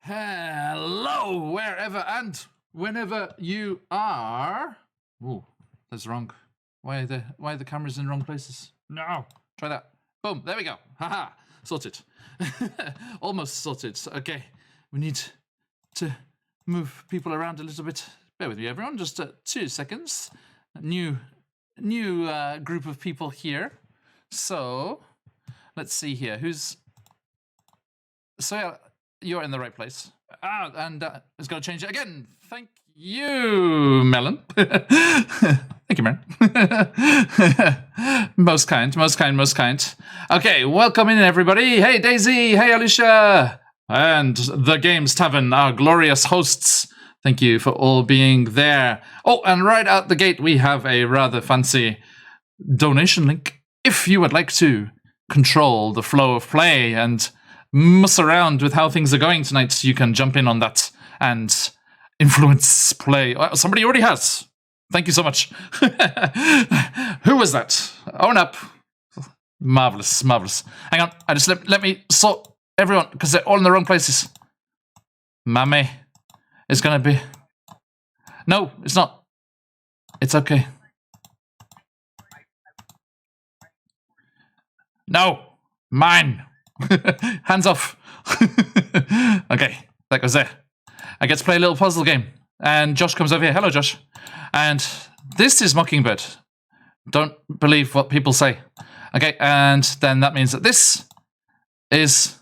Hello, wherever and whenever you are. Oh, that's wrong. Why are the cameras in the wrong places? No, try that. Boom, there we go. Haha, sorted. Almost sorted. Okay, we need to move people around a little bit. Bear with me, everyone. Just 2 seconds. New group of people here. So let's see here. You're in the right place. And it's going to change it again. Thank you, Melon. Thank you, Melon. Most kind. Okay, welcome in, everybody. Hey, Daisy. Hey, Alicia. And the Games Tavern, our glorious hosts. Thank you for all being there. Oh, and right out the gate, we have a rather fancy donation link. If you would like to control the flow of play and muss around with how things are going tonight, you can jump in on that and influence play. Oh, somebody already has. Thank you so much. Who was that? Own up. Marvelous. Hang on, I just let me sort everyone because they're all in the wrong places. Mammy, it's gonna be. No, it's not. It's okay. No, mine. Hands off. Okay, that goes there. I get to play a little puzzle game. And Josh comes over here. Hello, Josh. And this is Mockingbird. Don't believe what people say. Okay, and then that means that this is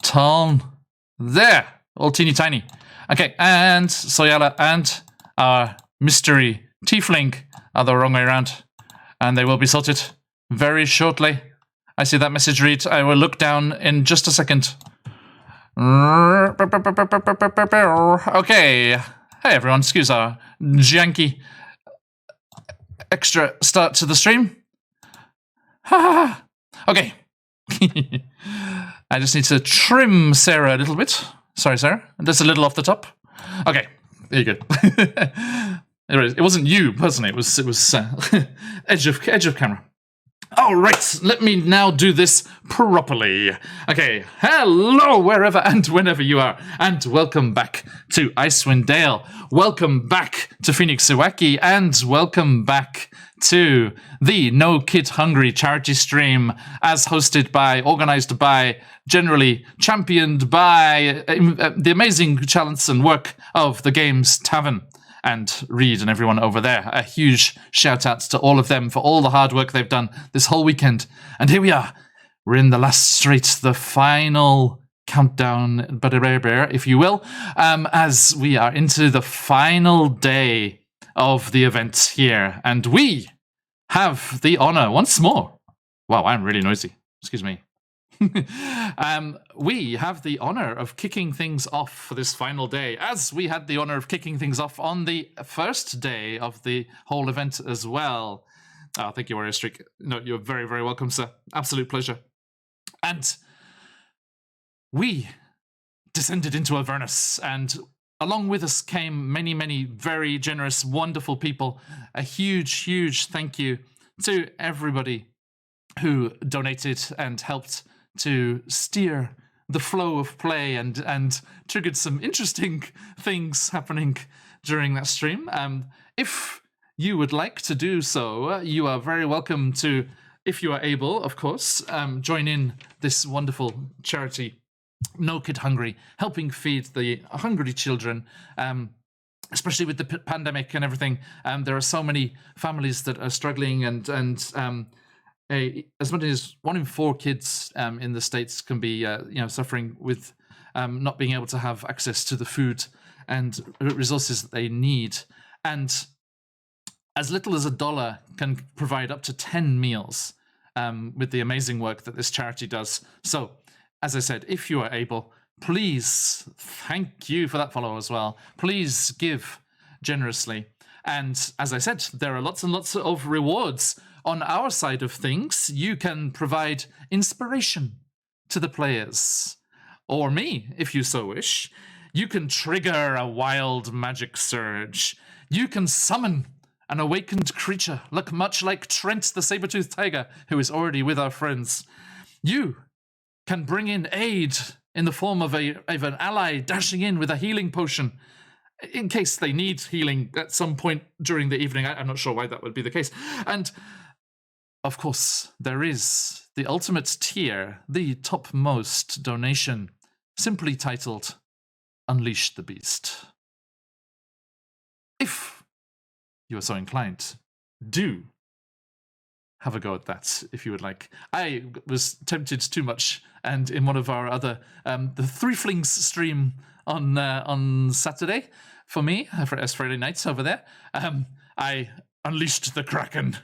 Tom. There. All teeny tiny. Okay, and Soyala and our mystery tiefling are the wrong way around. And they will be sorted very shortly. I see that message read. I will look down in just a second. Okay. Hey, everyone. Excuse our janky extra start to the stream. Okay. I just need to trim Sarah a little bit. Sorry, Sarah. Just a little off the top. Okay. There you go. It wasn't you personally. It was edge of camera. All right, let me now do this properly. Okay, hello wherever and whenever you are, and welcome back to Icewind Dale. Welcome back to Phoenix Iwaki, and welcome back to the No Kid Hungry charity stream, as hosted by, organized by, generally championed by the amazing talents and work of the Games Tavern. And Reed and everyone over there. A huge shout out to all of them for all the hard work they've done this whole weekend. And here we are. We're in the last straight, the final countdown, if you will, as we are into the final day of the event here. And we have the honor once more. Wow, I'm really noisy. Excuse me. We have the honor of kicking things off for this final day, as we had the honor of kicking things off on the first day of the whole event as well. Oh, thank you, Warrior Streak. No, you're very, very welcome, sir. Absolute pleasure. And we descended into Avernus, and along with us came many, many very generous, wonderful people. A huge, huge thank you to everybody who donated and helped to steer the flow of play and triggered some interesting things happening during that stream. If you would like to do so, you are very welcome to, if you are able, of course, join in this wonderful charity, No Kid Hungry, helping feed the hungry children, especially with the pandemic and everything. There are so many families that are struggling and as much as 1 in 4 kids in the States can be, suffering with not being able to have access to the food and resources that they need. And as little as $1 can provide up to 10 meals with the amazing work that this charity does. So, as I said, if you are able, please, thank you for that follow as well. Please give generously. And as I said, there are lots and lots of rewards. On our side of things, you can provide inspiration to the players, or me, if you so wish. You can trigger a wild magic surge. You can summon an awakened creature, much like Trent the Saber-toothed Tiger, who is already with our friends. You can bring in aid in the form of an ally dashing in with a healing potion, in case they need healing at some point during the evening. I'm not sure why that would be the case. And, of course, there is the ultimate tier, the topmost donation, simply titled Unleash the Beast. If you are so inclined, do have a go at that if you would like. I was tempted too much, and in one of our other, the Three Flings stream on Saturday, for me, as Friday nights over there, I unleashed the Kraken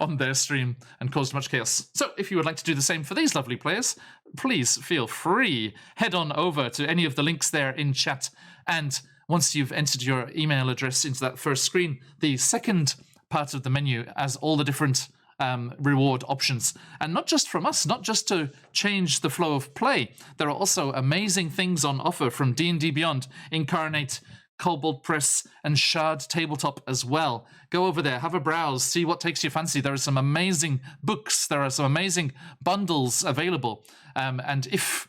on their stream and caused much chaos. So if you would like to do the same for these lovely players, please feel free. Head on over to any of the links there in chat, and once you've entered your email address into that first screen, the second part of the menu has all the different reward options. And not just from us, not just to change the flow of play. There are also amazing things on offer from D&D Beyond, Incarnate, Kobold Press, and Shard Tabletop as well. Go over there, have a browse, see what takes your fancy. There are some amazing books, there are some amazing bundles available. And if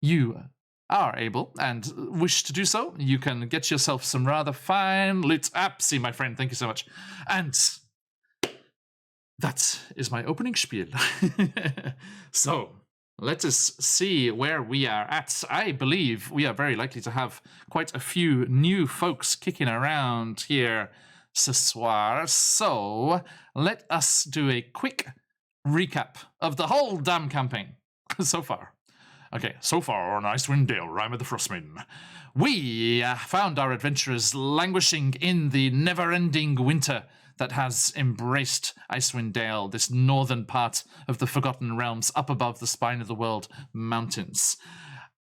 you are able and wish to do so, you can get yourself some rather fine loot. Apsy, my friend, thank you so much. And that is my opening spiel. So, let us see where we are at. I believe we are very likely to have quite a few new folks kicking around here ce soir. So, let us do a quick recap of the whole damn campaign so far. Okay, so far on Icewind Dale, Rime of the Frostmaiden, we found our adventurers languishing in the never-ending winter that has embraced Icewind Dale, this northern part of the Forgotten Realms up above the Spine of the World mountains.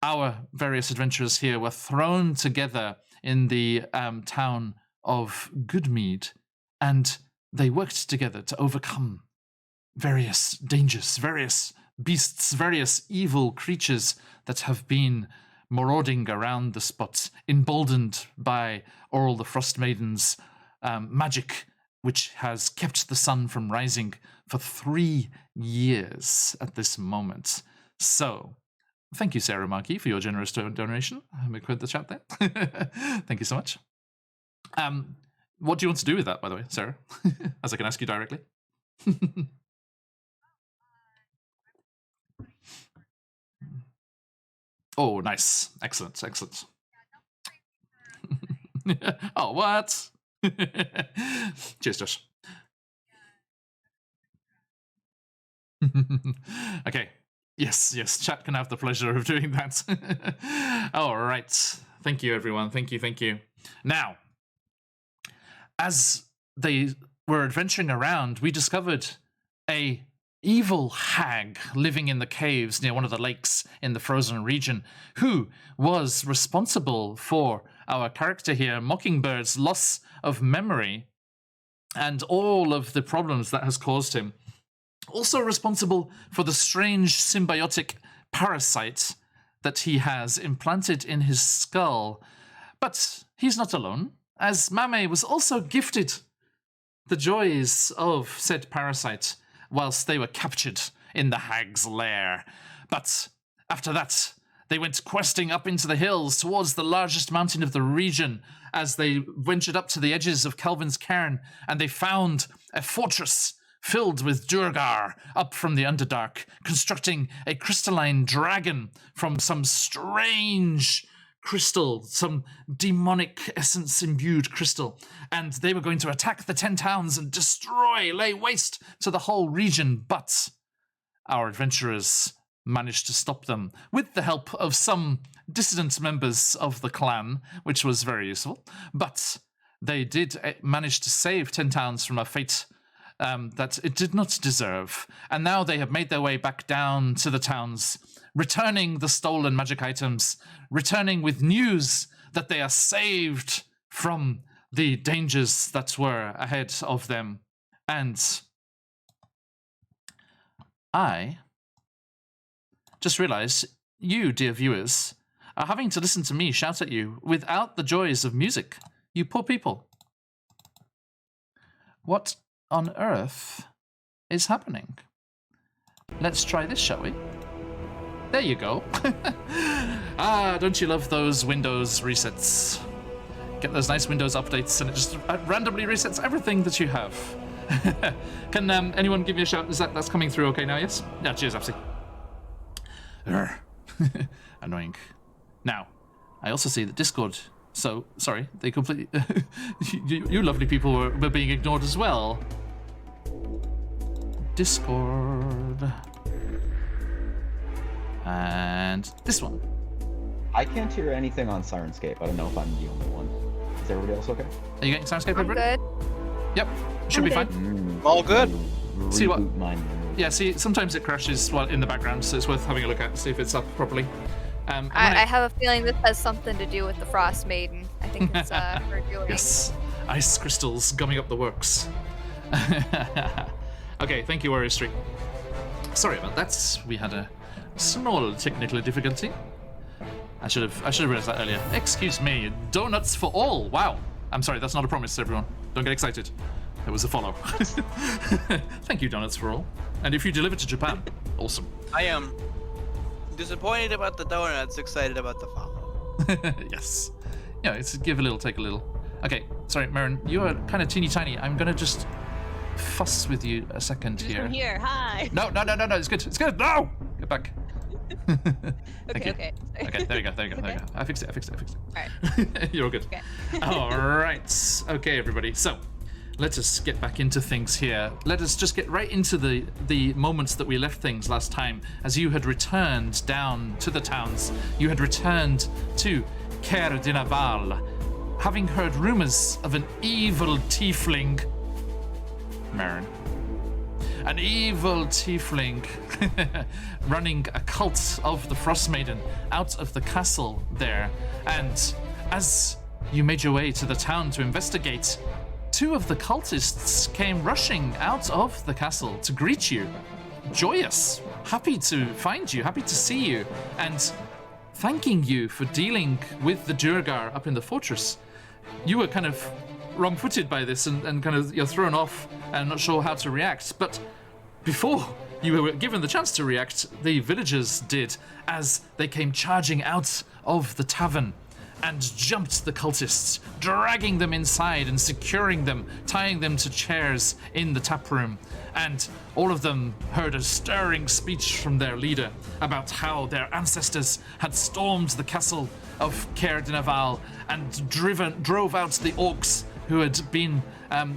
Our various adventurers here were thrown together in the town of Goodmead, and they worked together to overcome various dangers, various beasts, various evil creatures that have been marauding around the spot, emboldened by Oral the Frostmaiden's magic, which has kept the sun from rising for 3 years at this moment. So, thank you, Sarah Markey, for your generous donation. Let me quit the chat there. Thank you so much. What do you want to do with that, by the way, Sarah? As I can ask you directly. Oh, nice. Excellent, excellent. Oh, what? Cheers, Josh. Okay. Yes, yes, chat can have the pleasure of doing that. All right. Thank you, everyone. Thank you, thank you. Now, as they were adventuring around, we discovered a evil hag living in the caves near one of the lakes in the frozen region, who was responsible for our character here, Mockingbird's loss of memory and all of the problems that has caused him. Also responsible for the strange symbiotic parasite that he has implanted in his skull. But he's not alone, as Mame was also gifted the joys of said parasite whilst they were captured in the hag's lair. But after that, they went questing up into the hills towards the largest mountain of the region as they ventured up to the edges of Kelvin's Cairn, and they found a fortress filled with Durgar up from the Underdark, constructing a crystalline dragon from some strange crystal, some demonic essence-imbued crystal. And they were going to attack the 10 towns and destroy, lay waste to the whole region. But our adventurers managed to stop them with the help of some dissident members of the clan, which was very useful. But they did manage to save 10 towns from a fate that it did not deserve. And now they have made their way back down to the towns, returning the stolen magic items, returning with news that they are saved from the dangers that were ahead of them. And I just realized you, dear viewers, are having to listen to me shout at you without the joys of music. You poor people. What on earth is happening? Let's try this, shall we? There you go. Don't you love those Windows resets? Get those nice Windows updates and it just randomly resets everything that you have. Can anyone give me a shout? That's coming through okay now, yes? Yeah, cheers, Apsy. Annoying. Now, I also see that Discord... So, sorry, they completely... you lovely people were being ignored as well. Discord... And this one. I can't hear anything on Sirenscape. I don't know if I'm the only one. Is everybody else okay? Are you getting Sirenscape, I'm everybody? good. Yep, should be fine. All good. See what? Mine. Yeah, see, sometimes it crashes while in the background, so it's worth having a look at, see if it's up properly. I have a feeling this has something to do with the Frostmaiden. I think it's her doing. Yes, ice crystals gumming up the works. Okay, thank you, Warrior Street. Sorry about that. We had a small technical difficulty. I should have realized that earlier. Excuse me. Donuts for all. Wow. I'm sorry. That's not a promise, everyone. Don't get excited. That was a follow. Thank you, Donuts for all. And if you deliver to Japan, awesome. I am disappointed about the donuts, excited about the follow. Yes. Yeah, it's give a little, take a little. Okay. Sorry, Marin. You are kind of teeny tiny. I'm gonna just fuss with you a second here. From here, hi. No. It's good. It's good. No. Get back. Okay. Okay, there you go. I fixed it. All right. You're all good. Okay. All right. Okay, everybody. So, let us get back into things here. Let us just get right into the moments that we left things last time. As you had returned down to the towns, you had returned to Caer Dinaval, having heard rumors of an evil tiefling, Marin. An evil tiefling running a cult of the Frostmaiden out of the castle there. And as you made your way to the town to investigate, two of the cultists came rushing out of the castle to greet you. Joyous, happy to find you, happy to see you, and thanking you for dealing with the Durgar up in the fortress. You were kind of wrong-footed by this and kind of you're thrown off and not sure how to react, but before you were given the chance to react, the villagers did as they came charging out of the tavern and jumped the cultists, dragging them inside and securing them, tying them to chairs in the tap room. And all of them heard a stirring speech from their leader about how their ancestors had stormed the castle of Caer Dinaval and drove out the orcs who had been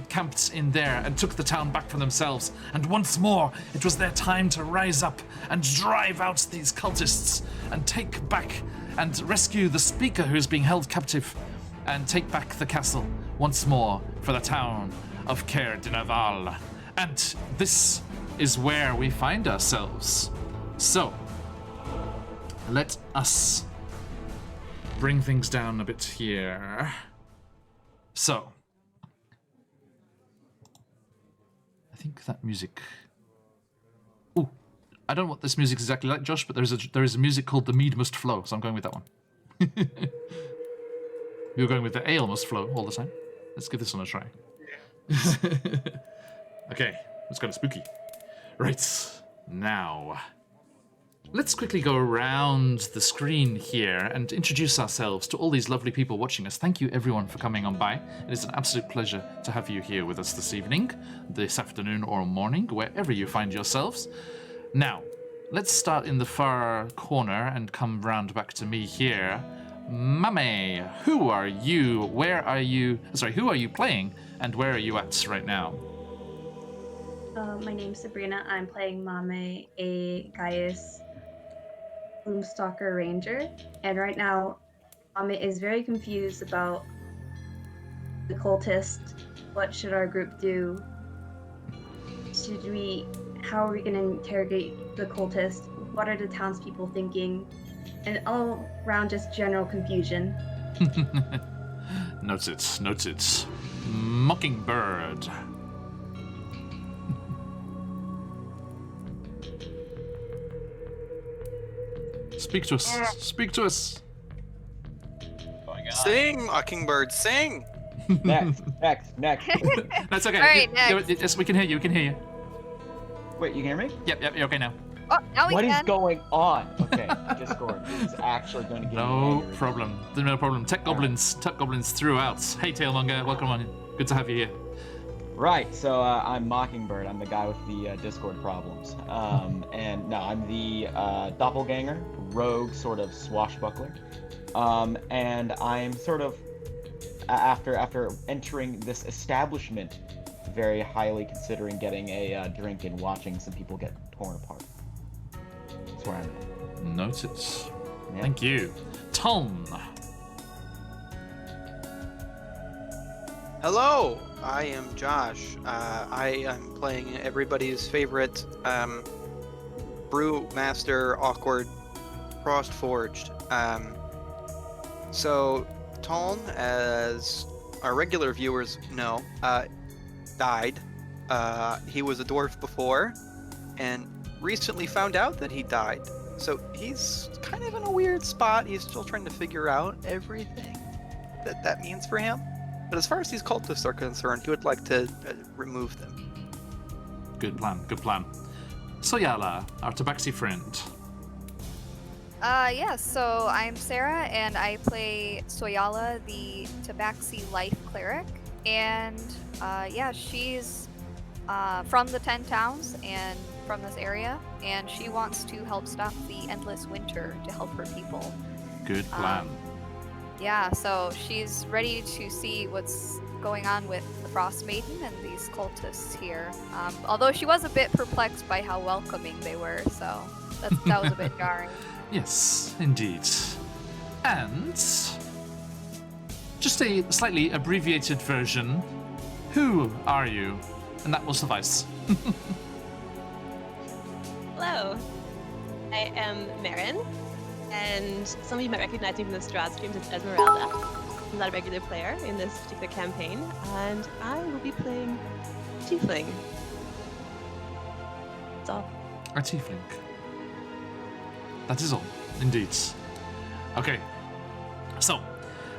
camped in there and took the town back for themselves. And once more, it was their time to rise up and drive out these cultists and take back and rescue the speaker who's being held captive and take back the castle once more for the town of Caer Dinaval. And this is where we find ourselves. So, let us bring things down a bit here. So, I think that music... Ooh, I don't know what this music is exactly like, Josh, but there is a music called The Mead Must Flow, so I'm going with that one. We were going with The Ale Must Flow all the time. Let's give this one a try. Okay, it's kind of spooky. Right, now... Let's quickly go around the screen here and introduce ourselves to all these lovely people watching us. Thank you everyone for coming on by. It is an absolute pleasure to have you here with us this evening, this afternoon or morning, wherever you find yourselves. Now, let's start in the far corner and come round back to me here. Mame, who are you? Where are you? Sorry, who are you playing and where are you at right now? My name's Sabrina. I'm playing Mame, a Gaius Gloomstalker Ranger, and right now Mame is very confused about the cultist. What should our group do? How are we going to interrogate the cultist? What are the townspeople thinking? And all around just general confusion. Noted. Mockingbird. Speak to us. Sing, Mockingbird, sing! Next. That's okay. All right, next. Yes, we can hear you. Wait, you can hear me? Yep, you're okay now. Oh, now we What is can. going on? Okay, Discord is actually going to get No problem. No problem. Tech goblins throughout. Hey, Tailmonger, welcome on. Good to have you here. Right, so I'm Mockingbird. I'm the guy with the Discord problems. And no, I'm the doppelganger, rogue, sort of swashbuckler. And I'm sort of, after entering this establishment, very highly considering getting a drink and watching some people get torn apart. That's where I'm at. Noted. Yeah. Thank you. Tom. Hello, I am Josh. I am playing everybody's favorite brew master, awkward, Frostforged. So Tom, as our regular viewers know, died. He was a dwarf before, and recently found out that he died. So he's kind of in a weird spot. He's still trying to figure out everything that means for him. But as far as these cultists are concerned, he would like to remove them. Good plan. Good plan. Soyala, our tabaxi friend. Yeah, so I'm Sarah, and I play Soyala, the Tabaxi Life Cleric. And, yeah, she's from the 10 Towns and from this area, and she wants to help stop the endless winter to help her people. Good plan. Yeah, so she's ready to see what's going on with the Frostmaiden and these cultists here. Although she was a bit perplexed by how welcoming they were, so that was a bit jarring. Yes, indeed. And just a slightly abbreviated version. Who are you? And that will suffice. Hello. I am Marin, and some of you might recognize me from the Strahd streams as Esmeralda. I'm not a regular player in this particular campaign, and I will be playing Tiefling. That's all. A tiefling. That is all, indeed. Okay, so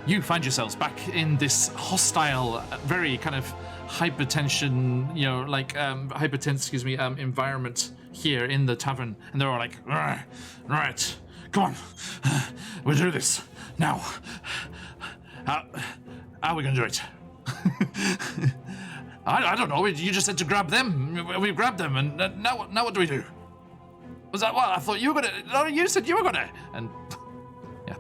you find yourselves back in this hostile, very kind of hypertension, environment here in the tavern, and they're all like, right, come on, we'll do this now. How are we gonna do it? I don't know. You just said to grab them. We grabbed them, and now what do we do? Was that what? I thought you were gonna. No, you said you were gonna. And yeah.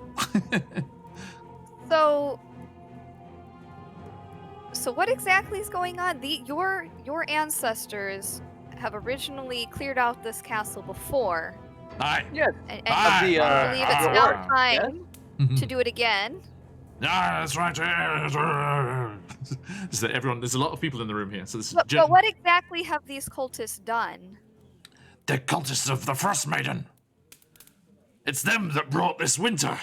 So what exactly is going on? Your ancestors have originally cleared out this castle before. Aye. Yes. And Aye. I believe it's Aye. now time to do it again. Ah, that's right. There's a lot of people in the room here. So this is But what exactly have these cultists done? the cultists of the Frostmaiden. It's them that brought this winter.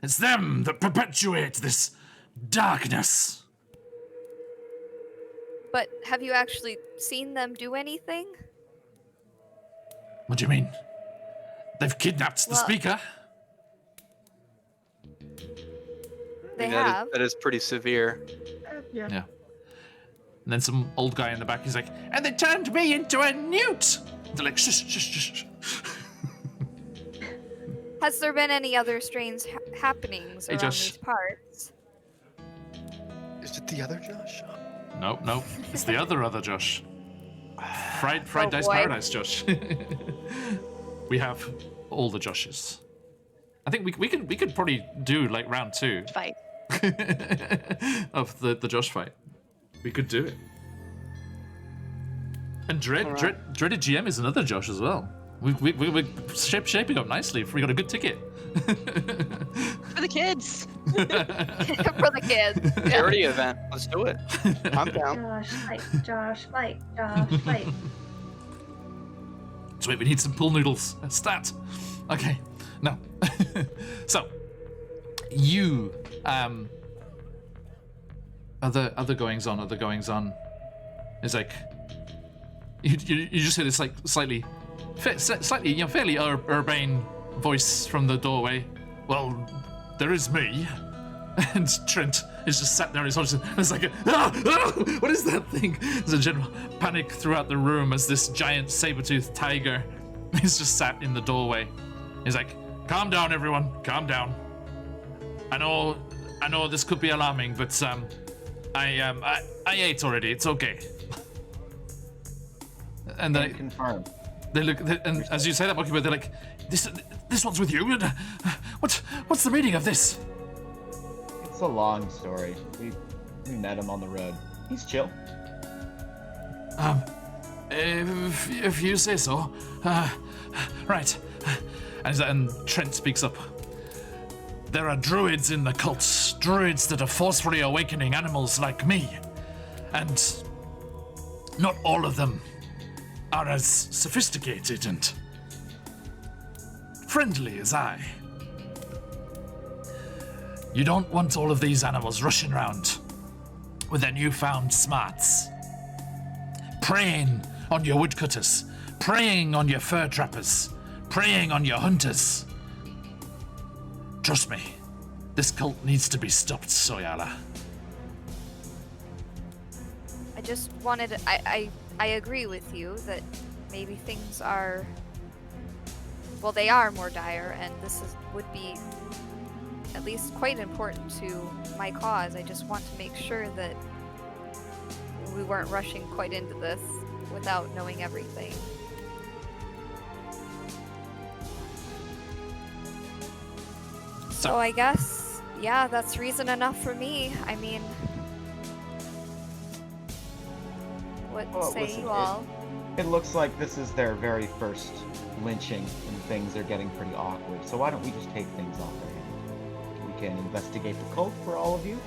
It's them that perpetuate this darkness. But have you actually seen them do anything? What do you mean? They've kidnapped the speaker. They I mean, have. that is pretty severe. Yeah. And then some old guy in the back is like, and they turned me into a newt. They're like, shush, shush, shush. Has there been any other strange happenings Hey, around Josh. these parts? Is it the other Josh? Nope. It's the other Josh. Fried Oh, Dice boy. Paradise Josh. We have all the Joshes. I think we could probably do like round 2 Fight. of the Josh fight. We could do it. And Dreaded GM is another Josh as well. We're shaping up nicely if we got a good ticket. For the kids. For the kids. Charity event. Let's do it. I'm down. Josh, fight, Josh, fight, Josh, fight. So wait, we need some pool noodles. Stat. Okay. No. So you other goings on is like you just hear this like slightly fairly urbane voice from the doorway. Well, there is me. And Trent is just sat there in his horse and it's like what is that thing? There's a general panic throughout the room as this giant saber-toothed tiger He's just sat in the doorway. He's like, calm down, everyone. Calm down. I know this could be alarming, but I ate already. It's okay. And they Confirm. They look, and as you say that, Mockingbird, they're like, this one's with you. What's the meaning of this? It's a long story. We met him on the road. He's chill. If you say so. Right. And Trent speaks up. There are druids in the cult, druids that are forcefully awakening animals like me. And not all of them are as sophisticated and friendly as I. You don't want all of these animals rushing around with their newfound smarts, preying on your woodcutters, preying on your fur trappers, preying on your hunters. Trust me, this cult needs to be stopped, Soyala. I just wanted. I agree with you that maybe things are. Well, they are more dire, and this would be at least quite important to my cause. I just want to make sure that we weren't rushing quite into this without knowing everything. So I guess, yeah, that's reason enough for me. I mean, what say listen, you all? It looks like this is their very first lynching, and things are getting pretty awkward. So why don't we just take things off their hands? We can investigate the cult for all of you,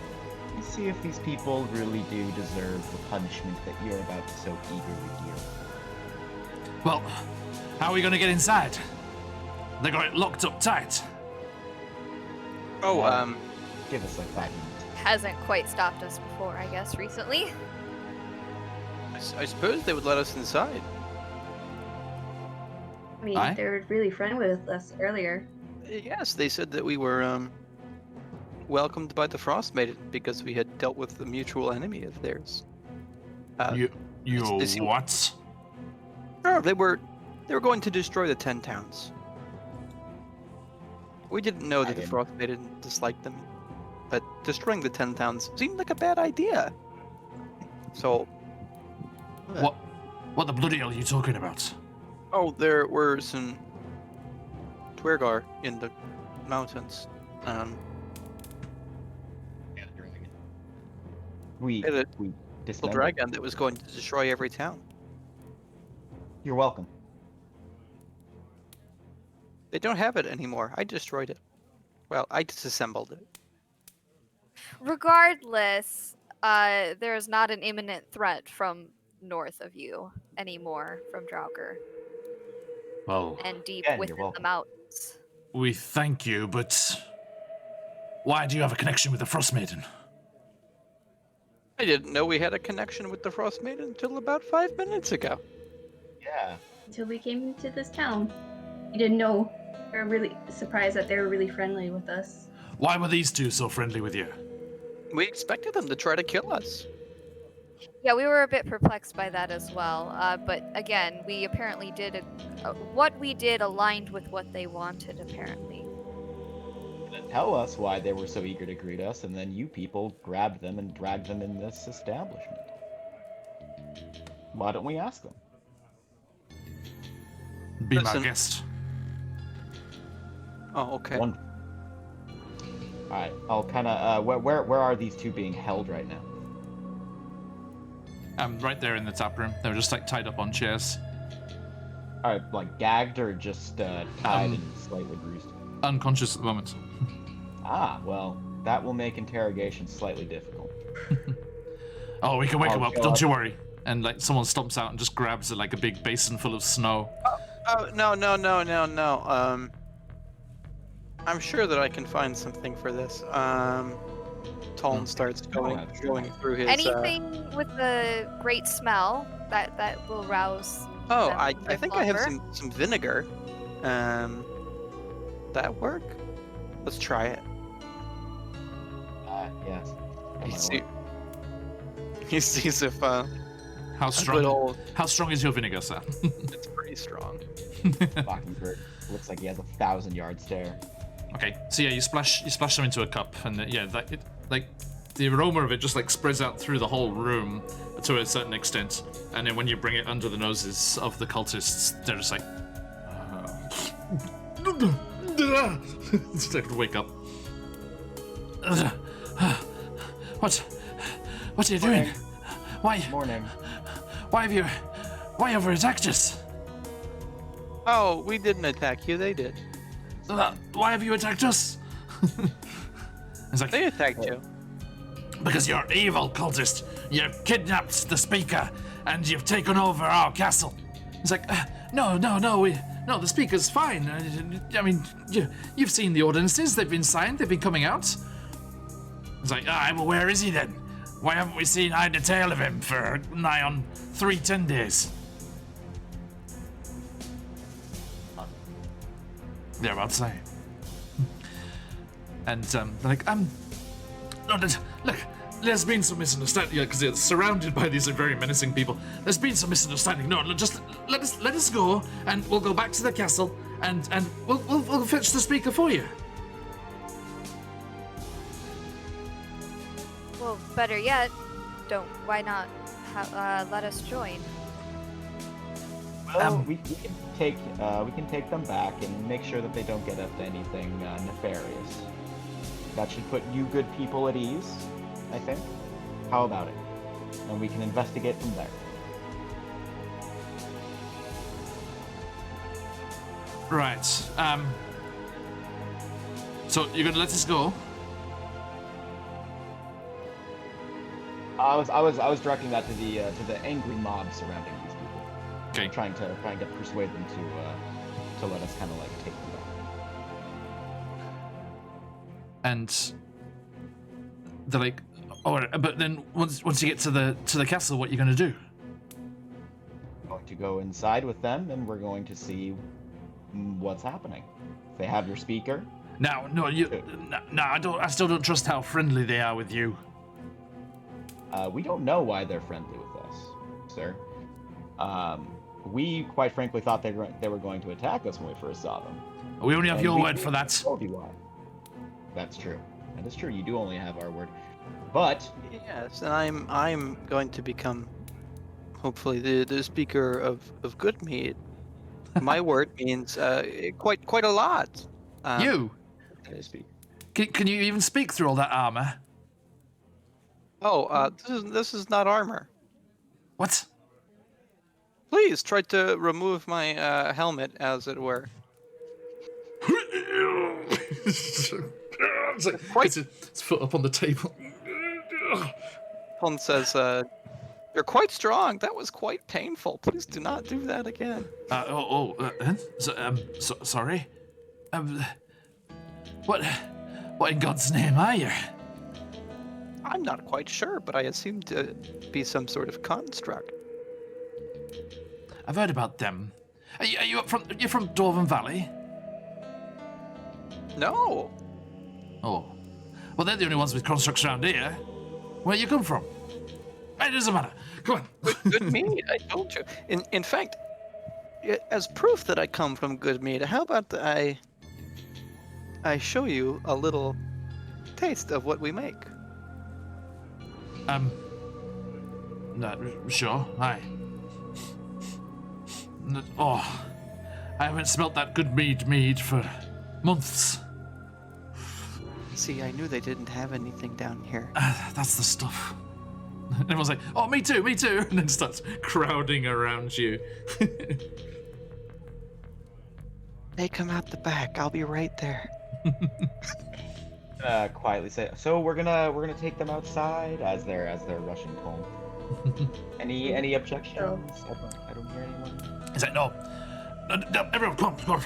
and see if these people really do deserve the punishment that you're about to so eagerly give. Well, how are we going to get inside? They got it locked up tight. Oh, Give us like 5 minutes. Hasn't quite stopped us before, I guess, recently. I suppose they would let us inside. I mean, Aye. they were really friendly with us earlier. Yes, they said that we were welcomed by the Frostmaiden because we had dealt with the mutual enemy of theirs. You they seem- what? Oh, they were going to destroy the 10 towns. We didn't know that the didn't. Frostmaiden disliked them, but destroying the 10 towns seemed like a bad idea. So, What the bloody hell are you talking about? oh, there were some Twergar in the mountains. We Hey, the we little dismembered. dragon that was going to destroy every town. You're welcome. They don't have it anymore. I destroyed it. Well, I disassembled it. Regardless, there is not an imminent threat from north of you anymore from Draugr Well, and deep Again, you're within the welcome. mountains. we thank you, but why do you have a connection with the Frostmaiden? I didn't know we had a connection with the Frostmaiden until about 5 minutes ago. Yeah. Until we came to this town. We didn't know. We were really surprised that they were really friendly with us. Why were these two so friendly with you? We expected them to try to kill us. Yeah, we were a bit perplexed by that as well. But again, we apparently did what we did aligned with what they wanted. Apparently, Tell us why they were so eager to greet us, and then you people grabbed them and dragged them in this establishment. Why don't we ask them? Be my Listen. guest. Oh, okay. One. All right. I'll kind of. Where are these two being held right now? Right there in the tap room. They were just like tied up on chairs. All right, like gagged or just tied and slightly bruised? Unconscious at the moment. Ah, well, that will make interrogation slightly difficult. Oh, we can wake Oh, him up, God. don't you worry. And like someone stomps out and just grabs like a big basin full of snow. Oh, no. I'm sure that I can find something for this. Talon starts going through his. anything with the great smell that will rouse. Oh, them I with think I have lumber. some vinegar. That work? Let's try it. Yes. That He, might see, work. he sees if How a strong? little. How strong is your vinegar, sir? pretty strong. Mockingbird looks like he has 1,000-yard stare. Okay, so yeah, you splash them into a cup, and like the aroma of it just like spreads out through the whole room to a certain extent, and then when you bring it under the noses of the cultists, they're just like, they wake up. What are you doing? Why? Morning. Why have you attacked us? Oh, we didn't attack you, they did. Why have you attacked us? It's like, They attacked you. because you're evil, cultist. You kidnapped the speaker, and you've taken over our castle. It's like, no, the speaker's fine. I mean, you've seen the ordinances. They've been signed. They've been coming out. It's like, well, where is he then? Why haven't we seen hide or tail of him for nigh on 10 days? They're outside. And they're like, no, look, there's been some misunderstanding, because it's surrounded by these very menacing people. There's been some misunderstanding. No, just let us go, and we'll go back to the castle, and we'll fetch the speaker for you. Well, better yet, why not let us join? Well, we can take them back and make sure that they don't get up to anything nefarious. That should put you good people at ease, I think. How about it? And we can investigate from there. Right. So you're gonna let us go? I was directing that to the angry mob surrounding these people. Okay. Trying to persuade them to let us kind of like take them back. And they're like, oh, but then once you get to the castle, what are you gonna do? We're going to go inside with them, and we're going to see what's happening. If they have your speaker. No, I still don't trust how friendly they are with you. We don't know why they're friendly with us, sir. We quite frankly thought they were going to attack us when we first saw them. We only have And your we word for that. told you why. That's true. That is true. You do only have our word. But Yes, and I'm going to become, hopefully, the speaker of Goodmead. My word means quite a lot. You? can I speak? Can you even speak through all that armor? Oh, this is not armor. What? Please try to remove my helmet, as it were. It's like, it's foot up on the table. Pon says, "You're quite strong. That was quite painful. Please do not do that again." Sorry. What in God's name are you? I'm not quite sure, but I assume to be some sort of construct. I've heard about them. Are you you're from Dwarven Valley? No. Oh. Well, they're the only ones with constructs around here. Where you come from? It doesn't matter. Come on. Good mead, I told you. In fact, as proof that I come from good mead, how about I show you a little taste of what we make? No, sure. Aye. Oh, I haven't smelt that good mead for months. See, I knew they didn't have anything down here. That's the stuff. Everyone's like, oh, me too, and then starts crowding around you. They come out the back. I'll be right there. Quietly say. So we're gonna take them outside as they're rushing home. Any objections? I don't hear anyone. He's like, no, everyone, come on.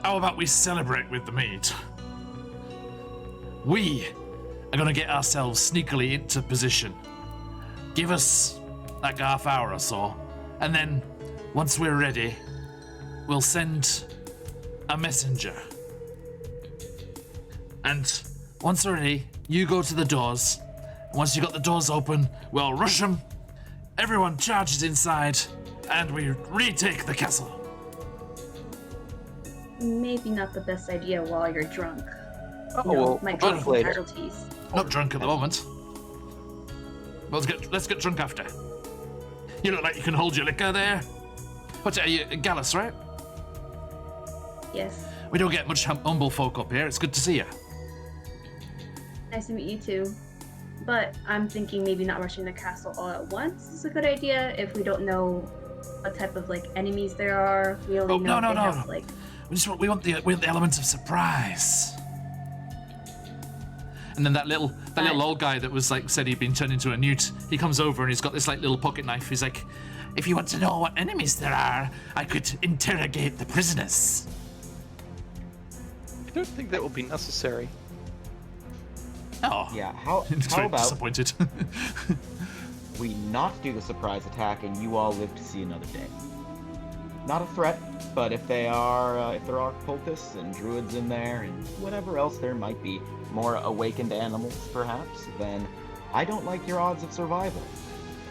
How about we celebrate with the mead? We are gonna get ourselves sneakily into position. Give us like a half hour or so, and then once we're ready, we'll send a messenger. And once we're ready, you go to the doors. Once you got the doors open, we'll rush them. Everyone charges inside, and we retake the castle. maybe not the best idea while you're drunk. Oh, You know, well, might drunk cause some later. casualties. Not drunk at the moment. Let's get drunk after. You look like you can hold your liquor there. What's are you, Gallus, right? Yes. We don't get much humble folk up here. It's good to see you. Nice to meet you too. But I'm thinking maybe not rushing the castle all at once is a good idea if we don't know what type of like enemies there are. We only know no, they no. have like We want the element of surprise. And then that little old guy that was like said he'd been turned into a newt, he comes over and he's got this like little pocket knife. He's like, if you want to know what enemies there are, I could interrogate the prisoners. I don't think that will be necessary. Oh. Yeah, how Very about disappointed. we not do the surprise attack and you all live to see another day? Not a threat, but if there are cultists and druids in there and whatever else there might be, more awakened animals perhaps, then I don't like your odds of survival.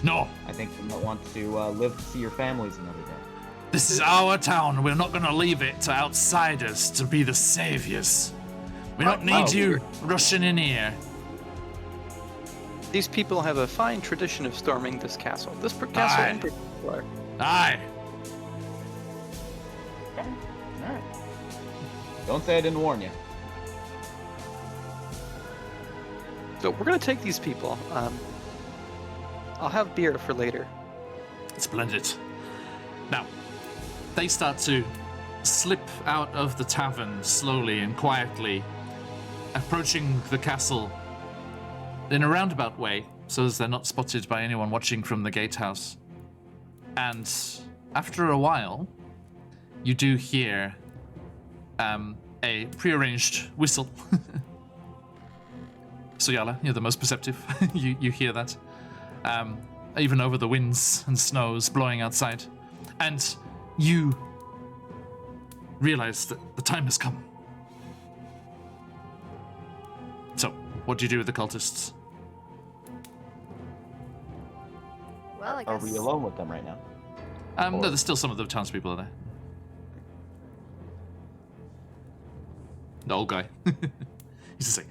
No, I think you might want to live to see your families another day. this is our town. We're not going to leave it to outsiders to be the saviors. We don't need you rushing in here. These people have a fine tradition of storming this castle. This castle Aye. in particular. Aye. Alright. Don't say I didn't warn you. So we're gonna take these people. I'll have beer for later. Splendid. Now, they start to slip out of the tavern slowly and quietly, approaching the castle in a roundabout way, so as they're not spotted by anyone watching from the gatehouse. And after a while, you do hear a prearranged whistle. Soyala, you're the most perceptive. you hear that. Even over the winds and snows blowing outside. And you realize that the time has come. So, what do you do with the cultists? Well, I Are guess. we alone with them right now? No, there's still some of the townspeople are there. The old guy. He's just like,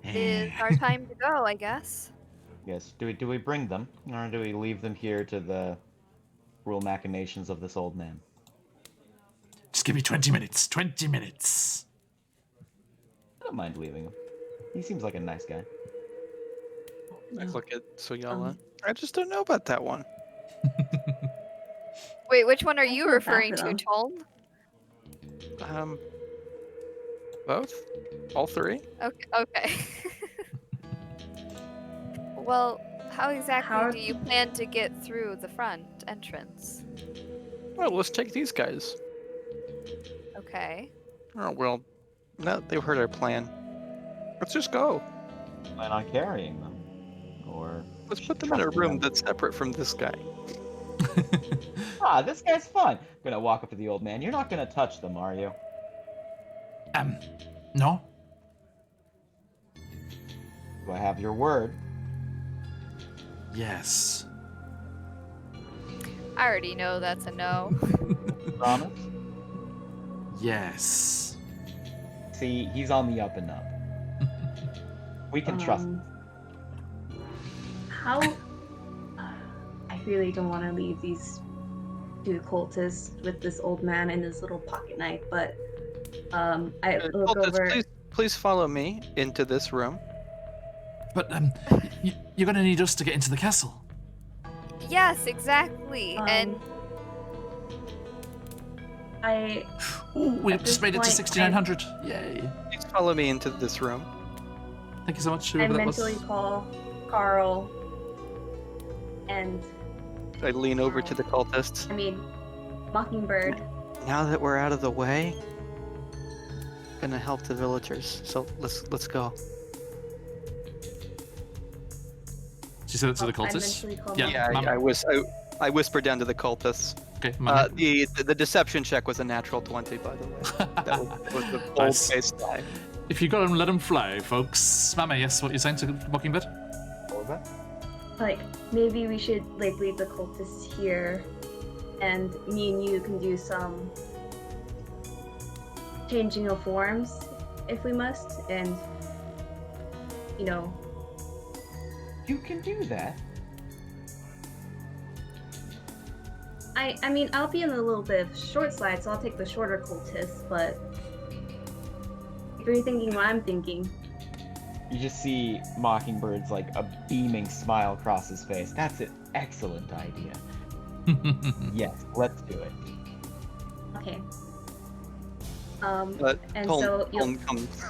It's our time to go, I guess. Yes. Do we bring them, or do we leave them here to the cruel machinations of this old man? just give me 20 minutes. 20 minutes. I don't mind leaving him. He seems like a nice guy. I look at Soyala. I just don't know about that one. Wait, which one are you feel bad referring for to, them. Tolm? Both? All three? Okay. Well, how exactly do you plan to get through the front entrance? Well, let's take these guys. Okay. Oh, well, no, they've heard our plan. Let's just go. Plan on carrying them, or Let's put them in a trusting room them? that's separate from this guy. This guy's fun. I'm gonna walk up to the old man. You're not gonna touch them, are you? No? Do I have your word? Yes. I already know that's a no. Promise? Yes. See, he's on the up and up. We can trust him. How? I really don't want to leave these two cultists with this old man and his little pocket knife, but I look Cultists, over. please follow me into this room. But, you're gonna need us to get into the castle. Yes, exactly. And I Ooh, we At just this made it to point, 6900. Yay. Please follow me into this room. Thank you so much, I whoever that mentally was. call Carl, and I lean over to the cultists. I mean Mockingbird. Now that we're out of the way, gonna help the villagers. So let's go. She said it to the I cultists? mentally call Yeah. Mockingbird. I whispered down to the cultists. Okay, Mama. The deception check was a natural 20, by the way. That was the bold Nice. face die. If you got them, let them fly, folks. Mama, yes, what you're saying to Mockingbird? What was that? Like maybe we should like leave the cultists here, and me and you can do some changing of forms if we must, and you know, You can do that. I mean, I'll be in a little bit of short slide, so I'll take the shorter cultist, but if you're thinking what I'm thinking, You just see Mockingbird's like a beaming smile across his face. That's an excellent idea. Yes, let's do it. okay. But And Colm, so you'll... Colm comes,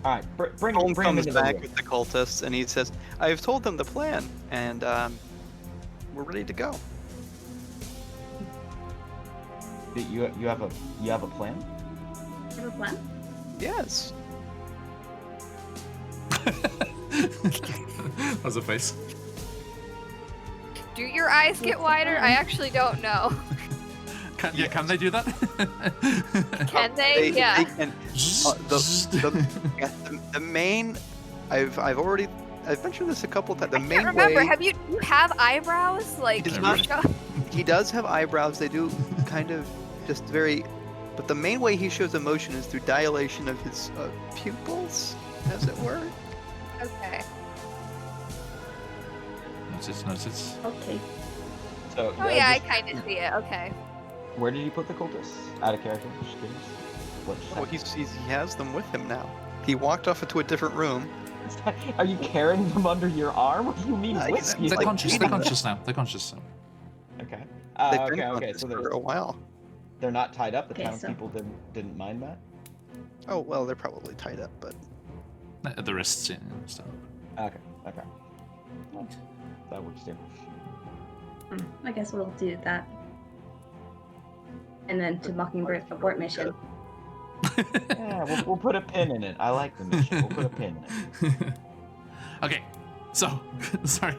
All right, bring Colm him comes into the back room. with the cultists, and he says, "I've told them the plan, and we're ready to go." You have a plan? You have a plan? Yes. How's a face? Do your eyes get wider? I actually don't know. Can they do that? Can they? Yeah. They can, the main. I've mentioned this a couple times. The I main can't remember. way You have eyebrows? Like, He does not. show- he does have eyebrows. They do kind of just very. But the main way he shows emotion is through dilation of his pupils, as it were. Okay. Notice. Okay. So, Oh yeah, I kind of see it. Okay. Where did you put the cultists? Out of character, just curious. What? Oh, he has them with him now. He walked off into a different room. Are you carrying them under your arm? What do you mean I with guess you? They're like conscious. eating They're them. conscious now. They're conscious now. Okay. They've been Okay. conscious So for a while. they're not tied up. The Okay, so- townspeople didn't mind that. Oh well, they're probably tied up, but At the wrists, yeah. So. Okay. Well, that works too. I guess we'll do that. And then to Mockingbird abort mission. Yeah, we'll put a pin in it. I like the mission. We'll put a pin in it. Okay, so sorry,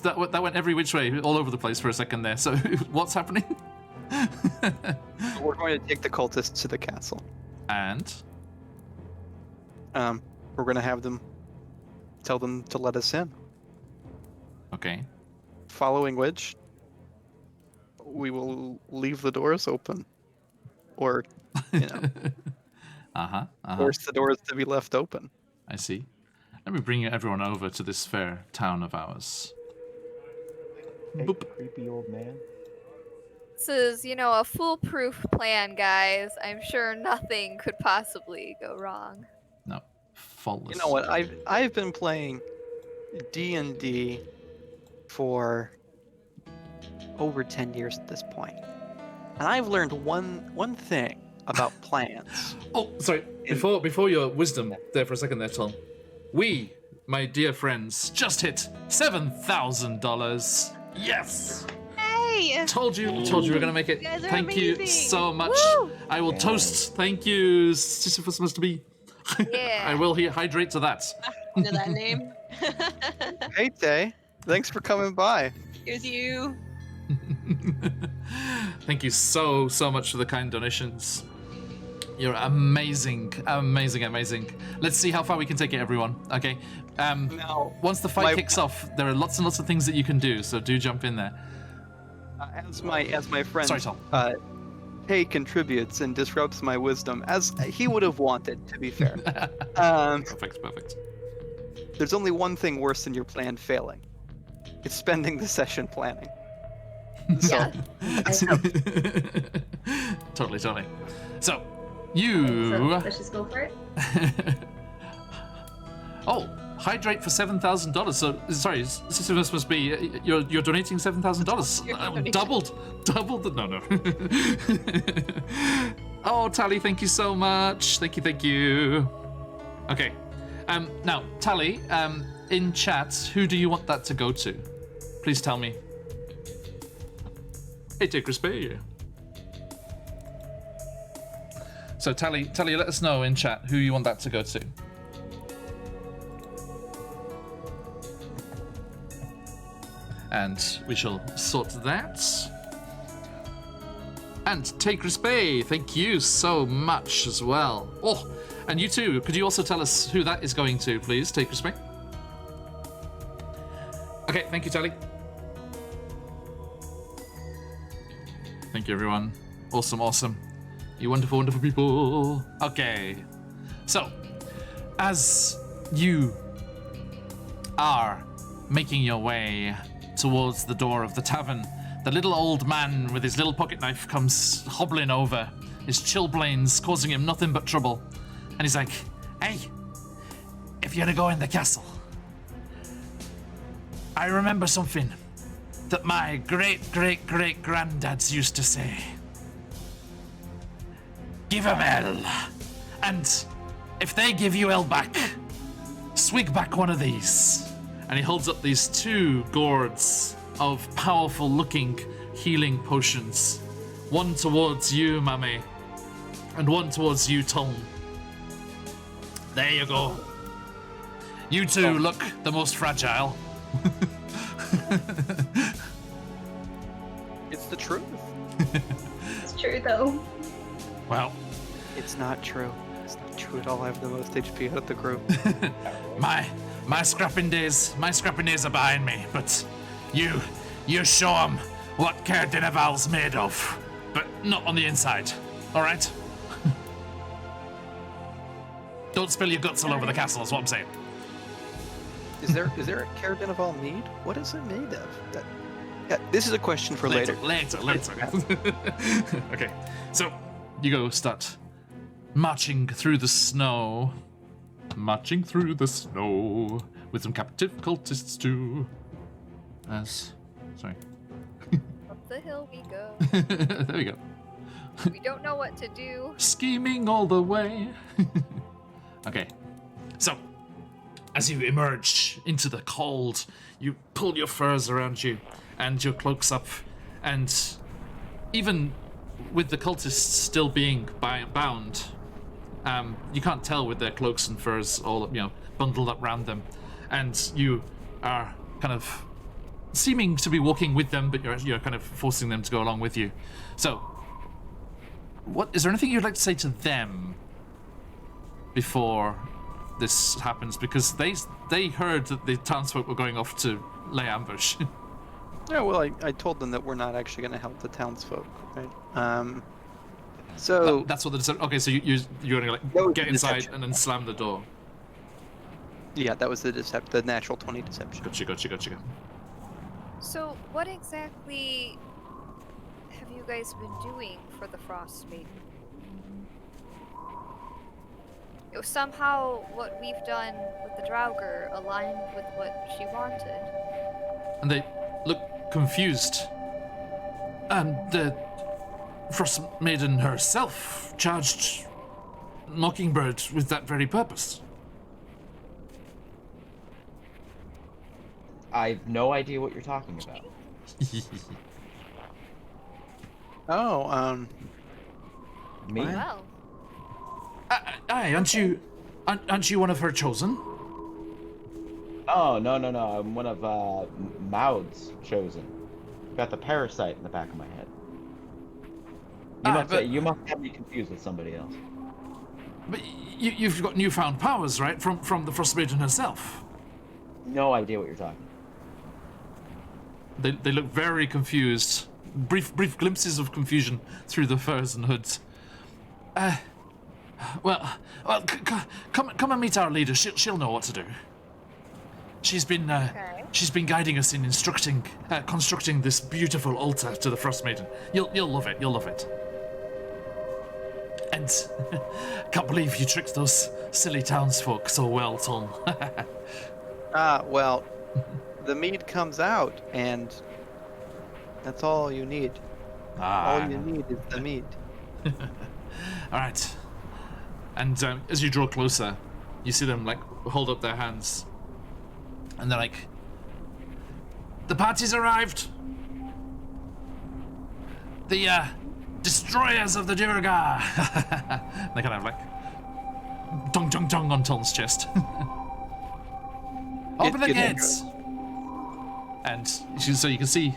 that went every which way, all over the place for a second there. So what's happening? we're going to take the cultists to the castle. And We're going to have them tell them to let us in. okay, Following which, we will leave the doors open, or force the doors to be left open. I see. Let me bring everyone over to this fair town of ours. Hey, Boop. creepy old man. This is, a foolproof plan, guys. I'm sure nothing could possibly go wrong. No, faultless. You know what? I've been playing D&D for over 10 years at this point, and I've learned one thing about plans. Oh, sorry. Before your wisdom there for a second there, Tom. We, my dear friends, just hit $7,000. Yes. Hey! Told you we're gonna make it. You guys are Thank you amazing. so much. Woo! I will toast. Thank you, Sisyphus must be. Yeah. I will hydrate to that. Know that name? Hey, Tay. Thanks for coming by. Here's you. Thank you so much for the kind donations. You're amazing. Let's see how far we can take it, everyone. Okay. Now, Once the fight my- kicks off, there are lots and lots of things that you can do. So do jump in there. as my friend, Sorry, Tom. Tay contributes and disrupts my wisdom, as he would have wanted, to be fair. Perfect. There's only one thing worse than your plan failing. It's spending the session planning. So, Yeah. Totally. So So you. let's just go for it. Oh, hydrate for $7,000. So sorry, Sisyphus must be you're donating $7,000. Doubled the no. Oh, Tally, thank you so much. Thank you. Okay. Now, Tally, in chat, who do you want that to go to? Please tell me. Hey, take respect. So Tally, let us know in chat who you want that to go to. And we shall sort that. And take respect. Thank you so much as well. Oh, and you too. Could you also tell us who that is going to, please? Take respect. Okay, thank you, Tally. Thank you, everyone. Awesome. You wonderful, wonderful people. Okay. So, as you are making your way towards the door of the tavern, the little old man with his little pocket knife comes hobbling over, his chilblains causing him nothing but trouble. And he's like, hey, if you're gonna go in the castle, I remember something that my great-great-great-granddads used to say. Give 'em hell, and if they give you hell back, swig back one of these. And he holds up these 2 gourds of powerful-looking healing potions. One towards you, Mame, and one towards you, Tom. There you go. You two look the most fragile. It's the truth. It's true though. Well, It's not true. It's not true at all. I have the most HP out of the group. my scrapping days are behind me, but you show 'em what Caer Dineval's made of, but not on the inside. All right? Don't spill your guts all over the castle. Is what I'm saying. Is there a Caer Dineval mead? What is it made of? Yeah, this is a question for later. Later. Okay, so you go start marching through the snow. Marching through the snow with some captive cultists too. Sorry. Up the hill we go. There we go. We don't know what to do. Scheming all the way. Okay, so as you emerge into the cold, you pull your furs around you and your cloaks up, and even with the cultists still being bound, you can't tell with their cloaks and furs all bundled up around them, and you are kind of seeming to be walking with them, but you're kind of forcing them to go along with you. So, what is there anything you'd like to say to them before this happens? Because they heard that the townsfolk were going off to lay ambush. Yeah, well, I told them that we're not actually going to help the townsfolk, right? So that's what they said. Okay, so you're gonna get inside deception. and then slam the door. yeah, that was the natural 20 deception. Gotcha. So, what exactly have you guys been doing for the Frostmaiden? Somehow, what we've done with the Draugr aligned with what she wanted. And they look confused. And the Frostmaiden herself charged Mockingbird with that very purpose. I have no idea what you're talking about. Oh, Me? What? Well, Aye, aren't you one of her chosen? Oh, no. I'm one of Maud's chosen. Got the parasite in the back of my head. You must have me confused with somebody else. But you've got newfound powers, right? From the Frostmaiden herself. No idea what you're talking about. They look very confused. Brief glimpses of confusion through the furs and hoods. Well, come and meet our leader. She'll know what to do. She's been guiding us in constructing this beautiful altar to the Frostmaiden. You'll love it. You'll love it. And can't believe you tricked those silly townsfolk so well, Tom. well, the mead comes out, and that's all you need. All you need is the mead. All right. And as you draw closer, you see them hold up their hands, and they're like, "The party's arrived. The destroyers of the Durga." They kind of dong dong dong on Tom's chest. Open the gates. And so you can see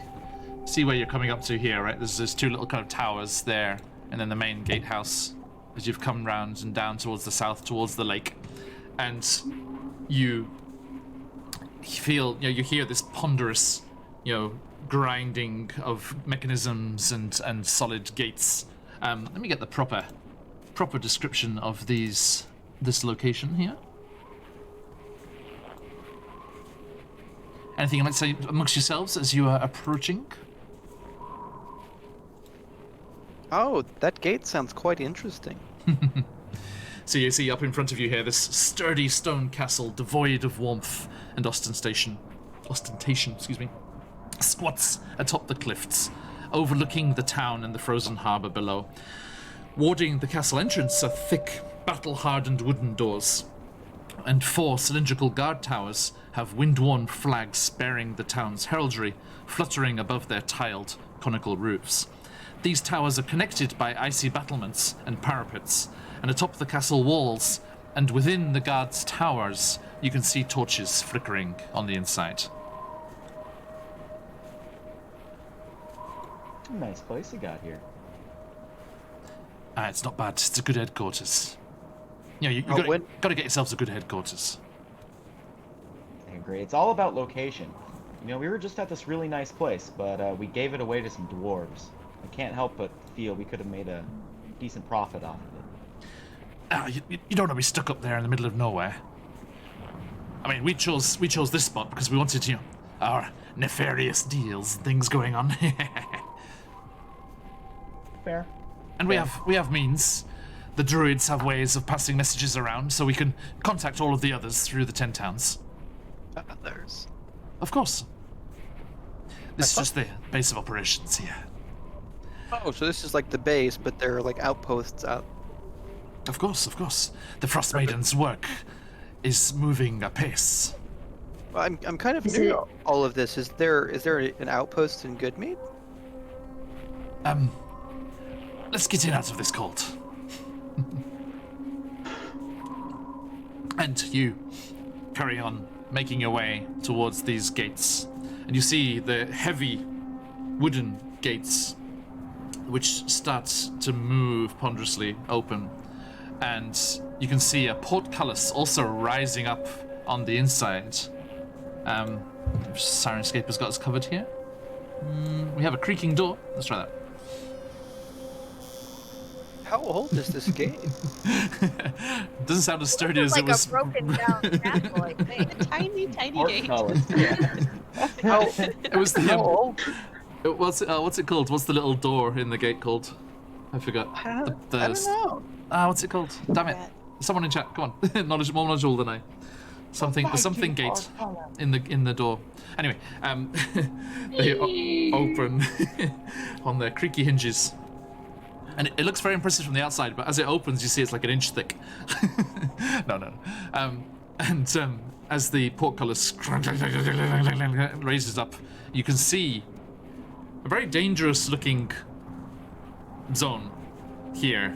where you're coming up to here, right? There's 2 little kind of towers there, and then the main gatehouse as you've come round and down towards the south, towards the lake. And you feel, you hear this ponderous, grinding of mechanisms and solid gates Let me get the proper description of this location here. Anything you'd like to say amongst yourselves as you are approaching? Oh, that gate sounds quite interesting. So you see up in front of you here this sturdy stone castle devoid of warmth and ostentation, squats atop the cliffs, overlooking the town and the frozen harbour below. Warding the castle entrance are thick, battle-hardened wooden doors, and 4 cylindrical guard towers have wind-worn flags bearing the town's heraldry fluttering above their tiled, conical roofs. These towers are connected by icy battlements and parapets, and atop the castle walls and within the guards' towers, you can see torches flickering on the inside. Nice place you got here. It's not bad. It's a good headquarters. Yeah, you Oh, got to get yourselves a good headquarters. I agree. It's all about location. You know, we were just at this really nice place, but we gave it away to some dwarves. I can't help but feel we could have made a decent profit off of it. You don't want to be stuck up there in the middle of nowhere. I mean, we chose this spot because we wanted, our nefarious deals, things going on. Fair. And we have means. The druids have ways of passing messages around, so we can contact all of the others through the 10 towns. Others? Of course. This is just the base of operations here. Oh, so this is like the base, but there are like outposts out. Of course. The Frostmaiden's work is moving apace. Well, I'm kind of new to all of this. Is there an outpost in Goodmead? Let's get in out of this cult. And you carry on making your way towards these gates. And you see the heavy wooden gates which starts to move ponderously open. And you can see a portcullis also rising up on the inside. Sirenscape has got us covered here. We have a creaking door. Let's try that. How old is this gate? Doesn't sound as sturdy as like it was. a broken down castle, I think. Tiny gate. It was the. How old? What's it called? What's the little door in the gate called? I forgot. I don't know. What's it called? Damn it! Someone in chat, come on. More knowledgeable than I. Something gate in the door. Anyway, they open on their creaky hinges. And it looks very impressive from the outside, but as it opens, you see it's like an inch thick. No. As the portcullis raises up, you can see a very dangerous-looking zone here,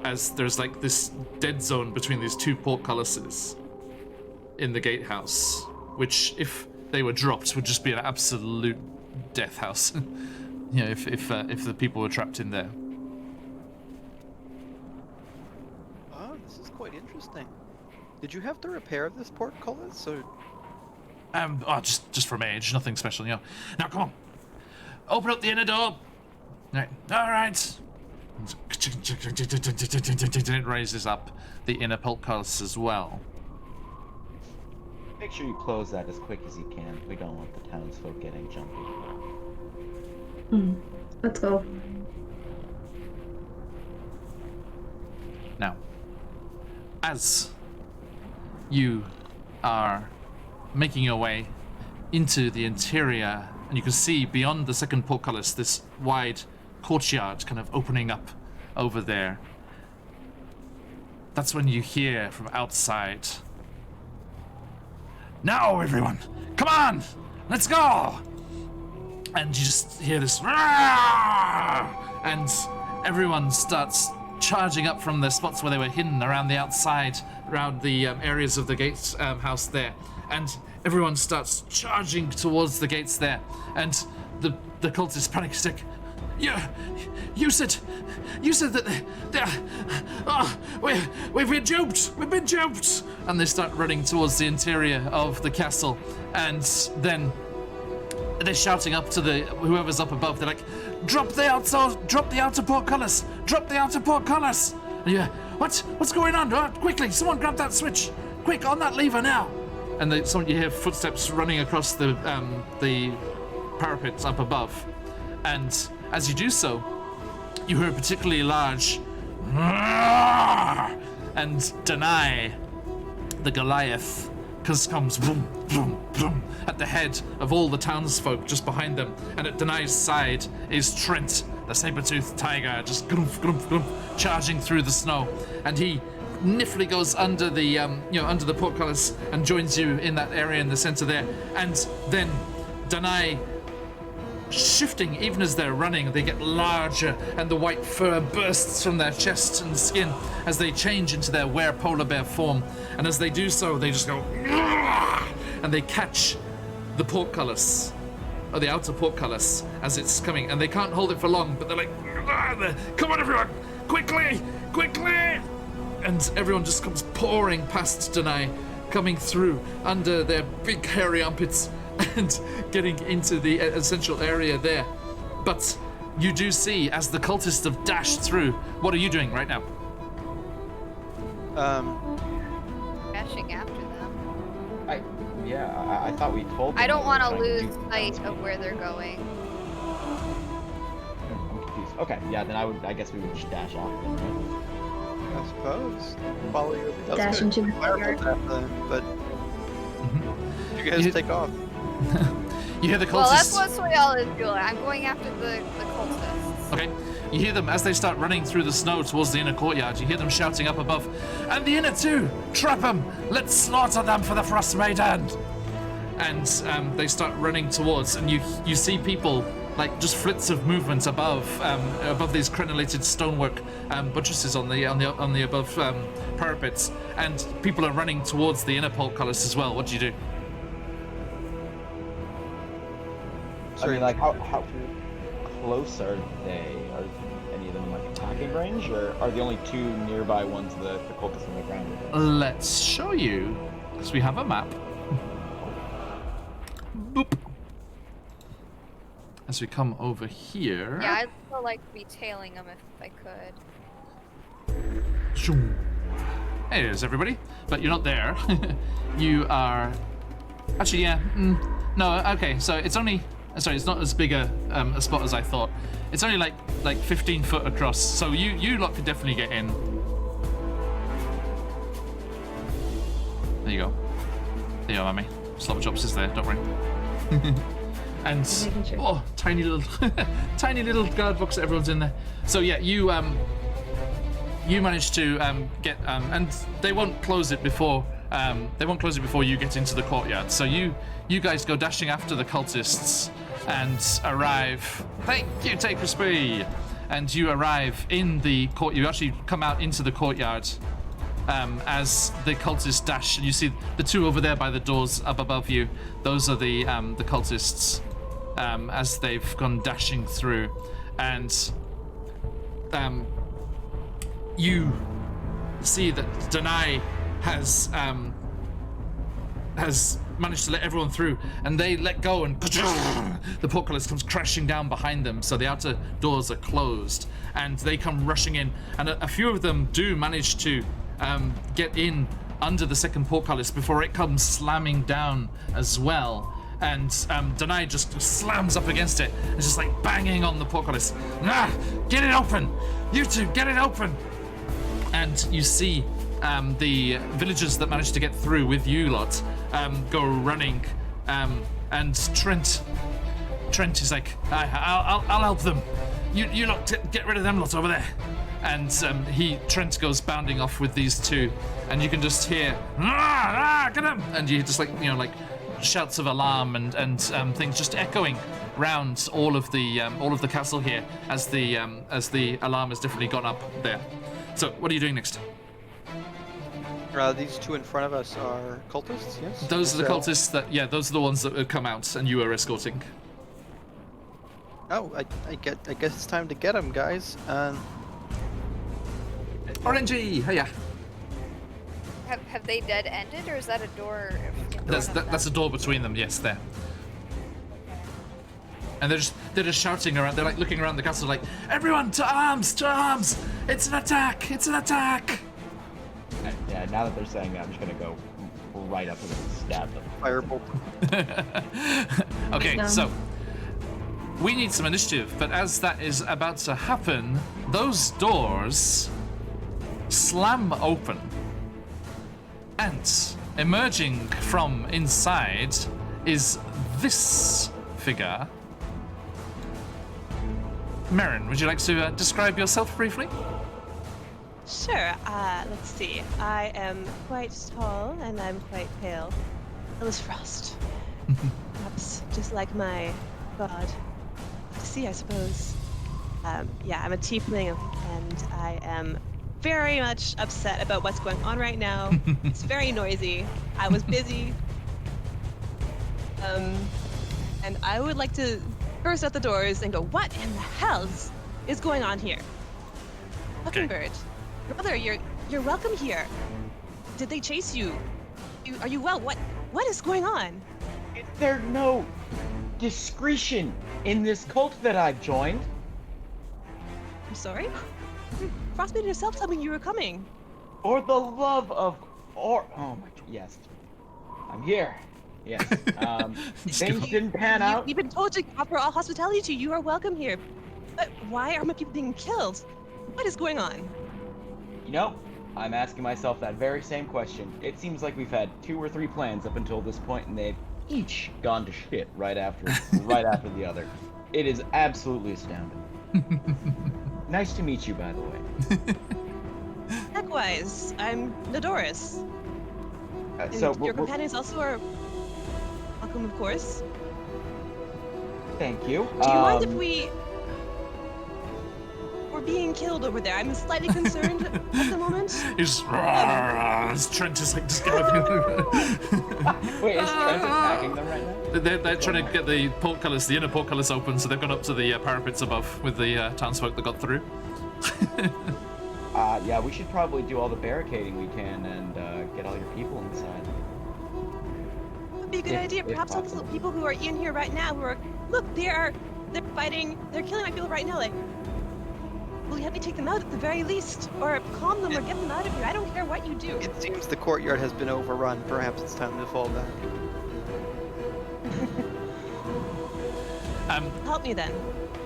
as there's like this dead zone between these 2 portcullises in the gatehouse, which, if they were dropped, would just be an absolute death house. If the people were trapped in there. Quite interesting. Did you have to repair this portcullis, or? Just from age, nothing special, Now come on, open up the inner door. Right, all right. It raises up the inner portcullis as well. Make sure you close that as quick as you can. We don't want the townsfolk getting jumpy. Let's go. Now, as you are making your way into the interior, and you can see beyond the second portcullis this wide courtyard kind of opening up over there. That's when you hear from outside, "Now, everyone, come on, let's go!" And you just hear this, and everyone starts charging up from the spots where they were hidden around the outside, around the areas of the gates house there, and everyone starts charging towards the gates there, and the cultists panic stick. You said that we've been duped, and they start running towards the interior of the castle, and then they're shouting up to the whoever's up above. They're like, drop the outer portcullis, drop the outer portcullis. And you're, what's going on? Quickly, someone grab that switch, quick, on that lever now. And you hear footsteps running across the parapets up above. And as you do so, you hear a particularly large and Deny, the Goliath, comes boom, boom, boom at the head of all the townsfolk just behind them. And at Deny's side is Trent, the saber-toothed tiger, just grump, grump, grump, charging through the snow. And he niffly goes under the under the portcullis and joins you in that area in the center there. And then Deny, shifting even as they're running, they get larger and the white fur bursts from their chest and skin as they change into their were-polar bear form. And as they do so, they just go and they catch the portcullis, or the outer portcullis, as it's coming, and they can't hold it for long, but they're like, come on everyone, quickly, quickly! And everyone just comes pouring past Deny, coming through under their big hairy armpits and getting into the essential area there. But you do see, as the cultists have dashed through, what are you doing right now? Dashing after them. I thought we told them. I don't want to to lose sight of where they're going. I'm confused. Okay, yeah, then I guess we would just dash off then, right? I suppose. Follow your Dash into the courtyard. But you guys take off. You hear the cultists. Well, that's what Soyal is doing. I'm going after the cultists. Okay. You hear them as they start running through the snow towards the inner courtyard. You hear them shouting up above, and the inner too! Trap them! Let's slaughter them for the Frostmaiden! And they start running towards, and you see people, like just flits of movement above these crenellated stonework buttresses on the above parapets, and people are running towards the inner portcullis as well. What do you do? I mean, like, how close are they? Are any of them in, like, attacking range, or are the only two nearby ones the cultists on the ground? Let's show you, because we have a map. Boop. As we come over here. Yeah, I'd still like to be tailing them if I could. Shoom. Hey, there's everybody. But you're not there. You are... Actually, yeah. No, okay, so it's only... Sorry, it's not as big a spot as I thought. It's only like 15 foot across, so you lot could definitely get in. There you go. There you are, Mammy. Slop Chops is there, don't worry. And oh, tiny little guard box. Everyone's in there. So yeah, you managed to get and they won't close it before you get into the courtyard. So you guys go dashing after the cultists and arrive. Thank you, Take Crispy. And you arrive in the court. You actually come out into the courtyard as the cultists dash, and you see the two over there by the doors up above you. Those are the cultists as they've gone dashing through, and you see that Deny has managed to let everyone through, and they let go, and the portcullis comes crashing down behind them, so the outer doors are closed, and they come rushing in, and a few of them do manage to get in under the second portcullis before it comes slamming down as well. And Deny just slams up against it. It's just like banging on the portcullis. Get it open! You two, get it open! And you see the villagers that managed to get through with you lot go running. And Trent is like, I'll help them. You lot get rid of them lot over there. And Trent goes bounding off with these two, and you can just hear, get him! And you just like shouts of alarm and things just echoing round all of the castle here as the alarm has definitely gone up there. So what are you doing next? These two in front of us are cultists, yes? Those are the cultists those are the ones that have come out and you are escorting. Oh, I guess it's time to get them, guys. RNG, hiya. Have they dead ended, or is that a door? That's a door between them. Yes, there. And they're just shouting around. They're like looking around the castle, like, everyone to arms, to arms! It's an attack! It's an attack! Yeah, now that they're saying that, I'm just gonna go right up to them and stab them. Firebolt. Okay, No. so we need some initiative, but as that is about to happen, those doors slam open, and emerging from inside is this figure. Merrin, would you like to describe yourself briefly? Sure. Let's see. I am quite tall and I'm quite pale. Pale as frost. Perhaps just like my god. To see, I suppose. Yeah, I'm a tiefling and I am very much upset about what's going on right now. It's very noisy. I was busy. And I would like to burst out the doors and go, what in the hell is going on here? Mockingbird, brother, you're welcome here. Did they chase you? Are you well? What is going on? Is there no discretion in this cult that I've joined? I'm sorry? Frostmaiden herself told me you were coming. For the love of oh my, yes. I'm here. Yes. Things didn't pan out. We've been told to offer all hospitality to you. You are welcome here. But why are my people being killed? What is going on? You know, I'm asking myself that very same question. It seems like we've had 2 or 3 plans up until this point, and they've each gone to shit right after the other. It is absolutely astounding. Nice to meet you, by the way. Likewise, I'm Nadoris. And So your companions also are welcome, of course. thank you. Do you mind if we're being killed over there? I'm slightly concerned at the moment. He's Trent is like just galloping. Wait, is Trent attacking them right now? They're trying to get the portcullis, the inner portcullis open, so they've gone up to the parapets above with the townsfolk that got through. Yeah, we should probably do all the barricading we can and get all your people inside. Would be a good If- idea. if Perhaps all the possible. people who are in here right now who are they're fighting, they're killing my people right now. Like, will you help me take them out at the very least, or calm them, or get them out of here? I don't care what you do. It seems the courtyard has been overrun. Perhaps it's time to fall back. Help me then.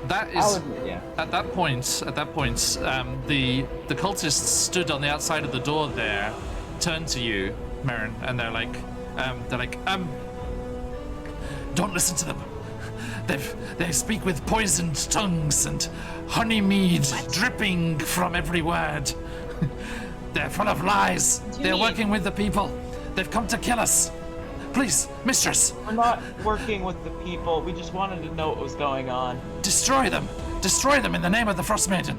That I'll is admit, yeah. at that point. The cultists stood on the outside of the door there, turned to you, Merrin, and they're like, don't listen to them. They speak with poisoned tongues and honey mead dripping from every word. They're full of lies. do you They're mean? working with the people. They've come to kill us. Please, mistress, We're not working with the people. We just wanted to know what was going on. destroy them. Destroy them in the name of the Frostmaiden.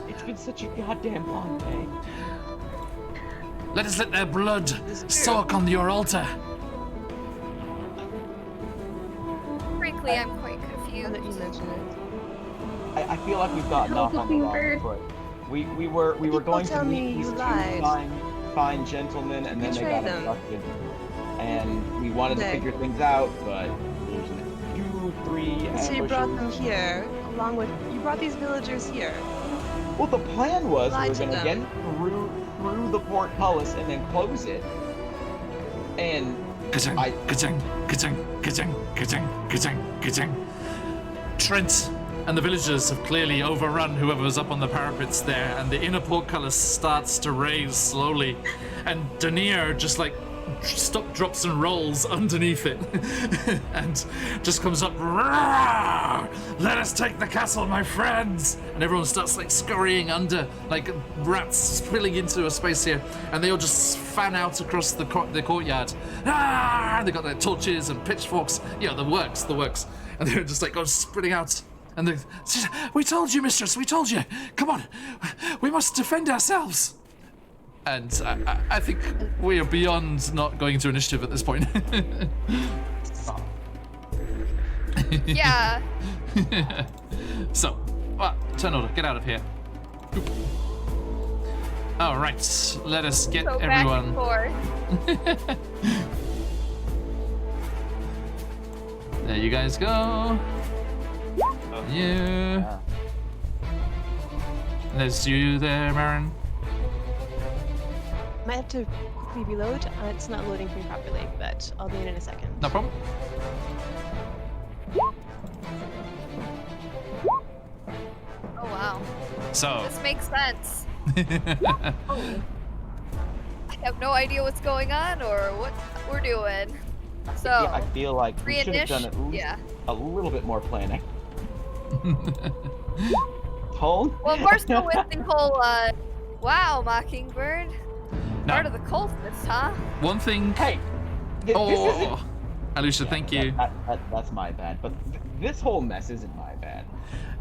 It's been such a goddamn long day. Let us let their blood This is true. soak on your altar. Frankly, I'm quite Now confused. that you mention it. I feel like we've gotten off on the wrong Mockingbird. foot. We were People going to tell me meet these you 2 lied. fine gentlemen, and then they Betray got them. abducted. And we wanted to Okay. figure things out, but there's 2, 3 So you brought them ambushes. here, along with you brought these villagers here. Well, the plan was we Lied were to going to them. get through the portcullis and then close it. And Ka-ching, I- ka-ching, ka-ching, ka-ching, ka-ching, ka-ching, ka-ching. Trent and the villagers have clearly overrun whoever was up on the parapets there, and the inner portcullis starts to raise slowly, and Denier just like drops and rolls underneath it, and just comes up. "Roar! Let us take the castle, my friends!" And everyone starts like scurrying under, like rats spilling into a space here, and they all just fan out across the courtyard. Ah! They got their torches and pitchforks. Yeah, the works, and they're just like going sprinting out. And they, "We told you, mistress. We told you. Come on, we must defend ourselves." And I think we are beyond not going into initiative at this point. Yeah. So, turn order. Get out of here. Oop. All right, let us get So everyone. back and forth. There you guys go. you. Yeah. There's you there, Marin. Might have to quickly reload. It's not loading for me properly, but I'll be in a second. No problem. Oh wow. So. This makes sense. I have no idea what's going on or what we're doing. So, Yeah, I feel like we should have done at least yeah. a little bit more planning. Tone? Well, we're still with the whole, wow, Mockingbird. Now, Part of the cultists, huh? one thing. Hey! This isn't... Oh, Alusha, thank you. That's my bad, but this whole mess isn't my bad.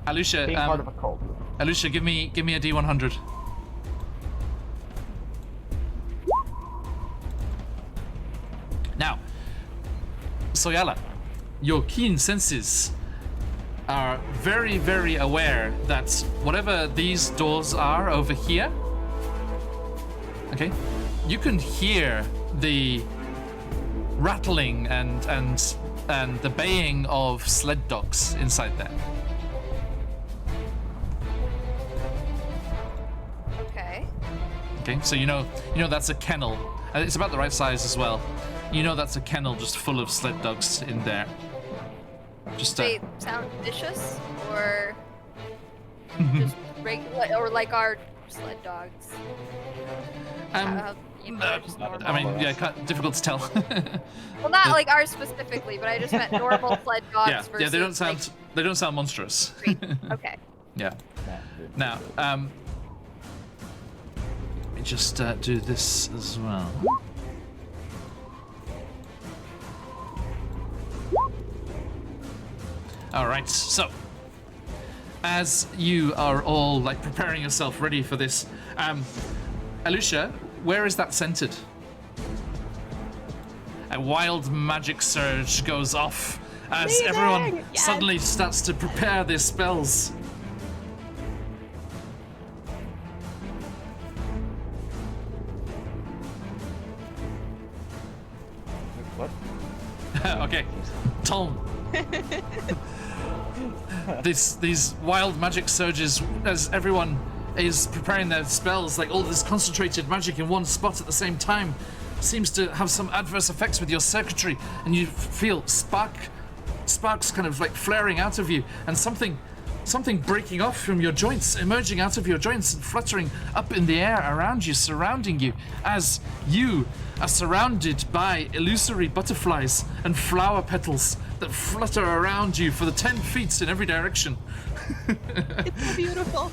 Alusha, Being part of a cult. Alusha, give me a D100. Now, Soyala, your keen senses are very, very aware that whatever these doors are over here, okay, you can hear the rattling and the baying of sled dogs inside there. Okay, so you know that's a kennel. It's about the right size as well. You know that's a kennel just full of sled dogs in there. Just They sound vicious or just regular, or like our sled dogs. You know, just normal. I mean, yeah, difficult to tell. Well, not like ours specifically, but I just meant normal sled dogs. Yeah, versus, yeah, they don't sound like, they don't sound monstrous. okay. Yeah. Now, let me just do this as well. All right, so as you are all like preparing yourself ready for this, Alusha, where is that centered? A wild magic surge goes off as everyone suddenly starts to prepare their spells. What? Okay, Tom. These wild magic surges as everyone is preparing their spells, like all this concentrated magic in one spot at the same time, seems to have some adverse effects with your circuitry, and you feel sparks kind of like flaring out of you, and something breaking off from your joints, emerging out of your joints and fluttering up in the air around you, surrounding you, as you are surrounded by illusory butterflies and flower petals that flutter around you for the 10 feet in every direction. It's so beautiful.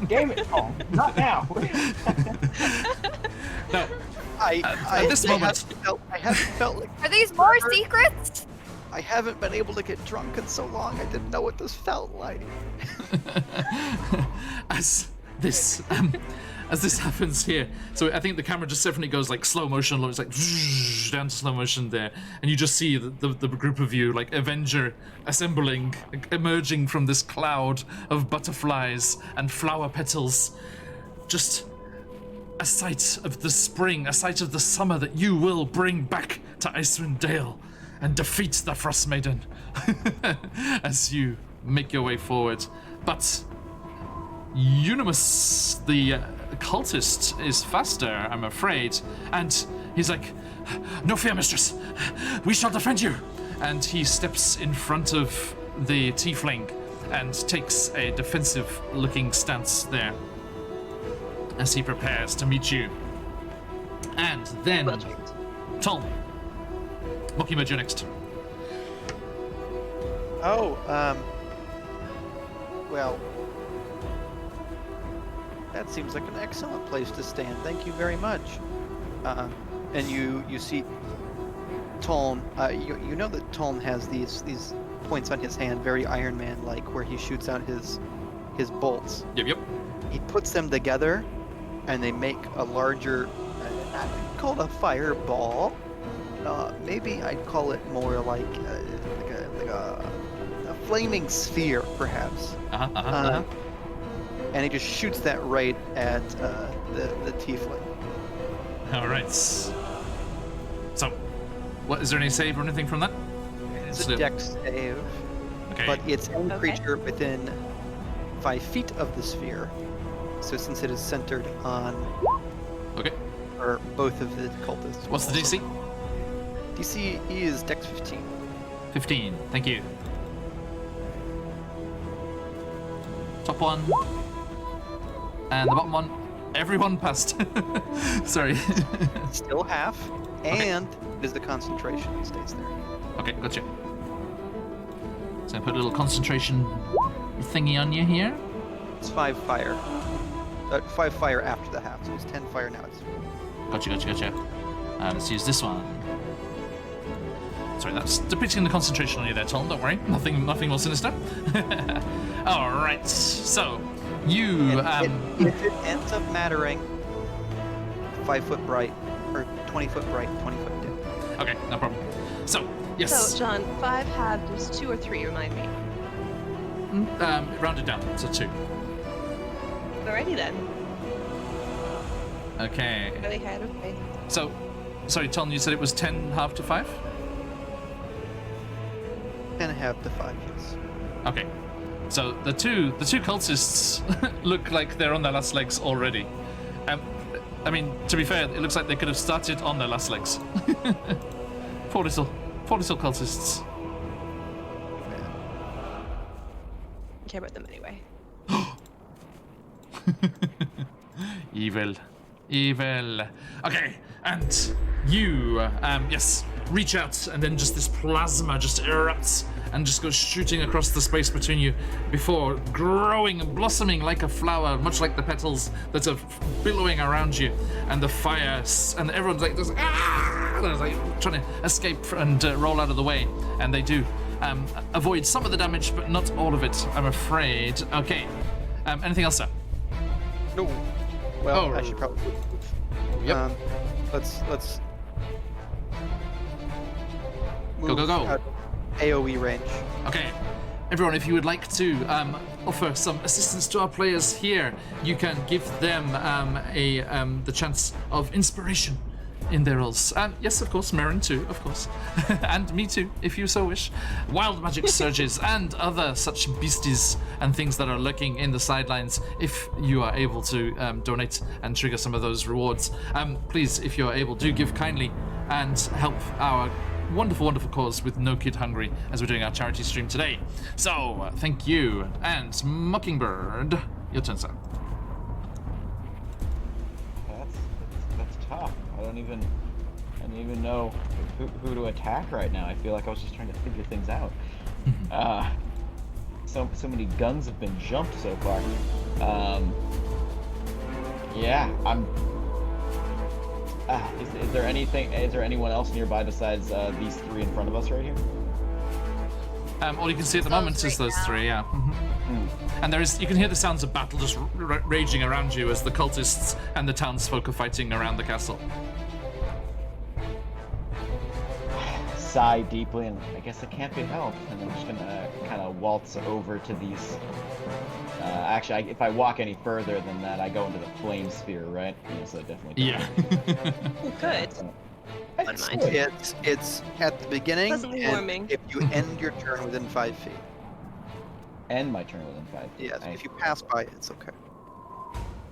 Game it, Tom. Not now. Now, At this moment, I haven't felt like Are these more secrets? I haven't been able to get drunk in so long. I didn't know what this felt like. as this happens here, so I think the camera just definitely goes like slow motion, it's like down to slow motion there, and you just see the group of you like Avenger assembling, emerging from this cloud of butterflies and flower petals, just a sight of the spring, a sight of the summer that you will bring back to Icewind Dale and defeat the Frostmaiden as you make your way forward. But Unimus, the cultist, is faster, I'm afraid, and he's like, "No fear, mistress, we shall defend you." And he steps in front of the tiefling and takes a defensive-looking stance there as he prepares to meet you. And then, Tom, Mokima, you're next. Oh, well, that seems like an excellent place to stand. Thank you very much. And you see Toln, you know that Toln has these points on his hand, very Iron Man-like, where he shoots out his bolts. Yep. He puts them together, and they make a larger, I'd call it a fireball. Maybe I'd call it more like a flaming sphere, perhaps. And he just shoots that right at the tiefling. All right. So, what is there any save or anything from that? It's a dex save. Okay. but it's any Okay. creature within 5 feet of the sphere. So since it is centered on Okay. or both of the cultists. What's the DC? DC is Dex 15. 15. Thank you. Top one. And the bottom one. Everyone passed. Sorry. Still half, and it is the concentration that stays there. Okay, gotcha. So I put a little concentration thingy on you here. It's 5 fire. 5 fire after the half, so it's 10 fire now. It's Gotcha. Let's use this one. Sorry, that's depicting the concentration on you there, Tom. Don't worry. Nothing more sinister. All right. So you. if it ends up mattering, 5 foot bright or 20 foot bright, 20 foot dim. Okay, no problem. So yes. So, John, 5 halved is 2 or 3, remind me. Round it down to 2. Alrighty then. Okay. Really had okay. So, sorry, Tom. You said it was 10 half to 5. 10 half to 5, yes. Okay. So the two cultists look like they're on their last legs already. I mean, to be fair, it looks like they could have started on their last legs. Poor little cultists. I care about them anyway. Evil. Okay, and you, yes, reach out, and then just this plasma just erupts and just goes shooting across the space between you before growing and blossoming like a flower, much like the petals that are billowing around you, and the fire, and everyone's like, just, they're like trying to escape and roll out of the way, and they do avoid some of the damage, but not all of it, I'm afraid. Okay, anything else, sir? No. Well, Oh. I should probably. Yep. Let's Go, go, go. out AOE range. Okay, everyone, if you would like to offer some assistance to our players here, you can give them the chance of inspiration in their rolls. Yes, of course, Marin too, of course, and me too, if you so wish. Wild magic surges and other such beasties and things that are lurking in the sidelines. If you are able to donate and trigger some of those rewards, please, if you are able, do give kindly and help our wonderful cause with No Kid Hungry as we're doing our charity stream today. So, thank you. And Mockingbird, your turn, sir. That's tough. I don't even know who to attack right now. I feel like I was just trying to figure things out. So many guns have been jumped so far. Yeah, I'm. Is there anyone else nearby besides these 3 in front of us right here? All you can see at the moment is those 3, yeah. And you can hear the sounds of battle just raging around you as the cultists and the townsfolk are fighting around the castle. Sigh deeply, and I guess it can't be helped. And I'm just gonna kind of waltz over to these. Actually, if I walk any further than that, I go into the flame sphere, right? Yeah, so definitely. Yeah. Good. That's mind. good. It's at the beginning, Pleasantly and warming. if you end your turn within 5 feet. End my turn within 5 feet. Yes, I- if you pass by, it's okay.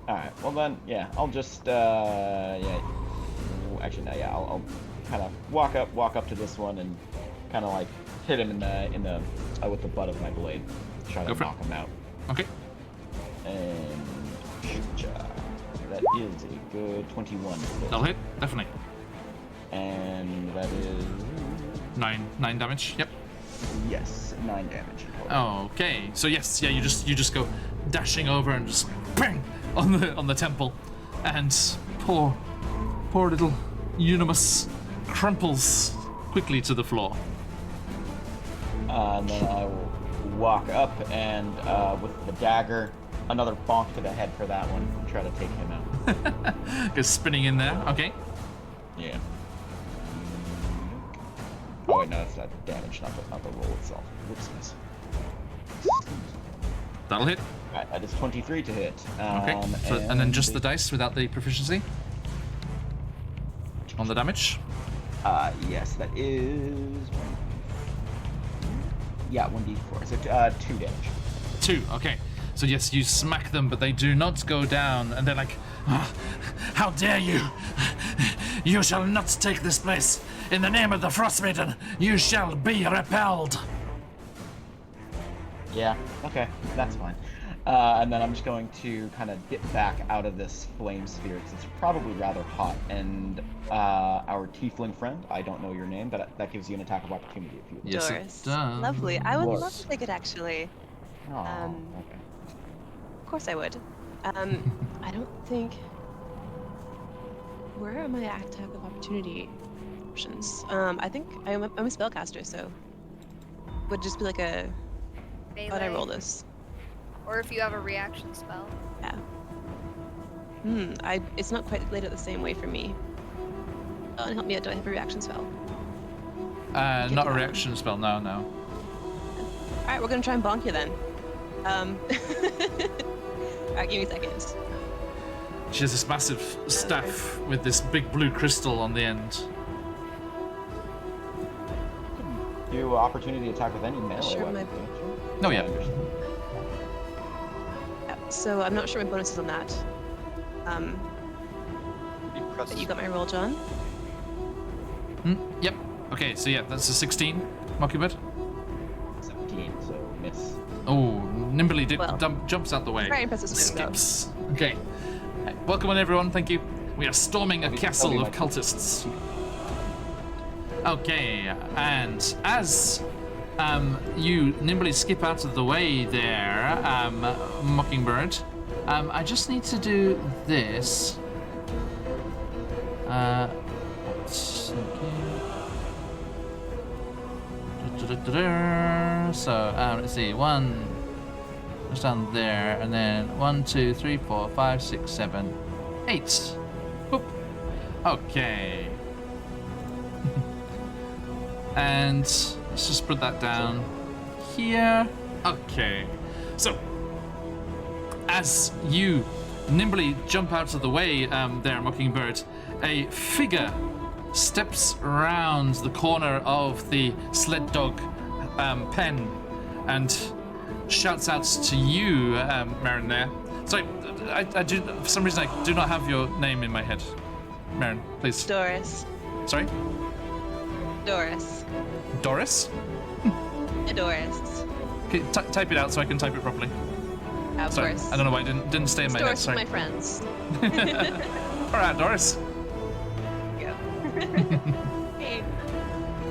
All right. Well then, yeah, I'll just Actually, no, yeah, I'll kind of walk up to this one and kind of like hit him in the with the butt of my blade, try to Go for it. knock him out. Okay. And that is a good 21. That'll hit, definitely. And that is 9 damage. Yep. yes, 9 damage. Okay. So yes, yeah, you just go dashing over and just bang on the temple, and poor little Unimus crumples quickly to the floor. And then I will walk up and with the dagger, another bonk to the head for that one. Try to take him out. Goes spinning in there. Okay. Yeah. Oh wait, no, that's not damage, not the roll itself. Whoopsies. That'll hit. Alright, that is 23 to hit. Okay. So, and then just the dice without the proficiency on the damage. Yes, that is Yeah, 1d4. So 2 damage. 2, okay. So yes, you smack them, but they do not go down, and they're like, "Ah, how dare you! You shall not take this place! In the name of the Frostmaiden, you shall be repelled!" Yeah, okay, that's fine. And then I'm just going to kind of dip back out of this flame sphere because it's probably rather hot. And our tiefling friend, I don't know your name, but that gives you an attack of opportunity if you would. Yes, Doris. it does. Lovely. I would love Doris. to take it actually. Oh, okay. Of course I would. I don't think. Where are my attack of opportunity options? I think I'm a spellcaster, so would just be like a. How'd I roll this? Or if you have a reaction spell. Yeah. It's not quite laid out the same way for me. Oh, and help me out. Do I have a reaction spell? Not a reaction spell. No. All right, we're gonna try and bonk you then. All right, give me a second. She has this massive staff with this big blue crystal on the end. Do opportunity attack with any melee Sure, weapon, my- don't you? No, yeah. Yeah, so I'm not sure my bonus is on that. Be pressed. But you got my roll, John. Yep. Okay, so yeah, that's a 16. Mockingbird. 17, so miss. Oh, nimbly Well, jumps out the way. Very impressive swing, though. Skips. Okay. Welcome on, everyone. Thank you. We are storming a castle of cultists. Okay, and as you nimbly skip out of the way there, Mockingbird, I just need to do this. So, let's see, 1, just down there, and then 1, 2, 3, 4, 5, 6, 7, 8. Boop. Okay. And let's just put that down here. Okay. So, as you nimbly jump out of the way there, Mockingbird, a figure steps around the corner of the sled dog pen and shouts out to you, Marin, there. Sorry, I do, for some reason I do not have your name in my head. Marin, please. Doris. Sorry? Doris. Doris? Doris. Okay, type it out so I can type it properly. Of Sorry, course. I don't know why it didn't stay in my head. Doris with Sorry. my friends. All right, Doris. Go. Hey.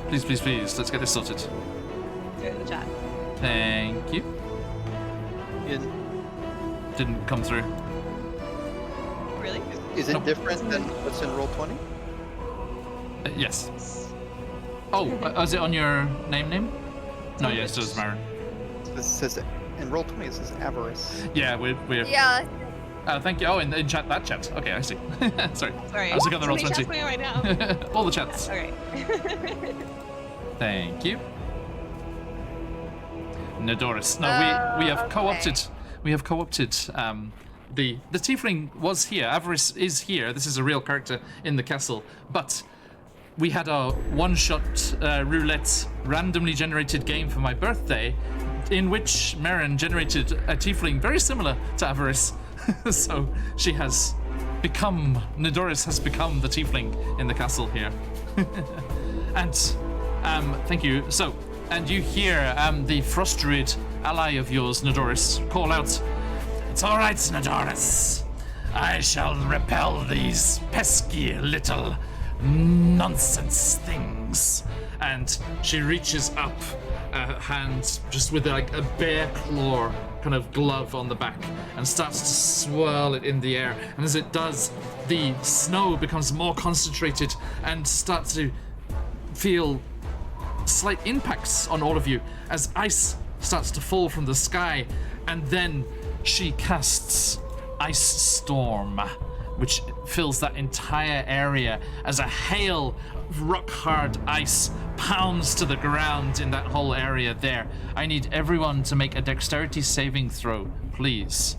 Please, please, please. Let's get this sorted. Do it in the chat. Thank you. In- Didn't come through. Really? Is it Nope. different than what's in roll 20? Yes. Oh, is it on your name? No, yeah, it says Marin. This says in roll 20 it says avarice. Yeah, we're. Yeah. Thank you. Oh, in chat, that chat. Okay, I see. Sorry. Sorry. I was looking at the roll So many 20. chats going on right now. All the chats. All right. Thank you. Nadoris. No, we have okay. co-opted. We have co-opted. The tiefling was here. Avarice is here. This is a real character in the castle. But we had a one-shot roulette randomly generated game for my birthday, in which Marin generated a tiefling very similar to Avarice. So she has become. Nadoris has become the tiefling in the castle here. And thank you. So, and you hear the frost druid ally of yours, Nadoris, call out, "It's all right, Nadoris. I shall repel these pesky little nonsense things." And she reaches up a hand just with like a bear claw kind of glove on the back and starts to swirl it in the air. And as it does, the snow becomes more concentrated and starts to feel slight impacts on all of you as ice starts to fall from the sky. And then she casts Ice Storm, which fills that entire area as a hail of rock-hard ice pounds to the ground in that whole area there. I need everyone to make a dexterity saving throw, please.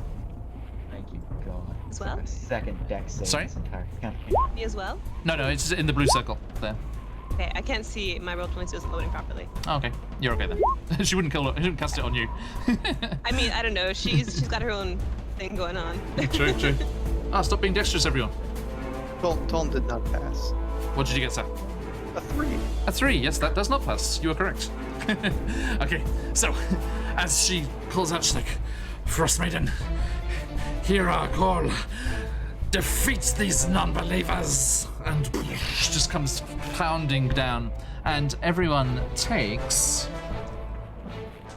Thank you, God. As well? Second deck save Sorry? this entire campaign. Me as well? No, it's in the blue circle there. Okay, I can't see. My roll 22 isn't loading properly. Oh, okay, you're okay then. She wouldn't cast it on you. I mean, I don't know. She's got her own thing going on. True. Ah, stop being dexterous, everyone. Tom did not pass. What did you get, sir? A 3. A 3, yes, that does not pass. You are correct. Okay, so as she calls out, she's like, Frostmaiden, hear our call. Defeat these non-believers. And just comes pounding down. And everyone takes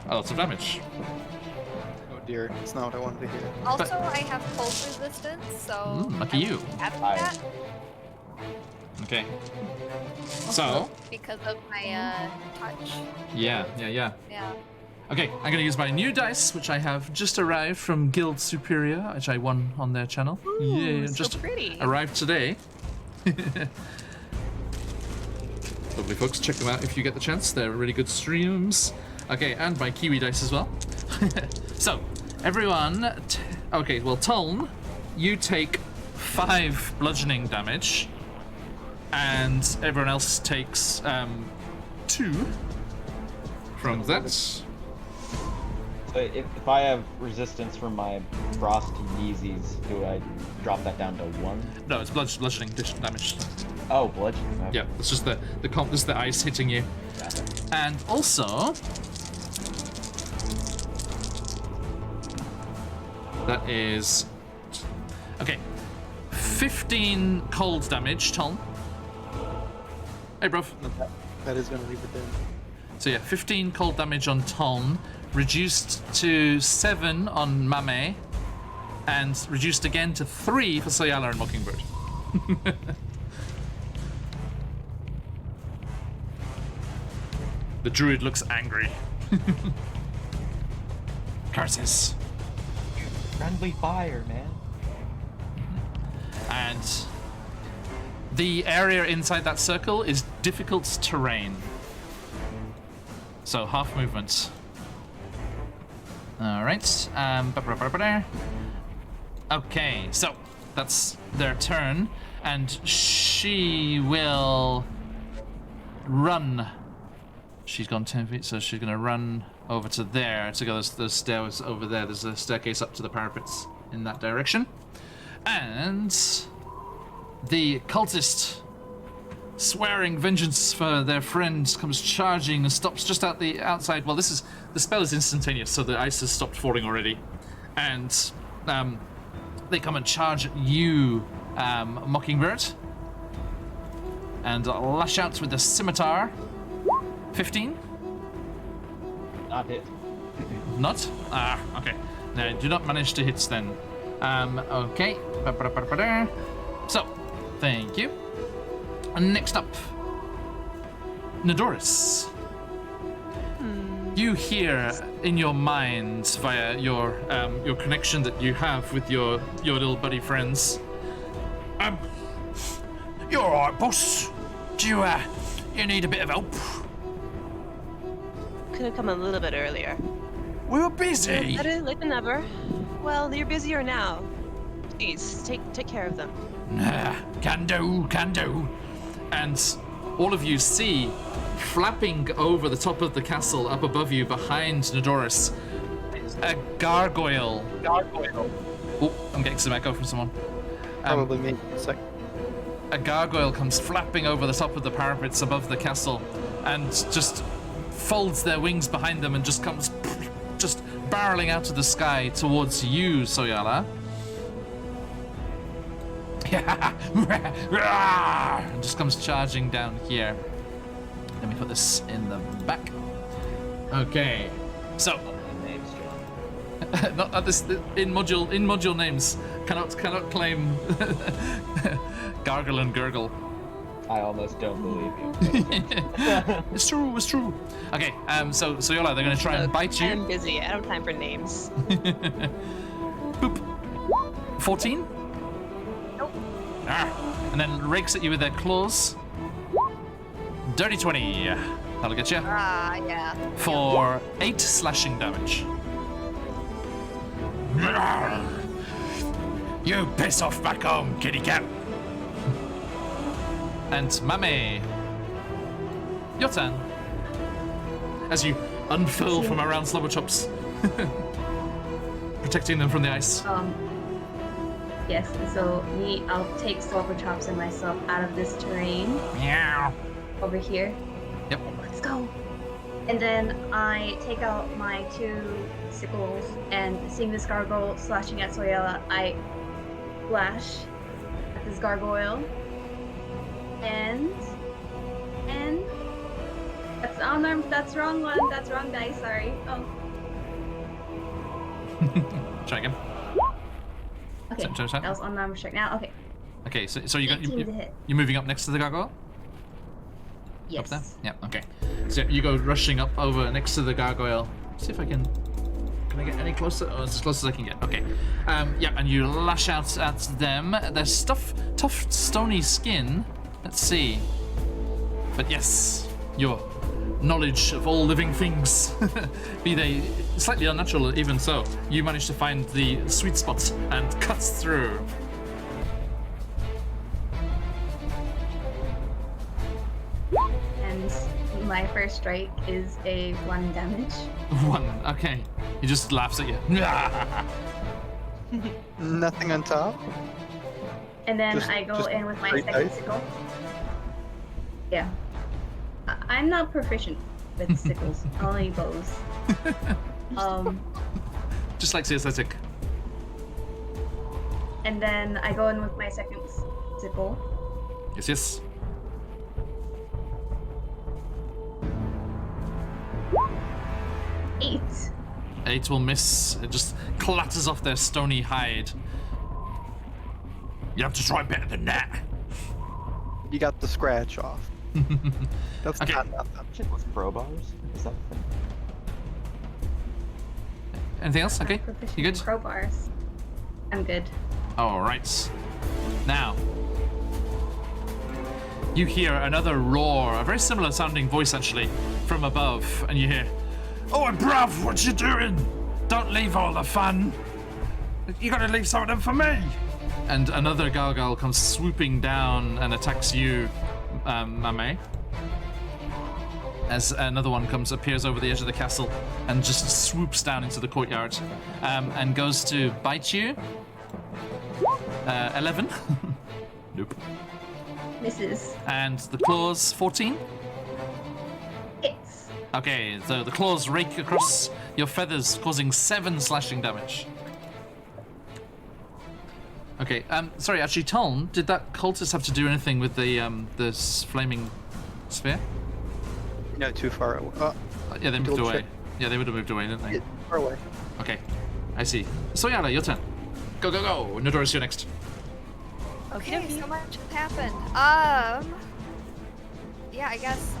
a lot of damage. Oh dear, it's not what I wanted to hear. Also, I have cold resistance, so. Lucky you. Having Nice. that Okay. So, because of my touch. yeah. Yeah. Okay, I'm gonna use my new dice, which I have just arrived from Guild Superior, which I won on their channel. Ooh, so just pretty. arrived today. Lovely folks, check them out if you get the chance. They're really good streams. Okay, and my Kiwi dice as well. So, everyone, okay, well, Tuln, you take 5 bludgeoning damage, and everyone else takes 2 from that. So if I have resistance from my frost Yeezys, do I drop that down to 1? No, it's bludgeoning damage. Oh, bludgeoning. Okay. Yeah, it's just the this is the ice hitting you. Got it. And also, that is okay. 15 cold damage, Tom. Hey, bruv. That is gonna leave it there. So yeah, 15 cold damage on Tom, reduced to 7 on Mame, and reduced again to 3 for Soyala and Mockingbird. The druid looks angry. Curses. Friendly fire, man. And the area inside that circle is difficult terrain. So half movement. All right. Okay, so that's their turn, and she will run. She's gone 10 feet, so she's gonna run over to there to go. There's stairs over there. There's a staircase up to the parapets in that direction, and the cultist, swearing vengeance for their friend, comes charging and stops just at the outside. Well, the spell is instantaneous, so the ice has stopped falling already, and they come and charge at you, Mockingbird, and lash out with the scimitar. 15? Not hit. Not? Ah, okay. No, do not manage to hit then. Okay. So, thank you. And next up, Nadoris. You hear in your mind via your connection that you have with your little buddy friends. You're alright, boss. Do you need a bit of help? Could have come a little bit earlier. We were busy. Better late than never. Well, you're busier now. Please, take care of them. Nah, can do. And all of you see, flapping over the top of the castle up above you behind Nadoris, a gargoyle. Oh, I'm getting some echo from someone. Probably me. A sec. A gargoyle comes flapping over the top of the parapets above the castle and just folds their wings behind them and just comes just barreling out of the sky towards you, Soyala. And just comes charging down here. Let me put this in the back. Okay, so not at this in module names cannot claim gargle and gurgle. I almost don't believe you. It's true. Okay, so Yola, they're gonna try and bite you. I'm busy. I don't have time for names. Boop. 14? Nope. And then rakes at you with their claws. Dirty 20. That'll get you. Ah, yeah. For 8 slashing damage. You piss off back home, kitty cat. And Mame. Your turn. As you unfurl from around Slobberchops, protecting them from the ice. Yes, so I'll take Slobberchops and myself out of this terrain. Meow. Over here. Yep. Let's go. And then I take out my 2 sickles, and seeing this gargoyle slashing at Soyella, I slash at this gargoyle. And that's unarmed. That's wrong one. That's wrong dice. Sorry. Oh. Try again. Okay. That was unarmed strike. Now, okay. Okay, so you're 18 to hit. moving up next to the gargoyle? Yes. Up there? Yeah, okay. So you go rushing up over next to the gargoyle. See if I can I get any closer? Oh, it's as close as I can get. Okay. Yeah, and you lash out at them. There's tough, stony skin. Let's see. But yes, your knowledge of all living things, be they slightly unnatural even so, you manage to find the sweet spot and cut through. And my first strike is a 1 damage. 1, okay. He just laughs at you. Nothing on top. And then Just- I go just in with my straight second dice? sickle. Yeah. I'm not proficient with sickles, only bows. Just like the aesthetic. And then I go in with my second sickle. Yes. 8. 8 will miss. It just clatters off their stony hide. You have to try better than that. You got the scratch off. That's Okay. not nothing. Shit with crowbars? Is that a thing? Anything else? I'm Okay. proficient You in good? crowbars. I'm good. All right. Now, you hear another roar, a very similar sounding voice actually, from above, and you hear, "Oh, bruv, what you doing? Don't leave all the fun. You gotta leave some of them for me." And another gargoyle comes swooping down and attacks you, Mame. As another one appears over the edge of the castle and just swoops down into the courtyard, and goes to bite you. 11. Nope. Misses. And the claws, 14. Hits. Okay, so the claws rake across your feathers, causing 7 slashing damage. Okay, sorry, actually, Tom, did that cultist have to do anything with the flaming sphere? No, too far away. Yeah, they moved Double away. check. Yeah, they would have moved away, didn't they? Far away. Okay, I see. Soyala, your turn. Go, go, go. Nodoris, you're next. Okay, so much has happened. Yeah, I guess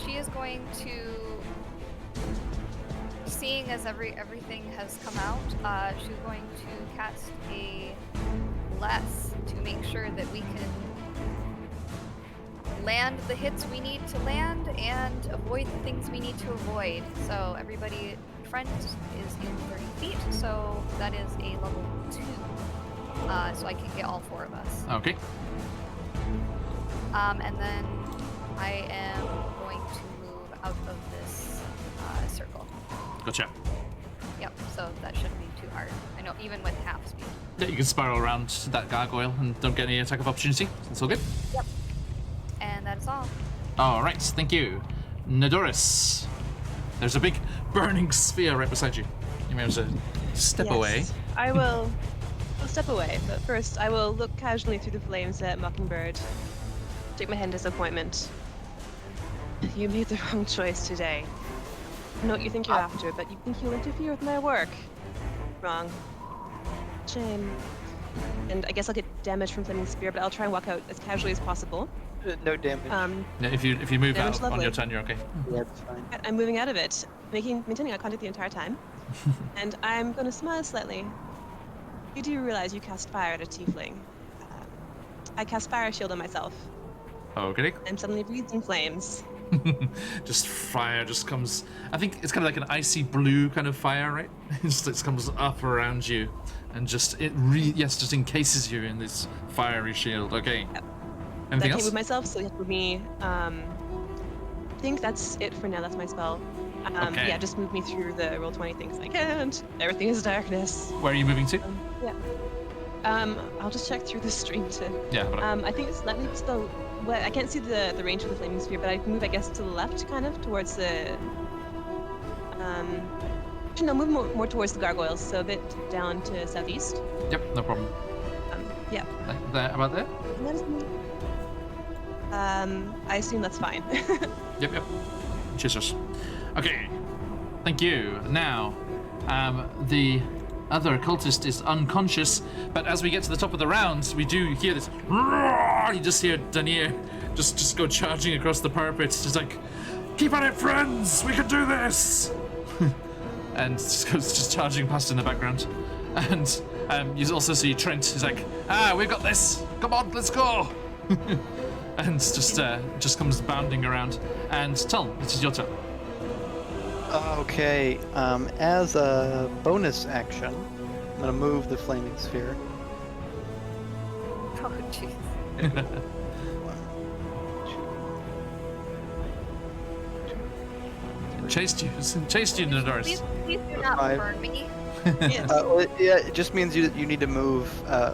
she is going to, seeing as everything has come out, she's going to cast a bless to make sure that we can land the hits we need to land and avoid the things we need to avoid. So everybody in front is in 30 feet, so that is a level 2. So I can get all 4 of us. Okay. And then I am going to move out of this circle. Gotcha. Yep, so that shouldn't be too hard. I know, even with half speed. Yeah, you can spiral around that gargoyle and don't get any attack of opportunity. It's all good. Yep. And that is all. All right, thank you. Nodoris. There's a big burning sphere right beside you. You may have to step away. I will. I'll step away, but first I will look casually through the flames at Mockingbird. Shake my head in disappointment. You made the wrong choice today. I know what you think you're after, but you think you'll interfere with my work. Wrong. Shame. And I guess I'll get damage from Flaming Spear, but I'll try and walk out as casually as possible. No damage. Yeah, if you move Damage out on lovely. your turn, you're okay. Yeah, it's fine. I'm moving out of it, maintaining eye contact the entire time. And I'm going to smile slightly. You do realize you cast fire at a tiefling. I cast fire shield on myself, Okay. and suddenly breathed in flames. Just fire just comes. I think it's kind of like an icy blue kind of fire, right? It comes up around you, and just just encases you in this fiery shield. Okay. Yep. Anything I can't else? move myself, so you have to move me think that's it for now. That's my spell. Okay. Yeah, just move me through the Roll20 things. I can't. Everything is darkness. Where are you moving to? Yeah. I'll just check through the stream to. Yeah. I think it's let me just the. Well, I can't see the range of the flaming sphere, but I can move, I guess, to the left, kind of towards the. No, move more towards the gargoyles, so a bit down to southeast. Yep. No problem. Yeah. There, about there. That is me. I assume that's fine. Yep. Jesus. Okay. Thank you. Now, the other cultist is unconscious, but as we get to the top of the round, we do hear this roar. You just hear Danier just go charging across the parapet, just like, keep at it, friends! We can do this! And just goes charging past in the background. And you also see Trent, who's like, we've got this! Come on, let's go! And just comes bounding around. And Tull, this is your turn. Okay, as a bonus action, I'm gonna move the flaming sphere. Oh, jeez. Chased you, Nadoris. Please do not Five. burn me. Yes. Yeah, it just means you need to move a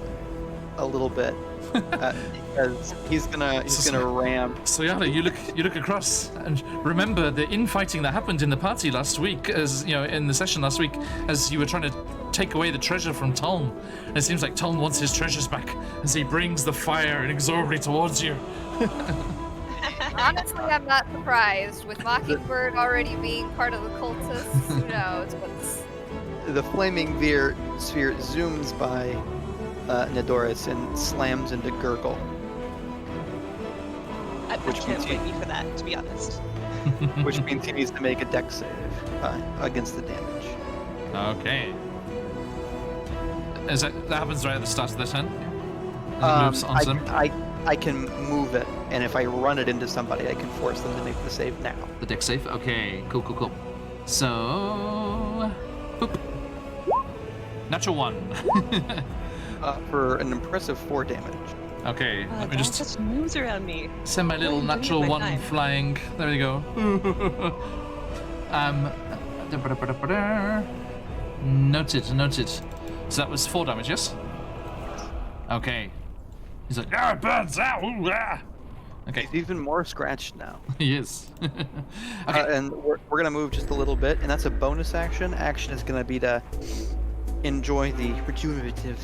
little bit because he's gonna ram. So Yana, you look across and remember the infighting that happened in the party last week, as you know, in the session last week, as you were trying to take away the treasure from Tolm. And it seems like Tolm wants his treasures back as he brings the fire inexorably towards you. Honestly, I'm not surprised. With Mockingbird already being part of the cultists, who knows what's... The flaming sphere zooms by Nadoris and slams into Gurgle. I Which can't means blame you for that, to be honest. Which means he needs to make a dex save against the damage. Okay. That happens right at the start of the turn? And it moves onto them? I can move it, and if I run it into somebody, I can force them to make the save now. The deck save? Okay, cool. So... Boop. Natural 1. For an impressive 4 damage. Okay, let me There's just such moves around me. send my little What are you natural doing with my 1 time? flying. There we go. Noted. So that was 4 damage, yes? Okay. He's like, it burns out! Ooh, ah. Okay, He's even more scratched now. he is. Okay, And we're gonna move just a little bit, and that's a bonus action. Action is gonna be to enjoy the rejuvenative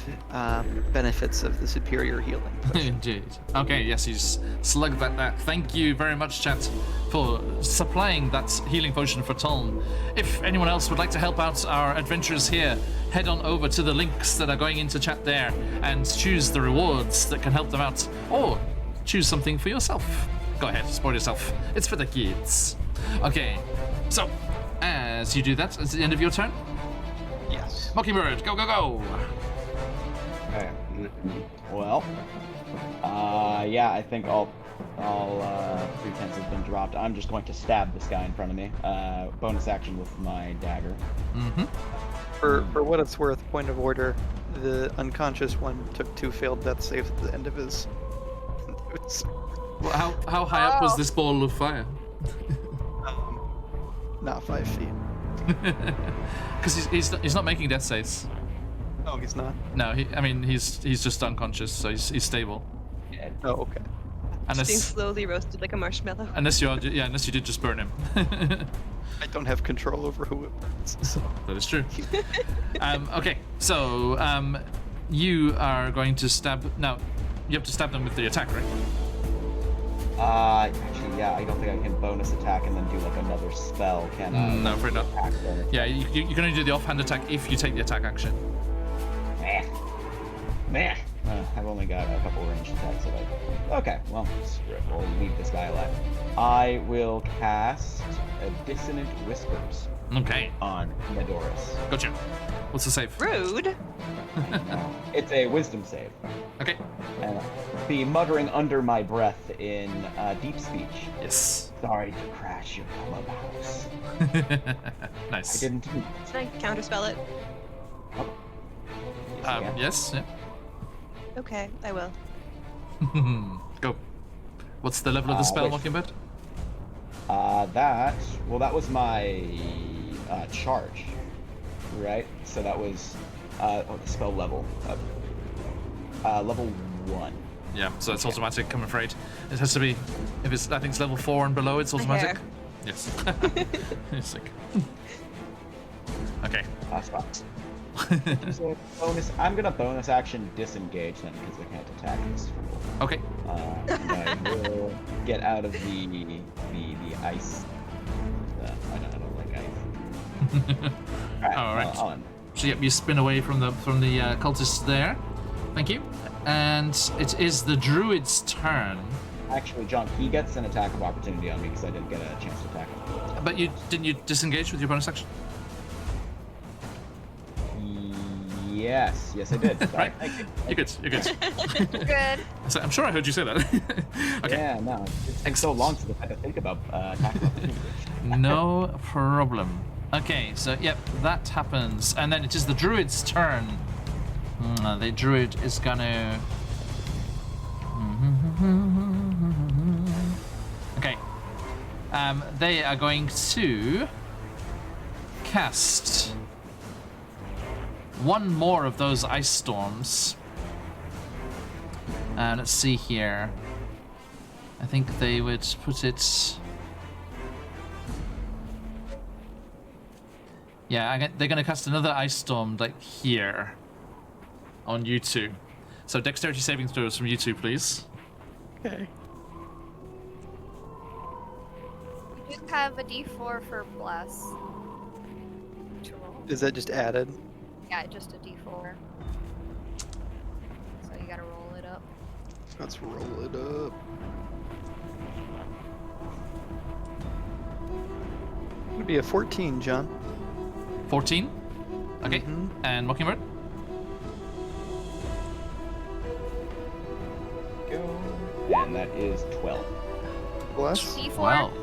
benefits of the superior healing. indeed. Okay, yes, he's slugged that. Thank you very much, chat, for supplying that healing potion for Tolm. If anyone else would like to help out our adventurers here, head on over to the links that are going into chat there and choose the rewards that can help them out, or choose something for yourself. Go ahead, spoil yourself. It's for the kids. Okay, so as you do that, it's the end of your turn. Yes. Mockingbird, go! Okay. Well, yeah, I think all pretense has been dropped. I'm just going to stab this guy in front of me. Bonus action with my dagger. Mm-hmm. For what it's worth, point of order, the unconscious one took 2 failed death saves at the end of his. Well, how high up was this ball of fire? Not 5 feet. Because he's not making death saves. Oh, he's not. No, he's just unconscious, so he's stable. Oh, okay. Being Unless slowly roasted like a marshmallow. unless you did just burn him. I don't have control over who it burns. So. That is true. Okay, so you are going to stab. Now, you have to stab them with the attack, right? Actually, yeah, I don't think I can bonus attack and then do like another spell, can I? No, afraid not. Attack bonus. Yeah, you can only do the offhand attack if you take the attack action. Meh. I've only got a couple ranged attacks, so okay, well, screw it. We'll leave this guy alive. I will cast a Dissonant Whispers Okay, on Nadoris. gotcha. What's the save? Rude. It's a Wisdom save. Okay. And be muttering under my breath in deep speech. Yes. Sorry to crash your clubhouse. I Nice. didn't. Can I counterspell it? Yes. Yeah. Okay, I will. Go. What's the level of the spell, wait. Mockingbird? That was my charge, right? So that was the spell level. Level 1. Yeah, so it's automatic, I'm afraid. It has to be, if it's, I think it's level 4 and below, it's automatic. hair. Yes. It's like... Okay. That's fine. So bonus. I'm gonna bonus action disengage then because I can't attack this fool. Okay. And I will get out of the ice. I don't like ice. All right. On. So yep, you spin away from the cultists there. Thank you. And it is the druid's turn. Actually, John, he gets an attack of opportunity on me because I didn't get a chance to attack him. But didn't you disengage with your bonus action? Yes, I did. Right. Thank you. You're good. Good. So I'm sure I heard you say that. Okay. Yeah, no, it's been so long since I had to think about attack of opportunity. No problem. Okay, so yep, that happens, and then it is the druid's turn. The druid is gonna. Okay. They are going to cast one more of those ice storms. Let's see here. I think they would put it. Yeah, they're going to cast another ice storm like here on you two. So dexterity saving throws from you two, please. Okay. You have a D4 for bless. To roll. Is that just added? Yeah, just a D4. So you gotta roll it up. Let's roll it up. It'd be a 14, John. 14. Okay. Mhm. And Mockingbird. Go. And that is 12. Bless. D4. 12.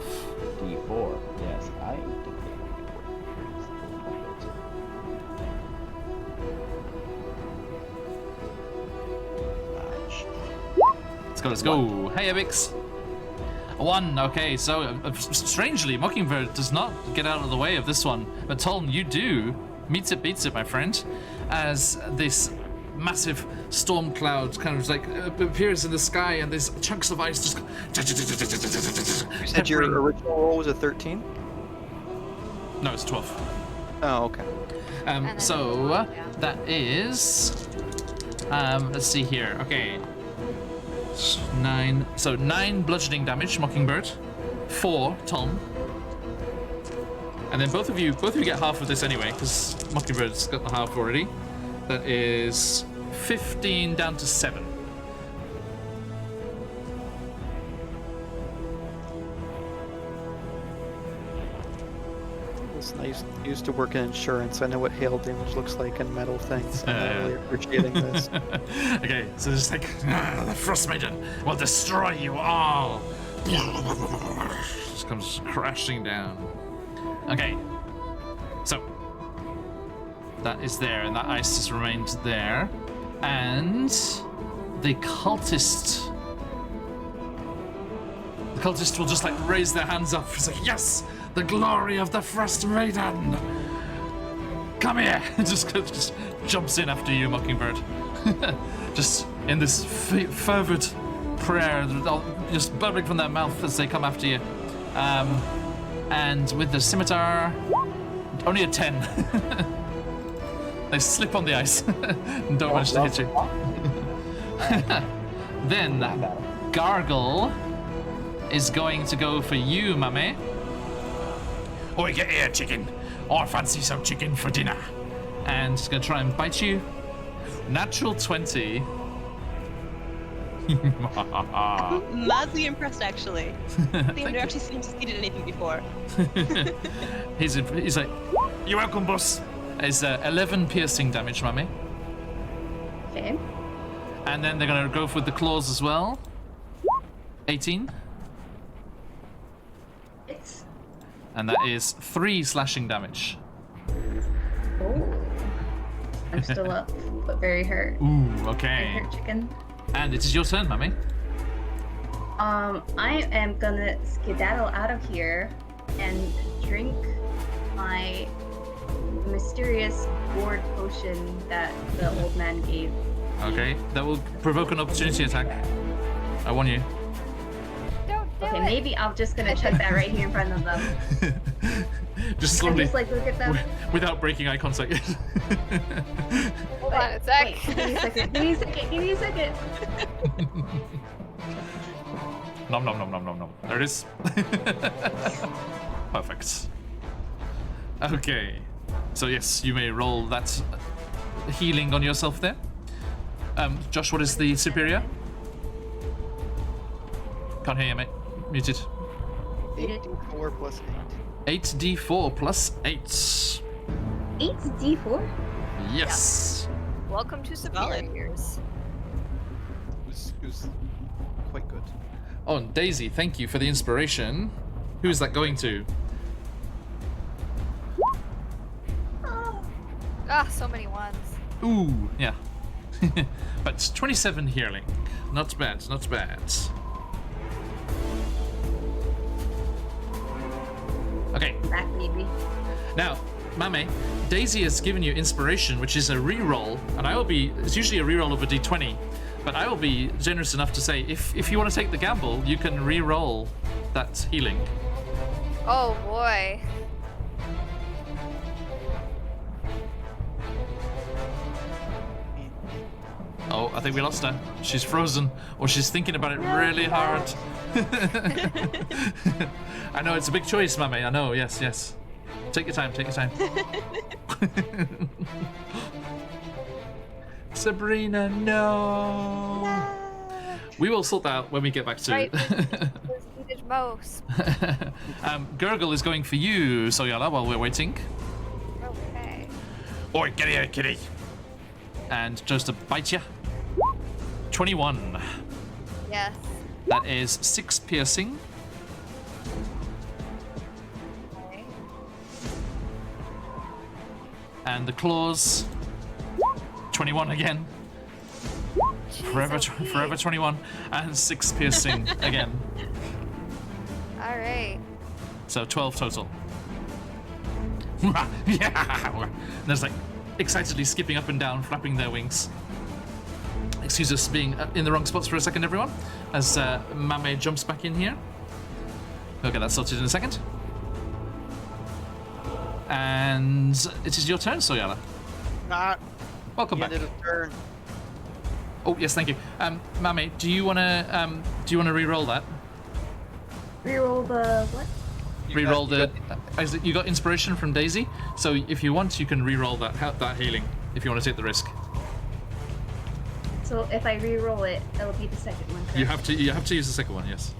D4. Yes, I did. Let's go. Hey, Evix. 1. Okay, so strangely, Mockingbird does not get out of the way of this one, but Toln, you do. Meets it, beats it, my friend, as this massive storm cloud kind of like appears in the sky, and these chunks of ice just. You said your original roll was a 13? No, it's 12. Oh, okay. then So yeah. that is. Let's see here. Okay. 9. So 9 bludgeoning damage, Mockingbird. 4, Tom. And then both of you get half of this anyway, because Mockingbird's got the half already. That is 15 down to 7. Listen, I used to work in insurance. I know what hail damage looks like in metal things. I'm not really appreciating this. Okay, so just like, the Frostmaiden will destroy you all. Just comes crashing down. Okay, so that is there, and that ice has remained there. And the cultist will just like raise their hands up. It's like, yes, the glory of the Frostmaiden. Come here. just jumps in after you, Mockingbird. Just in this fervent prayer, just bubbling from their mouth as they come after you. And with the scimitar, only a 10. They slip on the ice and don't manage to hit you. Then Gargle is going to go for you, Mame. Oi, get here, chicken. I fancy some chicken for dinner. And he's going to try and bite you. Natural 20. Madly impressed, actually. I've never actually seen him succeed at anything before. He's like, you're welcome, boss. It's 11 piercing damage, Mummy. Okay. And then they're going to go for the claws as well. 18. It's. And that is 3 slashing damage. Oh. I'm still up, but very hurt. Ooh, Very okay. hurt chicken. And it is your turn, Mummy. I am gonna skedaddle out of here and drink my mysterious gourd potion that the old man gave. Okay, that will provoke an opportunity attack. I warn you. Don't do Okay, it. maybe I'm just gonna chug that right here in front of them. Just And slowly, just like look at them. without breaking eye contact. Hold on a sec. Wait, give me a second. Give me a second. Give me a second. Nom nom nom nom nom nom. There it is. Perfect. Okay. So yes, you may roll that healing on yourself there. Josh, what is the superior? Can't hear you, mate. Muted. 8d4 plus 8. 8d4 plus 8. 8d4? Yes. Welcome to superiors. It was quite good. Oh, and Daisy, thank you for the inspiration. Who's that going to? Ah, so many ones. Ooh, yeah. But 27 healing. Not bad, not bad. Okay, Back, maybe. now, Mame, Daisy has given you inspiration, which is a reroll, and it's usually a reroll of a d20, but I will be generous enough to say, if you want to take the gamble, you can reroll that healing. Oh boy. Oh, I think we lost her. She's frozen, or she's thinking about it really hard. I know, it's a big choice, Mame. I know, yes, yes. Take your time, take your time. Sabrina, no. We will sort that out when we get back to Right. Was needed most. Gurgle is going for you, Soyala, while we're waiting. Okay. Oi, get here, kitty. And just to bite you. 21. Yes. That is 6 piercing. Okay. And the claws. 21 again. Forever, Jeez, forever 21. And 6 piercing again. All right. So 12 total. Yeah. There's like excitedly skipping up and down, flapping their wings. Excuse us being in the wrong spots for a second, everyone, as Mame jumps back in here. We'll get that sorted in a second. And it is your turn, Soyala. Not. Welcome back. Ended a turn. Oh yes, thank you. Mame, do you wanna re-roll that? Reroll the what? Re-roll the. You got inspiration from Daisy, so if you want, you can re-roll that healing if you want to take the risk. So if I re-roll it, it'll be the second one. Correct? You have to use the second one, yes.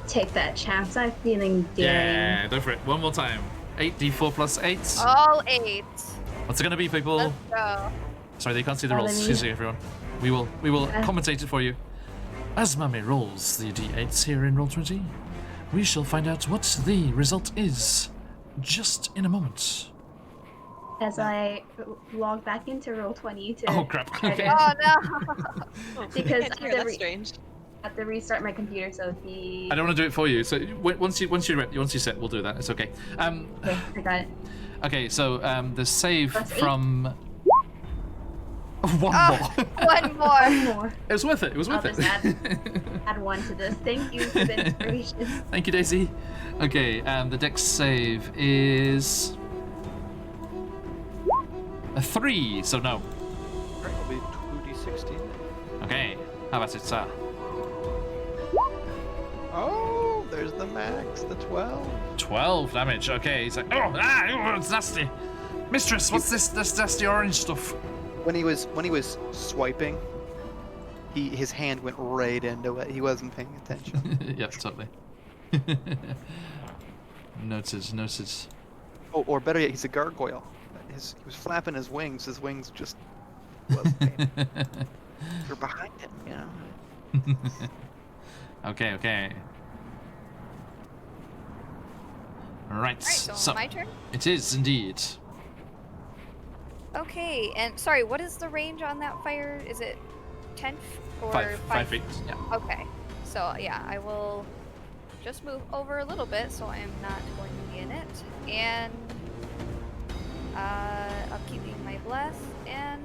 Take that chance. I'm feeling daring. Yeah, go for it. One more time. 8d4 plus 8. All 8. What's it gonna be, people? Let's go. Sorry, they can't see the rolls. Excuse me, everyone. We will commentate it for you. As Mame rolls the d8s here in Roll20, we shall find out what the result is just in a moment. As I log back into Roll20 to Oh crap! try Okay. to- Oh no. Because Can't hear, the that's strange. I have to restart my computer, so the I don't want to do it for you. So once you set, we'll do that. It's okay. okay, I got it. Okay. So the save Plus 8? from one Oh, more. one more. One more. It was worth it. It was I'll worth just it. add one to this. Thank you for the inspiration. Thank you, Daisy. Okay. The dex save is a 3. So no. Alright, it'll be 2d16. Okay. How about it, sir? Oh, there's the max, the 12. 12 damage. Okay. He's like, it's nasty. Mistress, what's this nasty orange stuff? When he was swiping, his hand went right into it. He wasn't paying attention. Yep, totally. Noted. Oh, or better yet, he's a gargoyle. He was flapping his wings. His wings just wasn't paying. You're behind him, you know. Okay. Right. Alright, so my turn? It is indeed. Okay, and sorry, what is the range on that fire? Is it 10 or 5 feet. Yeah. Okay. So yeah, I will just move over a little bit so I'm not going to be in it. And I'm keeping my bless, and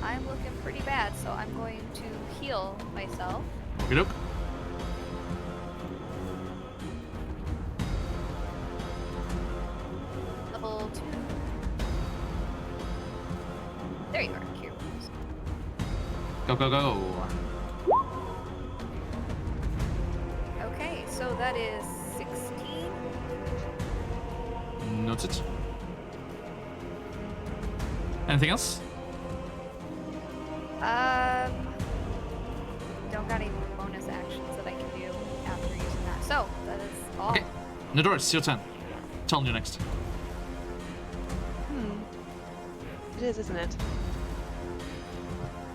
I'm looking pretty bad, so I'm going to heal myself. Okay, look. Level 2. There you are, Cure Wounds. Go, go, go. Okay, so that is 16. Noted. Anything else? Don't got any bonus actions that I can do after using that. So that is all. Okay. Nadoris, your turn. Tell you next. It is, isn't it?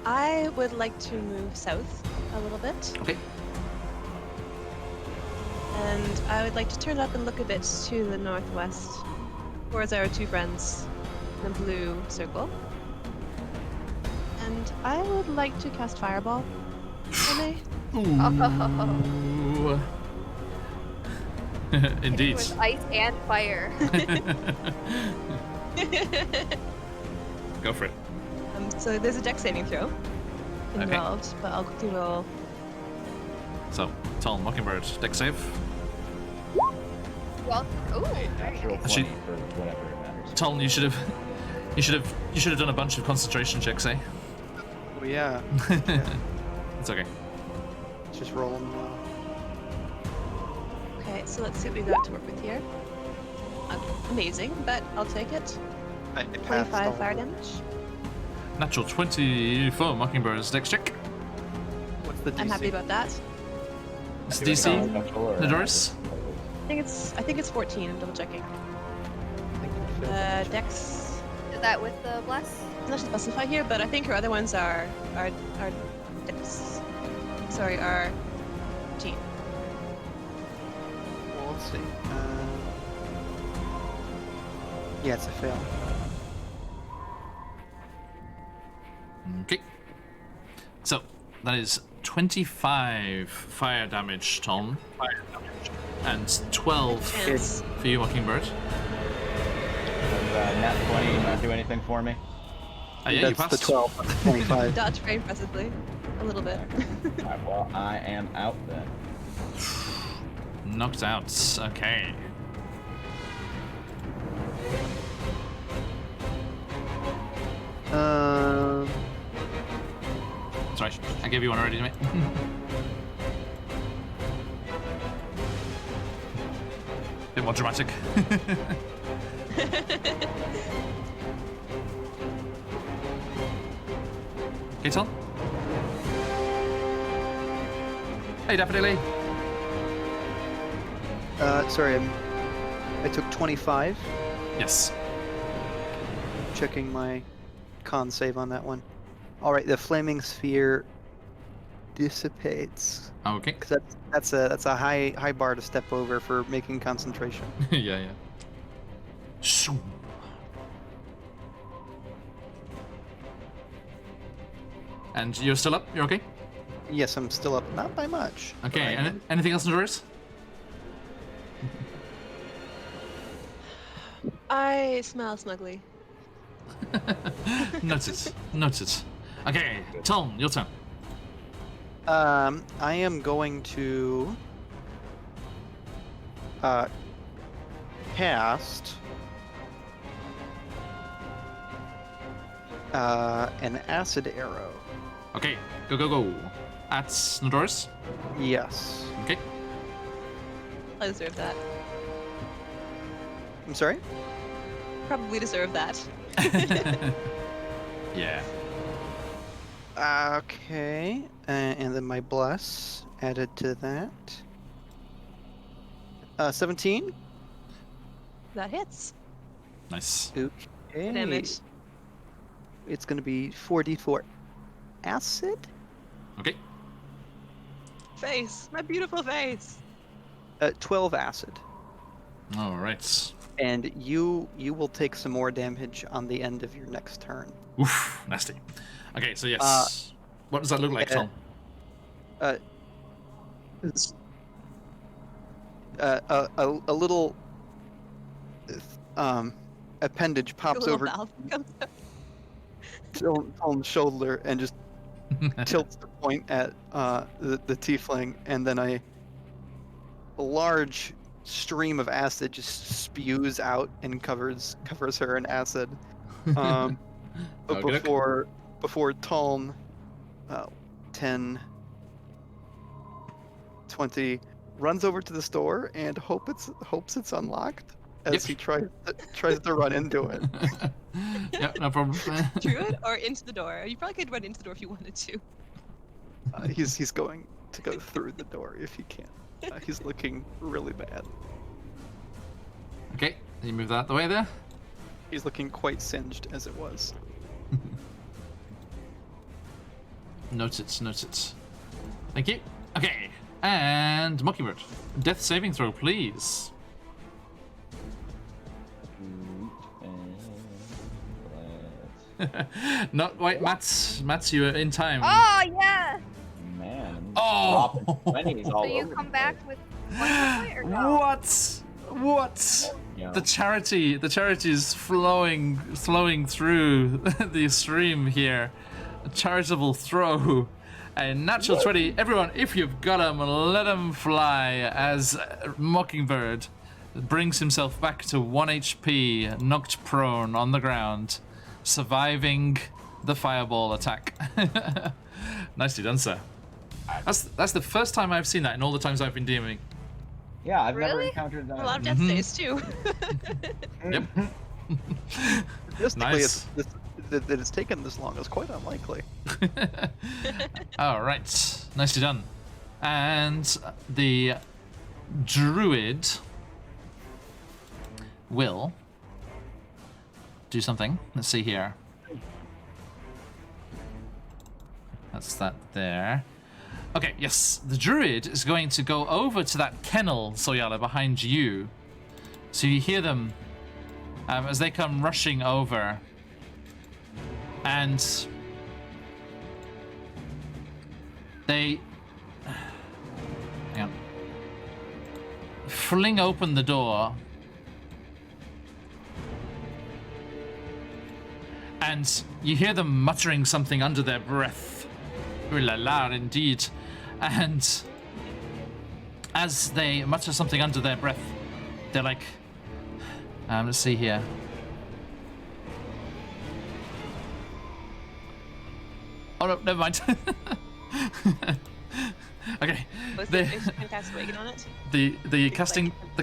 I would like to move south a little bit, Okay. and I would like to turn up and look a bit to the northwest, towards our two friends, the blue circle. And I would like to cast Fireball. Can I? Ooh. Indeed. With ice and fire. Go for it. So there's a dex saving throw Okay. involved, but I'll quickly roll. So, tell Mockingbird, deck save. Well, ooh, very Natural nice. 20 for whatever it matters. Tell you should have done a bunch of concentration checks, eh? Oh, yeah. It's okay. Let's just roll them. Okay, so let's see what we got to work with here. Amazing, but I'll take it. I passed 25 all fire of them. damage. Natural 20 for Mockingbird's dex check. What's the DC? I'm happy about that. It's Do we DC. count special or- Nadoris? I think it's 14. I'm double checking. I think we failed. Dex Is that with the bless? doesn't actually specify here, but I think her other ones are Dex. Sorry, are 14. Well, let's see. Yeah, it's a fail. Okay. So, that is 25 fire damage, Tom. And 12 Chance. for you, Mockingbird. Does nat 20 not do anything for me? Yeah, you That's passed. the 12, not the 25. Dodge very impressively. A little bit. Alright, well, I am out then. Knocked out. Okay. Sorry, I gave you one already, mate. Bit more dramatic. Okay, Tom? Hey, Daffodilly. Sorry, I took 25. Yes. Checking my con save on that one. Alright, the flaming sphere dissipates. Okay. Because that's a high bar to step over for making concentration. Yeah, yeah. Shoo. And you're still up? You're okay? Yes, I'm still up, not by much. but Okay, I and am. anything else, Notorious? I smell smugly. Noted. Noted. Okay, Tom, your turn. I am going to cast an acid arrow. Okay, go, go, go. At Notorious. Yes. Okay. I deserve that. I'm sorry? Probably deserve that. Yeah. Okay. And then my bless added to that. 17. That hits. Nice. Okay. Damage. It's going to be 4d4 acid. Okay. Face. My beautiful face. 12 acid. All right. And you will take some more damage on the end of your next turn. Oof, nasty. Okay, so yes. What does that look like, Tom? It's, a little appendage A pops little over valve comes up. Tom's shoulder and just tilts the point at the tiefling, and then a large stream of acid just spews out and covers her in acid. But Okay. before Talm, 10, 20, runs over to the store and hopes it's unlocked as he tries to run into it. Yeah, no problem. Through it or into the door? You probably could run into the door if you wanted to. He's going to go through the door if he can. He's looking really bad. Okay, you move that out the way there. He's looking quite singed as it was. Note it. Thank you. Okay, and Mockingbird. Death saving throw, please. Not quite, Mats, you are in time. Oh yeah. Man. Oh! dropping 20s all So you over the come place. back with 1 point or no? What? Yeah. The charity is flowing through the stream here. A charitable throw. A natural 20. Everyone, if you've got him, let him fly as Mockingbird brings himself back to 1 HP, knocked prone on the ground, surviving the fireball attack. Nicely done, sir. That's the first time I've seen that in all the times I've been DMing. Yeah, I've never Really? encountered that. A lot of death saves too. Yep. Statistically, Nice. that it's taken this long is quite unlikely. All right, nicely done. And the druid will do something. Let's see here. That's that there. Okay, yes, the druid is going to go over to that kennel, Soyala, behind you. So you hear them as they come rushing over. And they hang on, fling open the door, and you hear them muttering something under their breath. Ooh la la, indeed. And as they mutter something under their breath, they're like, let's see here. Oh no, never mind. Okay. Was The- there can cast Reagan on it? The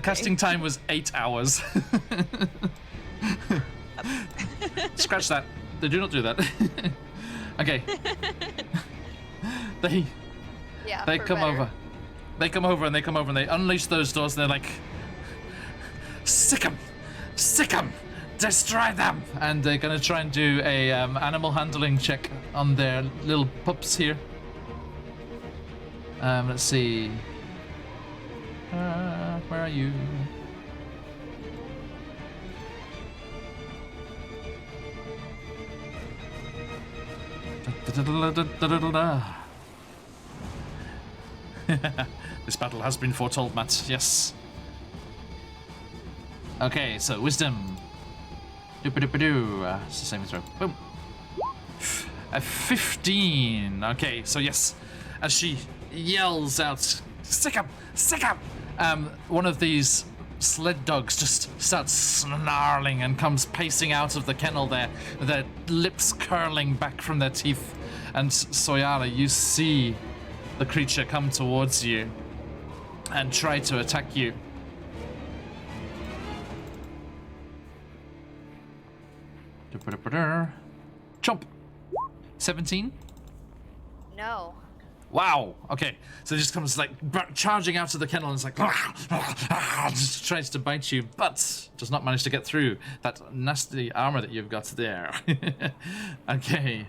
casting time was 8 hours. Scratch that. They do not do that. Okay. They Yeah. they for come better. over. They come over and they unleash those doors and they're like, sick 'em, destroy them, and they're gonna try and do a animal handling check on their little pups here. Let's see. Where are you? This battle has been foretold, Matt. Yes. Okay, so wisdom. Doo-ba-doo-ba-doo. It's the same throw. Boom. A 15. Okay, so yes, as she yells out, "Sick 'em! Sick 'em!" One of these sled dogs just starts snarling and comes pacing out of the kennel there, their lips curling back from their teeth. And Soyala, you see the creature come towards you and try to attack you. Chomp. 17. No. Wow. Okay. So it just comes like charging out of the kennel and it's like just tries to bite you, but does not manage to get through that nasty armor that you've got there. Okay.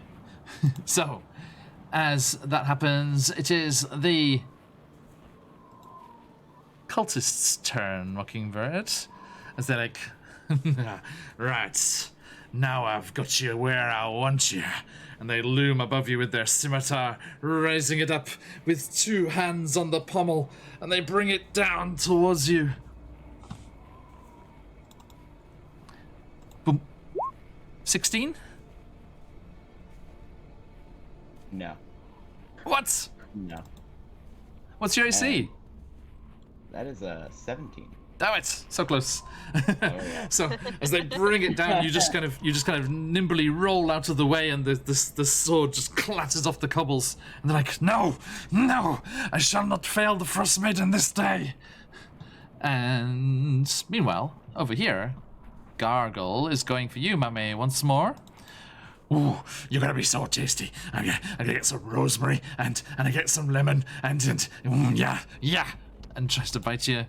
So, as that happens, it is the cultist's turn, Mockingbird, as they're like, right, Now I've got you where I want you. And they loom above you with their scimitar, raising it up with 2 hands on the pommel, and they bring it down towards you. Boom. 16? No. What? No. What's your AC? That is a 17. Damn it! So close. Oh, yeah. So as they bring it down, you just kind of nimbly roll out of the way, and the sword just clatters off the cobbles. And they're like, "No, no! I shall not fail the Frostmaiden this day." And meanwhile, over here, Gargle is going for you, Mame, once more. Ooh, you're gonna be so tasty. I'm gonna get some rosemary and I get some lemon and yeah, and tries to bite you.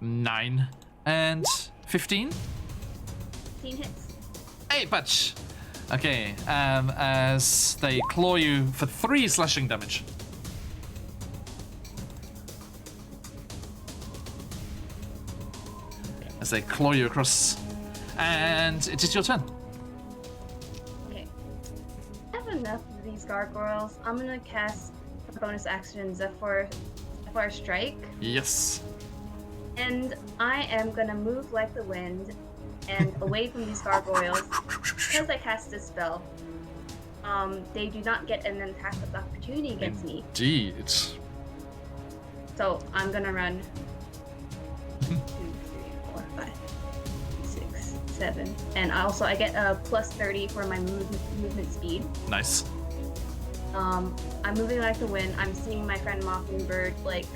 9 and 15. 15 hits. Hey, Patch. Okay, as they claw you for 3 slashing damage. As they claw you across, and it is your turn. Okay. I have enough of these gargoyles. I'm gonna cast a bonus action Zephyr Strike. Yes. And I am gonna move like the wind and away from these gargoyles. Because I cast this spell, they do not get an attack of opportunity against me. Indeed. So I'm gonna run 2, 3, 4, 5, 6, 7. And I get a plus 30 for my movement speed. Nice. I'm moving like the wind. I'm seeing my friend Mockingbird like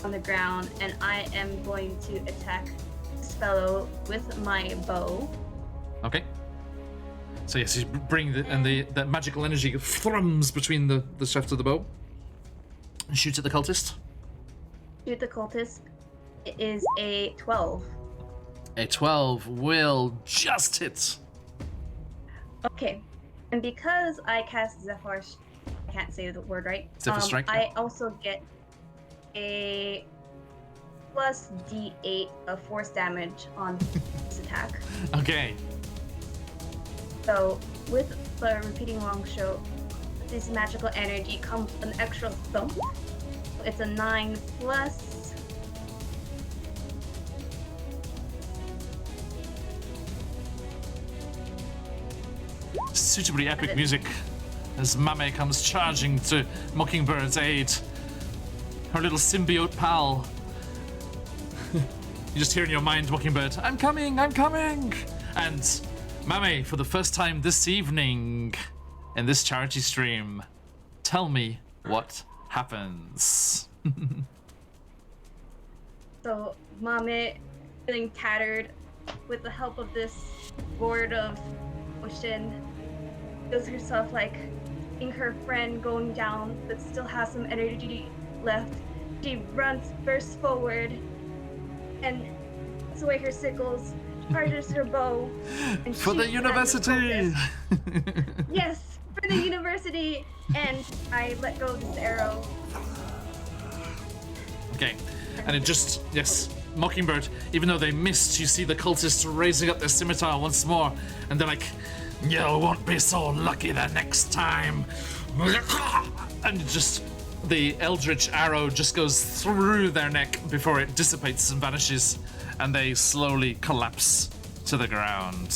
on the ground, and I am going to attack this fellow with my bow. Okay. So yes, you bring that magical energy thrums between the shaft of the bow and shoots at the cultist. Shoot the cultist. It is a 12. A 12 will just hit. Okay. And because I cast Zephyr, I can't say the word right. Zephyr Strike. I also get a plus D8 of force damage on this attack. Okay. So with the repeating long show, this magical energy comes an extra thump. It's a 9 plus. Suitably epic music as Mame comes charging to Mockingbird's aid. Her little symbiote pal. You just hear in your mind, Mockingbird, I'm coming! And Mame, for the first time this evening in this charity stream, tell me what happens. So Mame, feeling tattered, with the help of this board of ocean, feels herself like seeing her friend going down but still has some energy left. She bursts forward and puts away her sickles, charges her bow, and For the shoots at university! cultist. Yes, for the university! And I let go of this arrow. Okay, and it just, yes, Mockingbird, even though they missed, you see the cultists raising up their scimitar once more, and they're like, you won't be so lucky the next time. And just, the eldritch arrow just goes through their neck before it dissipates and vanishes, and they slowly collapse to the ground.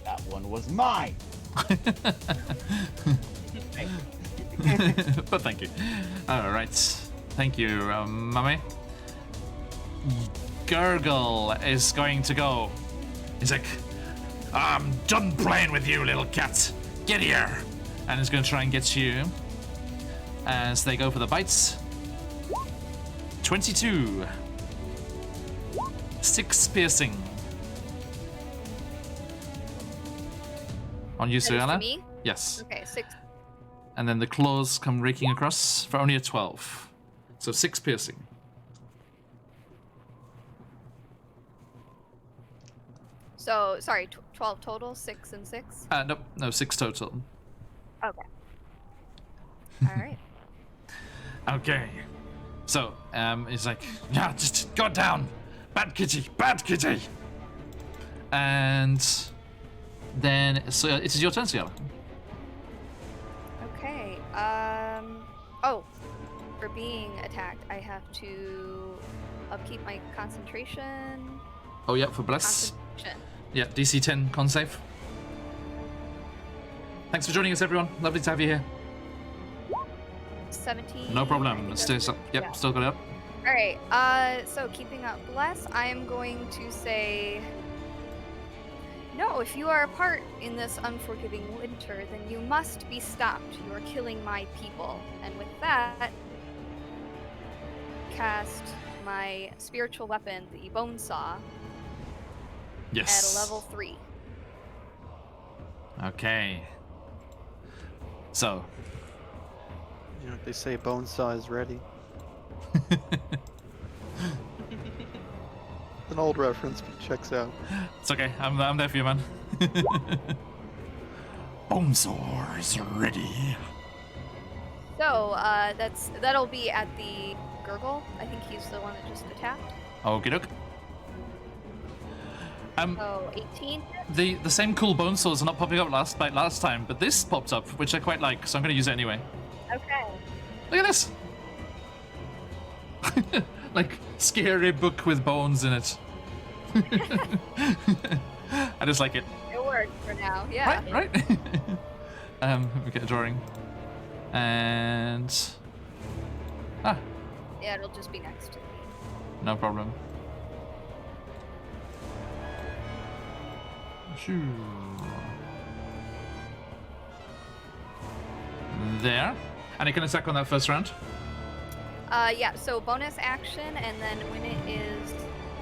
That one was mine. But thank you. All right. Thank you, Mummy. Gurgle is going to go. He's like, I'm done playing with you, little cat. Get here. And he's going to try and get you as they go for the bites. 22. 6 piercing. On you, That is to Suyana? me? Yes. Okay, 6. And then the claws come raking across for only a 12. So 6 piercing. So, sorry, 12 total, 6 and 6? No, 6 total. Okay. Alright. Okay. So, he's like, yeah, just go down. Bad kitty, bad kitty. And then so it is your turn, Ciara. Okay. Oh, for being attacked, I have to upkeep my concentration. Oh yeah, for bless. Concentration. Yeah, DC 10 con save. Thanks for joining us, everyone. Lovely to have you here. 17. No I problem. think Let's that's stay. it. Yep, Yeah. still got it up. All right. So keeping up bless, I am going to say. No, if you are a part in this unforgiving winter, then you must be stopped. You are killing my people. And with that, cast my spiritual weapon, the bone saw, Yes. at a level 3. Okay. So. You know what they say, Bonesaw is ready. An old reference, but checks out. It's okay. I'm there for you, man. Bonesaw is ready. So that'll be at the Gurgle. I think he's the one that just attacked. Okie doke. So 18. The same cool bone saws are not popping up last time, but this popped up, which I quite like, so I'm going to use it anyway. Okay. Look at this! Like, scary book with bones in it. I just like it. It worked for now. Yeah. Right? Let me get a drawing. And... Ah, Yeah, it'll just be next to me. no problem. Shoo. There. And it can attack on that first round. Yeah, so bonus action, and then when it is,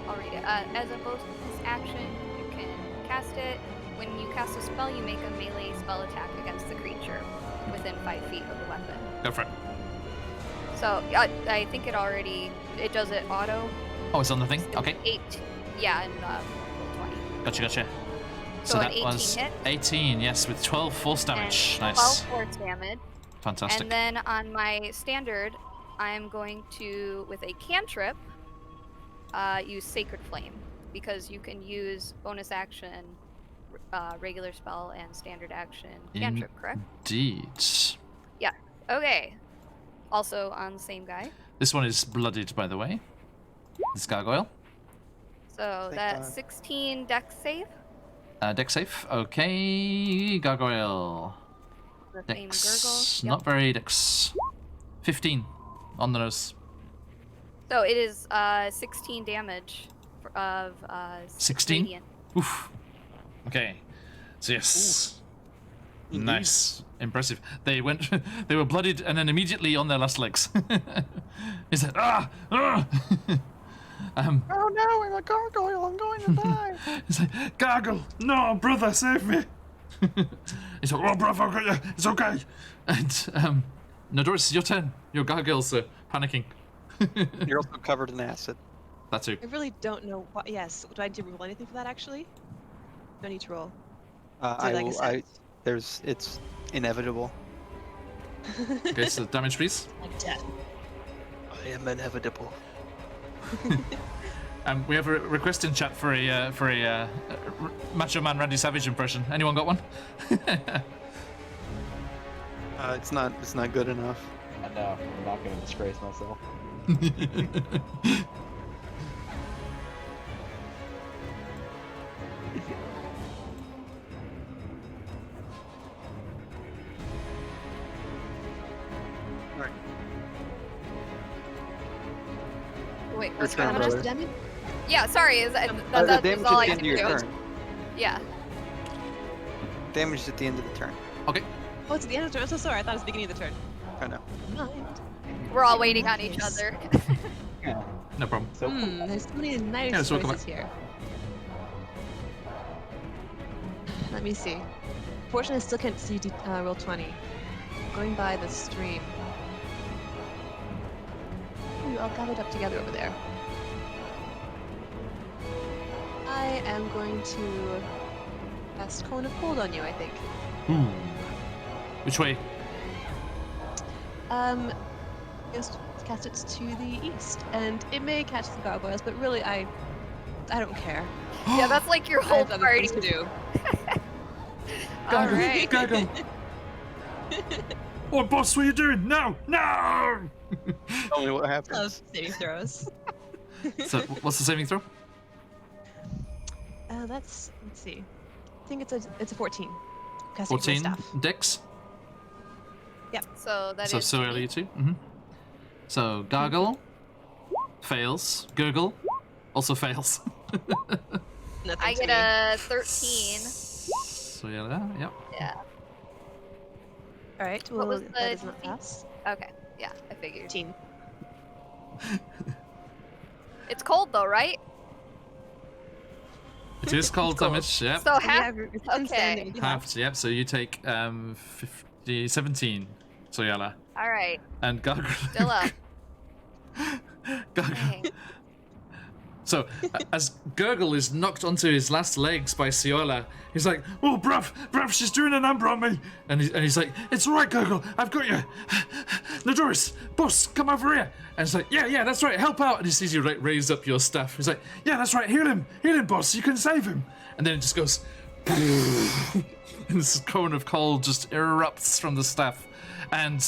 I'll read it. As a bonus action, you can cast it. When you cast a spell, you make a melee spell attack against the creature within 5 feet of the weapon. Go for it. So I think it does it auto. Oh, it's on the thing? Okay. 8. Yeah, and 20. Gotcha. So an that 18 was hit. 18, yes, with 12 force damage. And Nice. 12 force damage. Fantastic. And then on my standard, I'm going to, with a cantrip, use Sacred Flame, because you can use bonus action, regular spell, and standard action cantrip, correct? Indeed. Yeah. Okay. Also on the same guy. This one is blooded, by the way. This gargoyle. So Thank that's God. 16 dex save. Dex safe. Okay, gargoyle. The same Dex. gurgle. Not very dex. 15 on the nose. So it is 16 damage of 16? radiant. Oof. Okay. So yes. Indeed. Nice. Impressive. They went they were blooded and then immediately on their last legs. He said, ah! Oh no, I'm a gargoyle, I'm going to die. He's like, gargle! No, brother, save me! He's like, oh, brother, I've got you. It's okay. And Nodoris, it's your turn. Your gargoyles are panicking. You're also covered in acid. That's it. I really don't know what. Yes. Do I need to roll anything for that actually? No need to roll. It's inevitable. Okay, so damage, please. Like death. I am inevitable. We have a request in chat for a Macho Man Randy Savage impression. Anyone got one? It's not good enough. No, I'm not gonna disgrace myself. Alright. Wait, Your what's turn, going on? brother. Damage? Yeah, sorry. The That's damage all at I the end can of your do. turn. Yeah. Damage at the end of the turn. Okay. Oh, it's at the end of the turn. I'm so sorry. I thought it was the beginning of the turn. I know. Mind. We're all waiting on each other. Yeah. No problem. So There's so many nice Yeah, so we'll come choices here. Let me see. Fortunately, I still can't see roll 20. Going by the stream. Ooh, all gathered up together over there. I am going to cast Cone of Cold on you, I think. Ooh. Which way? Just cast it to the east, and it may catch the gargoyles, but really, I I don't care. Yeah, that's like your I whole have other party. things to do. All right. Gargle. Oh, boss, what are you doing? No! No! Tell me what Love happens. saving throws. So, what's the saving throw? Let's see. I think it's a 14. Casting with my 14. staff. Dex. So that So, is so me. early, you two. So, Gargle fails. Gurgle also fails. Nothing I to get me. a 13. So, yeah, yep. Yeah. All right. What Well, was that the does not DC? pass. Okay. Yeah, I figured. 15. It's cold though, right? It is cold cold. damage, yep. So Yeah, half. resistance okay. standing would be half. Halved, yep. So you take 17, Soyala. All right. And Gargle. Still up. Gargle. Dang. So, as Gurgle is knocked onto his last legs by Siola, he's like, "Oh, bruv, she's doing a number on me!" And he's like, "It's all right, Gurgle, I've got you. Nadoris, boss, come over here." And he's like, "Yeah, that's right, help out." And he sees you like raise up your staff. He's like, "Yeah, that's right, heal him, boss, you can save him." And then it just goes, and this cone of cold just erupts from the staff, and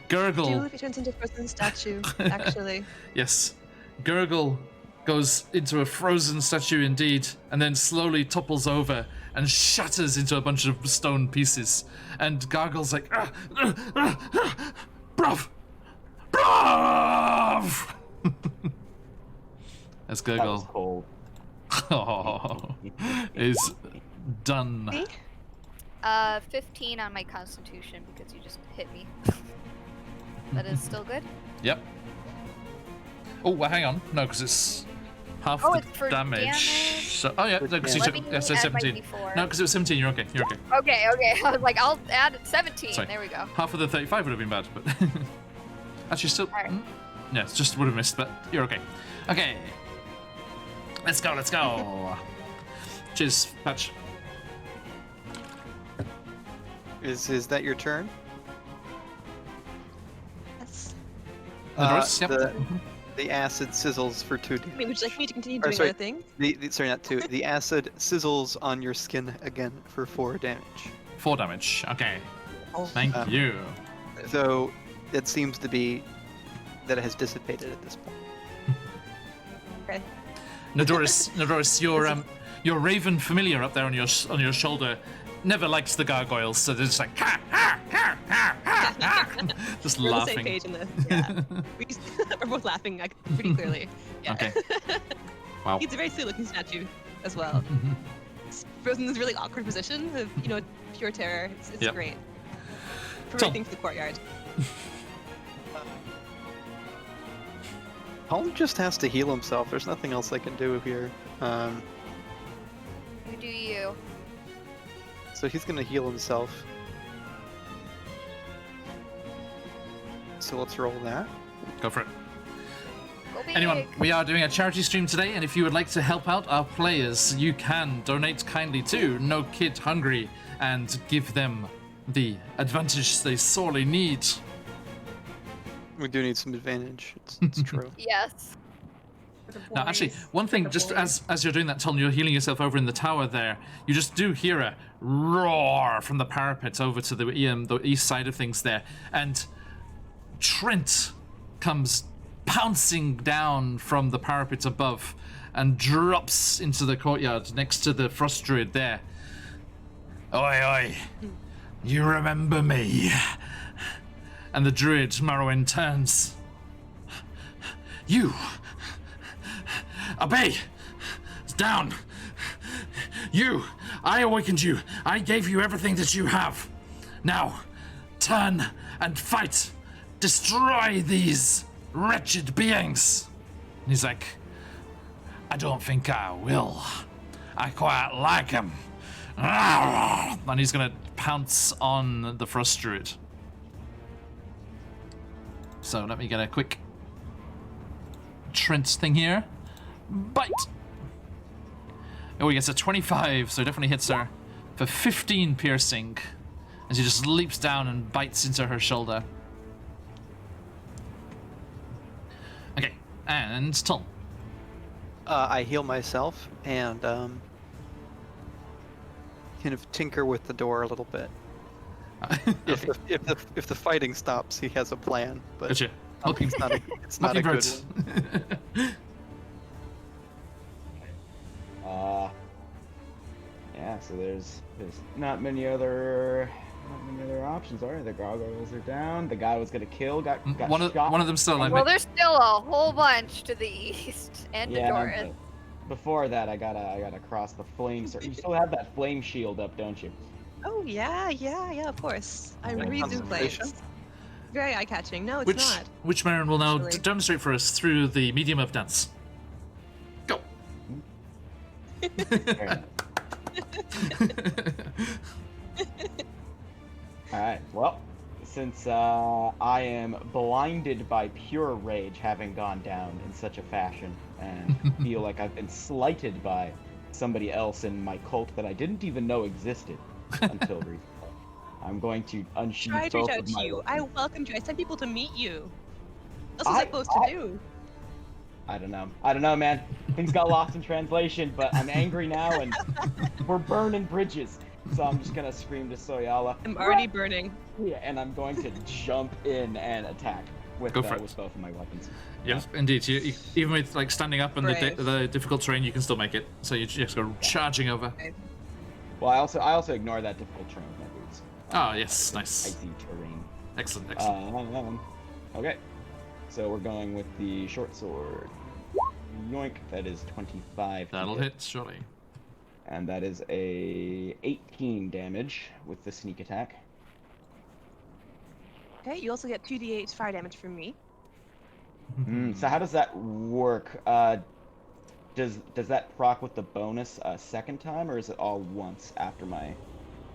Gurgle. Do if he turns into a frozen statue, actually. Yes. Gurgle goes into a frozen statue indeed, and then slowly topples over and shatters into a bunch of stone pieces. And Gargle's like, bruv! As That was Gurgle cold. is done. Me? 15 on my constitution because you just hit me. That is still good? Yep. Oh, well, hang on. No, because it's half Oh, the it's for damage. damage. So, oh, yeah, no, because you Let took me yes, add my 17. D4. No, because it was 17. You're okay. You're okay. Okay. I was like, I'll add 17. Sorry. There we go. Half of the 35 would have been bad, but actually still. Alright. Yeah, it's just would have missed, but you're okay. Okay. Let's go. Cheers, Patch. Is that your turn? Yes. Doris, yep. The acid sizzles for 2 I mean, would you like me to continue Or, doing sorry. other things? Sorry, not 2. The acid sizzles on your skin again for 4 damage. 4 damage. Okay. Oh. Thank Um, you. So it seems to be that it has dissipated at this point. Okay. Nadoris, your raven familiar up there on your shoulder never likes the gargoyles, so they're just like just We're on the same laughing. page in this. Yeah. We're both laughing like, pretty clearly. Yeah. Okay. Wow. He's a very silly looking statue as well. It's frozen in this really awkward position of, pure terror. It's Yep. great. Tom. Parading for the courtyard. Paul just has to heal himself. There's nothing else I can do here. You do you. So he's gonna heal himself. So let's roll that. Go for it. Go big. Anyone, we are doing a charity stream today, and if you would like to help out our players, you can donate kindly to No Kid Hungry and give them the advantage they sorely need. We do need some advantage. It's true. Yes. For the Now, actually, boys. one thing, For the just boys. as you're doing that, Tom, you're healing yourself over in the tower there. You just do hear a roar from the parapet over to the east side of things there, and Trent comes pouncing down from the parapet above and drops into the courtyard next to the frost druid there. Oi, you remember me? And the druid, Morrowind, turns. You! Obey! Down! You! I awakened you! I gave you everything that you have! Now, turn and fight! Destroy these wretched beings! And he's like, I don't think I will. I quite like him. And he's gonna pounce on the frost druid. So let me get a quick Trent thing here. Bite! Oh, he gets a 25, so definitely hits her for 15 piercing as he just leaps down and bites into her shoulder. Okay, and Tom. I heal myself and kind of tinker with the door a little bit. If Okay. if the fighting stops, he has a plan. But Gotcha. Looking, it's not a good one. Yeah, so there's not many other options, are there? The gargoyles are down. The guy was gonna kill got shot. one of them still alive. Well, there's still a whole bunch to the east and to Doran. but before that, I gotta cross the flame. You still have that flame shield up, don't you? Oh yeah, of course. I Like redo concentration? plays. Very eye-catching. No, it's Which not. which Marin will now Actually. demonstrate for us through the medium of dance. Go. Fair enough. All right. Well, since I am blinded by pure rage, having gone down in such a fashion, and feel like I've been slighted by somebody else in my cult that I didn't even know existed until recently, I'm going to unsheath Try to reach both out of to my you. I weapons. welcomed you. I sent people to meet you. What else was I supposed to do? I don't know, man. Things got lost in translation, but I'm angry now, and we're burning bridges. So I'm just gonna scream to Soyala. I'm already burning. Yeah, and I'm going to jump in and attack with Go for it. with both of my weapons. Yeah, indeed. You, even with like standing up in Brave. the difficult terrain, you can still make it. So you just go charging over. Well, I also ignore that difficult terrain with my boots. Oh yes, nice. Icy terrain. Excellent, excellent. Okay, so we're going with the short sword. Yoink, that is 25. to That'll hit. hit, surely. And that is a 18 damage with the sneak attack. Okay, you also get 2d8 fire damage from me. So how does that work? Does that proc with the bonus a second time, or is it all once after my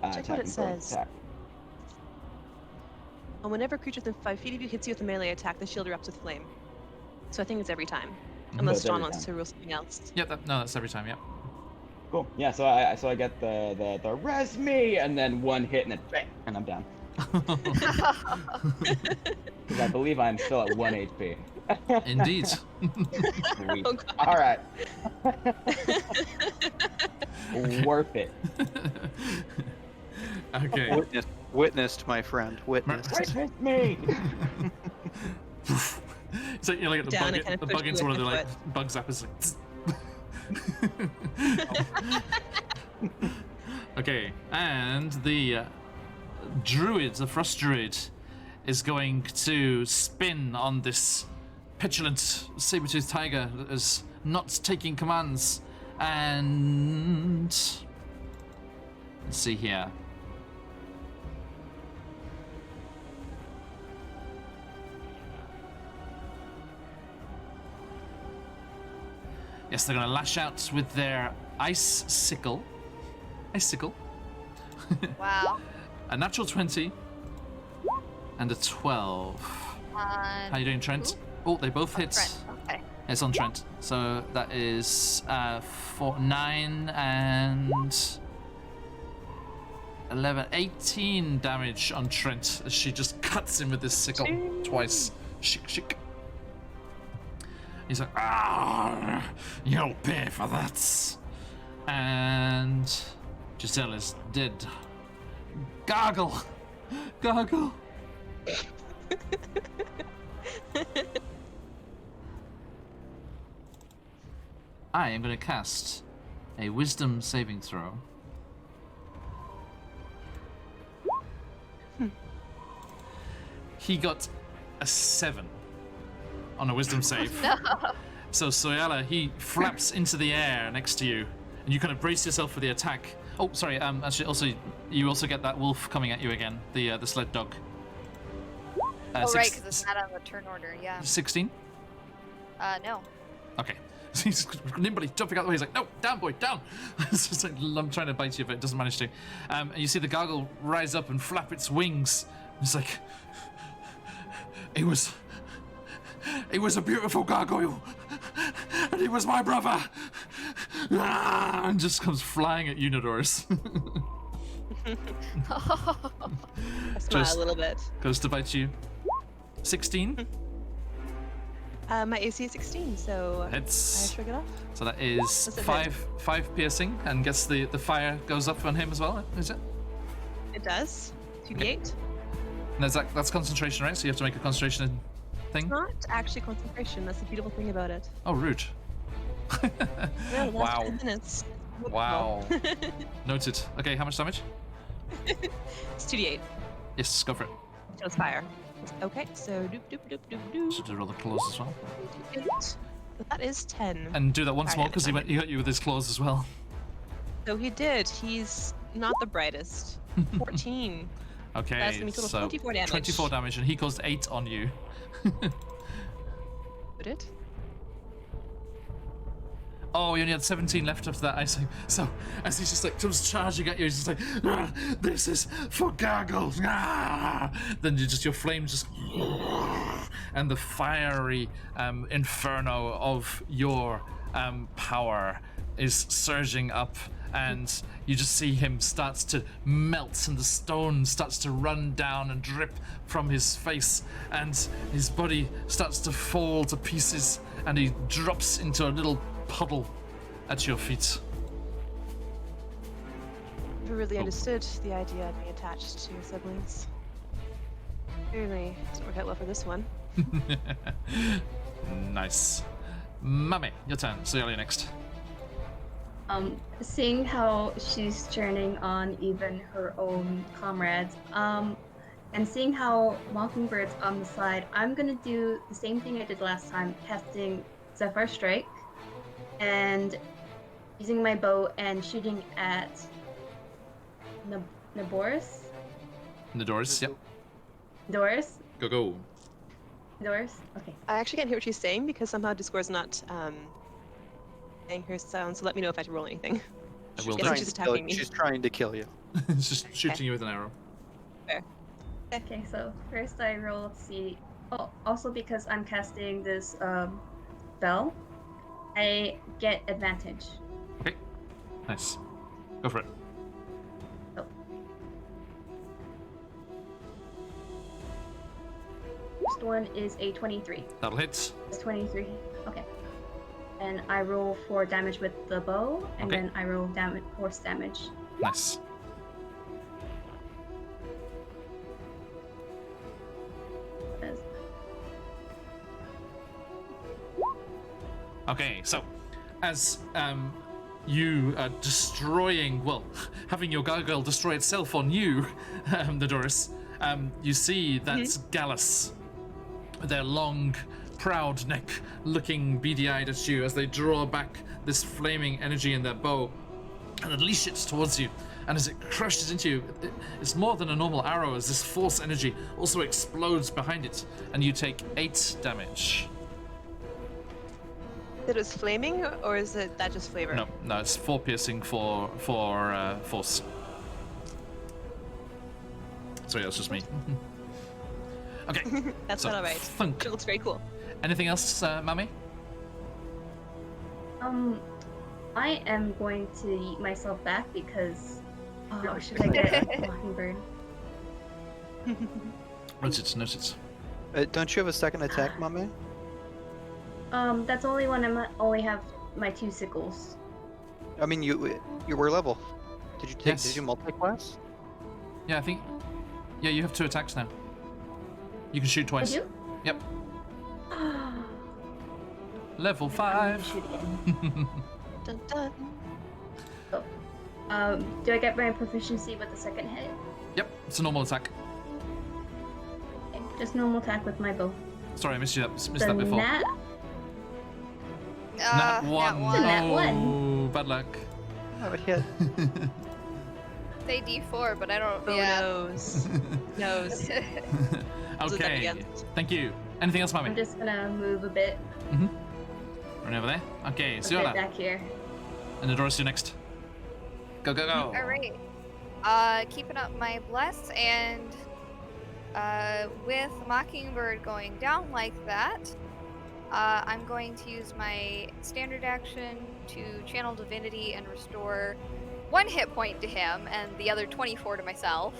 Check attack what it and bonus says. attack? And whenever a creature within 5 feet of you hits you with a melee attack, the shield erupts with flame. So I think it's every time. Unless it's John every wants time. to rule something else. Yeah, no, that's every time. Yeah. Cool. Yeah. So I get the res me, and then one hit, and then bang, and I'm down. Because I believe I'm still at 1 HP. Indeed. Sweet. Oh, God. All right. Okay. Worth it. Okay. Witnessed, my friend. Witnessed. Witness me. So you're like Down and kind of the push bug you into one of with the your like bug zappers. Like, okay, and the druid, the frost druid, is going to spin on this petulant saber-toothed tiger that is not taking commands, and let's see here. Yes, they're going to lash out with their ice sickle. Wow. A natural 20 and a 12. How you doing, Trent? Oh, they both hit. Trent. Okay. It's on Trent. So that is 9 and 11, 18 damage on Trent as she just cuts him with this sickle twice. Shick. He's like, ah, you'll pay for that. And Giselle is dead. Gargle. I am going to cast a wisdom saving throw. He got a 7 on a wisdom save. No. So Soyala, he flaps into the air next to you, and you kind of brace yourself for the attack. Oh, sorry. Actually, also you also get that wolf coming at you again. The sled dog. Oh, right, because it's not on the turn order. Yeah. 16. No. Okay. He's nimbly jumping out the way. He's like, no, down, boy, down. It's just like, I'm trying to bite you, but it doesn't manage to. And you see the gargoyle rise up and flap its wings. It's like, it was a beautiful gargoyle, and he was my brother. Ah, and just comes flying at Unidoris. I smile a little bit. Goes to bite you. 16. My AC is 16, so I Hits. shrug it off. So that is Does it five piercing, and guess the fire goes up on him as well, is it? It does. 2d8. And that's concentration, right? So you have to make a concentration thing. Not actually concentration. That's the beautiful thing about it. Oh, rude. No, that's Wow. 10 minutes. Wow. Noted. Okay, how much damage? It's 2d8. Yes, go for it. Just fire. Okay, so doop doop doop doop doop. Should do roll the claws as well. 2d8. That is 10. And do that once Fire more because he damage. hit you with his claws as well. So he did. He's not the brightest. 14. Okay, That's gonna be total so 24 damage. 24 damage, and he caused 8 on you. Would it? Oh, you only had 17 left after that icing. So as he just like comes charging at you, he's just like, "Ah, this is for gargles. Ah!" Then your flame just, and the fiery inferno of your power is surging up, and you just see him starts to melt, and the stone starts to run down and drip from his face, and his body starts to fall to pieces, and he drops into a little puddle at your feet. Never really understood the idea of being attached to your siblings. Clearly, doesn't work out well for this one. Nice. Mummy, your turn. So you're next. Seeing how she's turning on even her own comrades, and seeing how Mockingbird's on the side, I'm gonna do the same thing I did last time, casting Zephyr Strike, and using my bow and shooting at Naboris? The doors, yep. Doris? Go. Doris? Okay. I actually can't hear what she's saying because somehow Discord's not saying her sound, so let me know if I have to roll anything. I will Yes, do. she's attacking me. She's trying to kill you. It's just shooting you with an arrow. Okay, so first I roll to see. Oh, also because I'm casting this spell, I get advantage. Okay. Nice. Go for it. First one is a 23. That'll hit. It's 23. Okay. And I roll 4 damage with the bow, and Okay. then I roll force damage. Nice. Okay, so as you are destroying, well, having your gargoyle destroy itself on you, the Doris, you see that's Gallus, their long, proud neck looking beady-eyed at you as they draw back this flaming energy in their bow and unleash it towards you. And as it crushes into you, it's more than a normal arrow, as this force energy also explodes behind it, and you take 8 damage. It was flaming, or is it that just flavor? No, it's 4 piercing for force. Sorry, that's just me. Okay. That's so, not alright. thunk. It looks very cool. Anything else, Mami? I am going to yeet myself back because. Oh, should I get a Mockingbird? Noted. Don't you have a second attack, Mame? That's only when I only have my 2 sickles. I mean, you were level. Did you take? Yes. Did you multi-class? Yeah, I think. Yeah, you have 2 attacks now. You can shoot twice. I do? Yep. Level I'm 5. gonna shoot again. Dun dun. Do I get my proficiency with the second hit? Yep, it's a normal attack. Okay, just normal attack with my bow. Sorry, I missed The that before. nat. Nat 1. It's a nat Oh, one. bad luck. Oh, it hit. Say D4, but I don't. Oh, yeah. knows. Knows. Do that Okay, again. thank you. Anything else, I'm Mami? just gonna move a bit, Run over there. Okay, a bit Siola. back here. And the Doris, you next. Go. All right. Keeping up my bless, and with Mockingbird going down like that, I'm going to use my standard action to channel divinity and restore 1 hit point to him, and the other 24 to myself.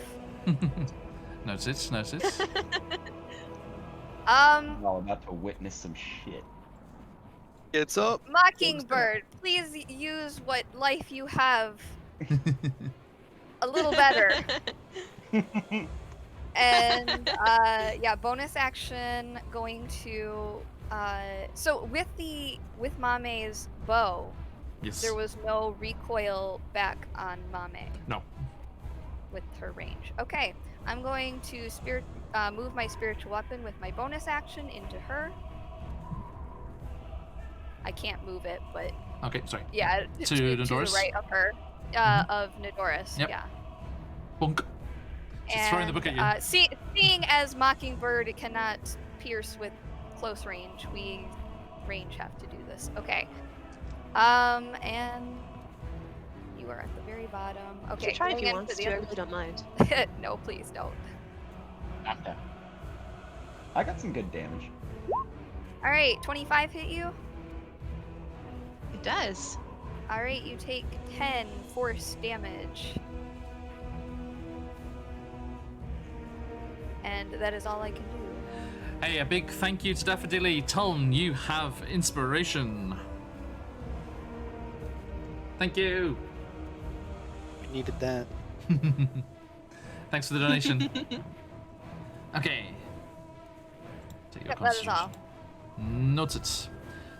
Noted. Um, We're all about to witness some shit. It's up. Mockingbird, please use what life you have a little better. And yeah, bonus action going to so with Mame's bow, Yes. there was no recoil back on Mame No. with her range. Okay, I'm going to move my spiritual weapon with my bonus action into her. I can't move it, but Okay, sorry. yeah, To the Nidoris? right of her, Mhm. of Nidoris. Yep. Yeah. Bunk. She's throwing the book at you. Seeing as Mockingbird cannot pierce with close range, we range have to do this. Okay. And you are at the very bottom. You Okay. should try if going you into want the to. I other- really don't mind. No, please don't. I'm down. I got some good damage. All right, 25 hit you. It does. All right, you take 10 force damage. And that is all I can do. Hey, a big thank you to Daffodilly. Tom, you have inspiration. Thank you. We needed that. Thanks for the donation. Okay. Take your Yep, that is all. concentration. Noted.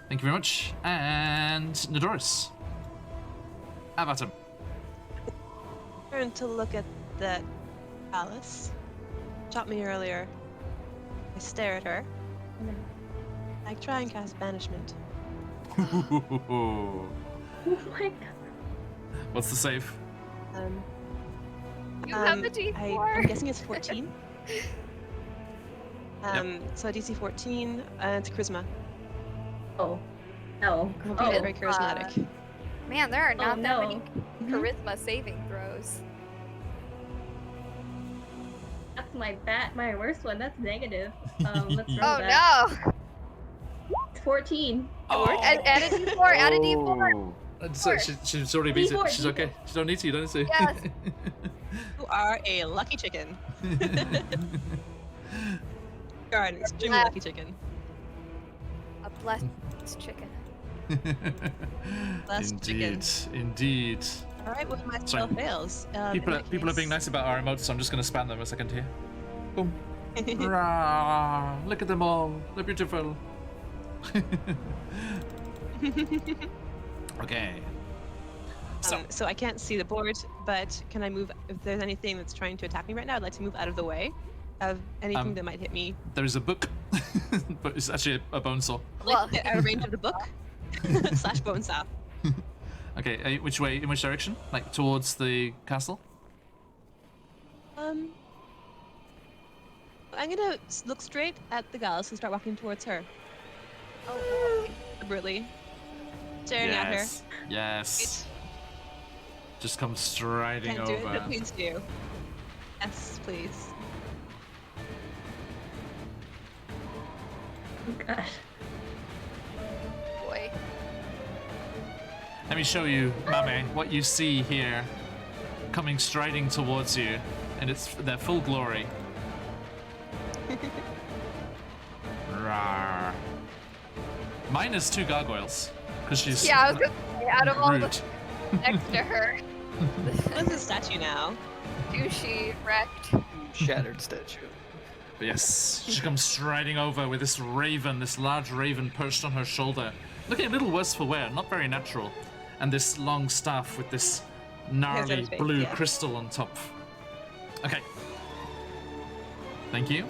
Thank you very much. And Nidoris. Avatar. Turn to look at that Alice. Shot me earlier. I stare at her. I try and cast banishment. Oh my god. What's the save? You have a D4. I'm guessing it's 14. So a DC 14 and it's charisma. Oh. No. I'm Oh. very charismatic. Man, there are not that no. many charisma saving throws. That's my worst one. That's negative. Let's roll Oh that. no! 14. Oh. Add a D4. Add a D4. Oh. So she's already beat it. D4, She's okay. She don't need to. You don't need to. Yes. You are a lucky chicken. You are an extremely lucky chicken. A blessed chicken. Blessed Indeed. Indeed. All right, well, my Sorry. spell fails. People are being nice about our emotes, so I'm just going to spam them a second here. Boom. Rah, look at them all. They're beautiful. Okay. So, So I can't see the board, but can I move? If there's anything that's trying to attack me right now, I'd like to move out of the way of anything that might hit me. there's a book, but it's actually a bone saw. Well, Get out of range of the book / bone saw. Okay, which way? In which direction? Like towards the castle? I'm gonna look straight at the gals and start walking towards her. oh, Deliberately. Staring at her. Yes. Just come striding Can't do it, over. but please do. Yes, please. Oh gosh. boy. Let me show you, Mame, what you see here, coming striding towards you, and it's their full glory. Rawr. Minus 2 gargoyles, because she's Yeah, I was gonna say, out of all the rude. next to her, What's the statue now? douchey wrecked. Shattered statue. But yes, she comes striding over with this raven, this large raven perched on her shoulder, looking a little worse for wear, not very natural, and this long staff with this gnarly face, blue yeah. crystal on top. Okay. Thank you.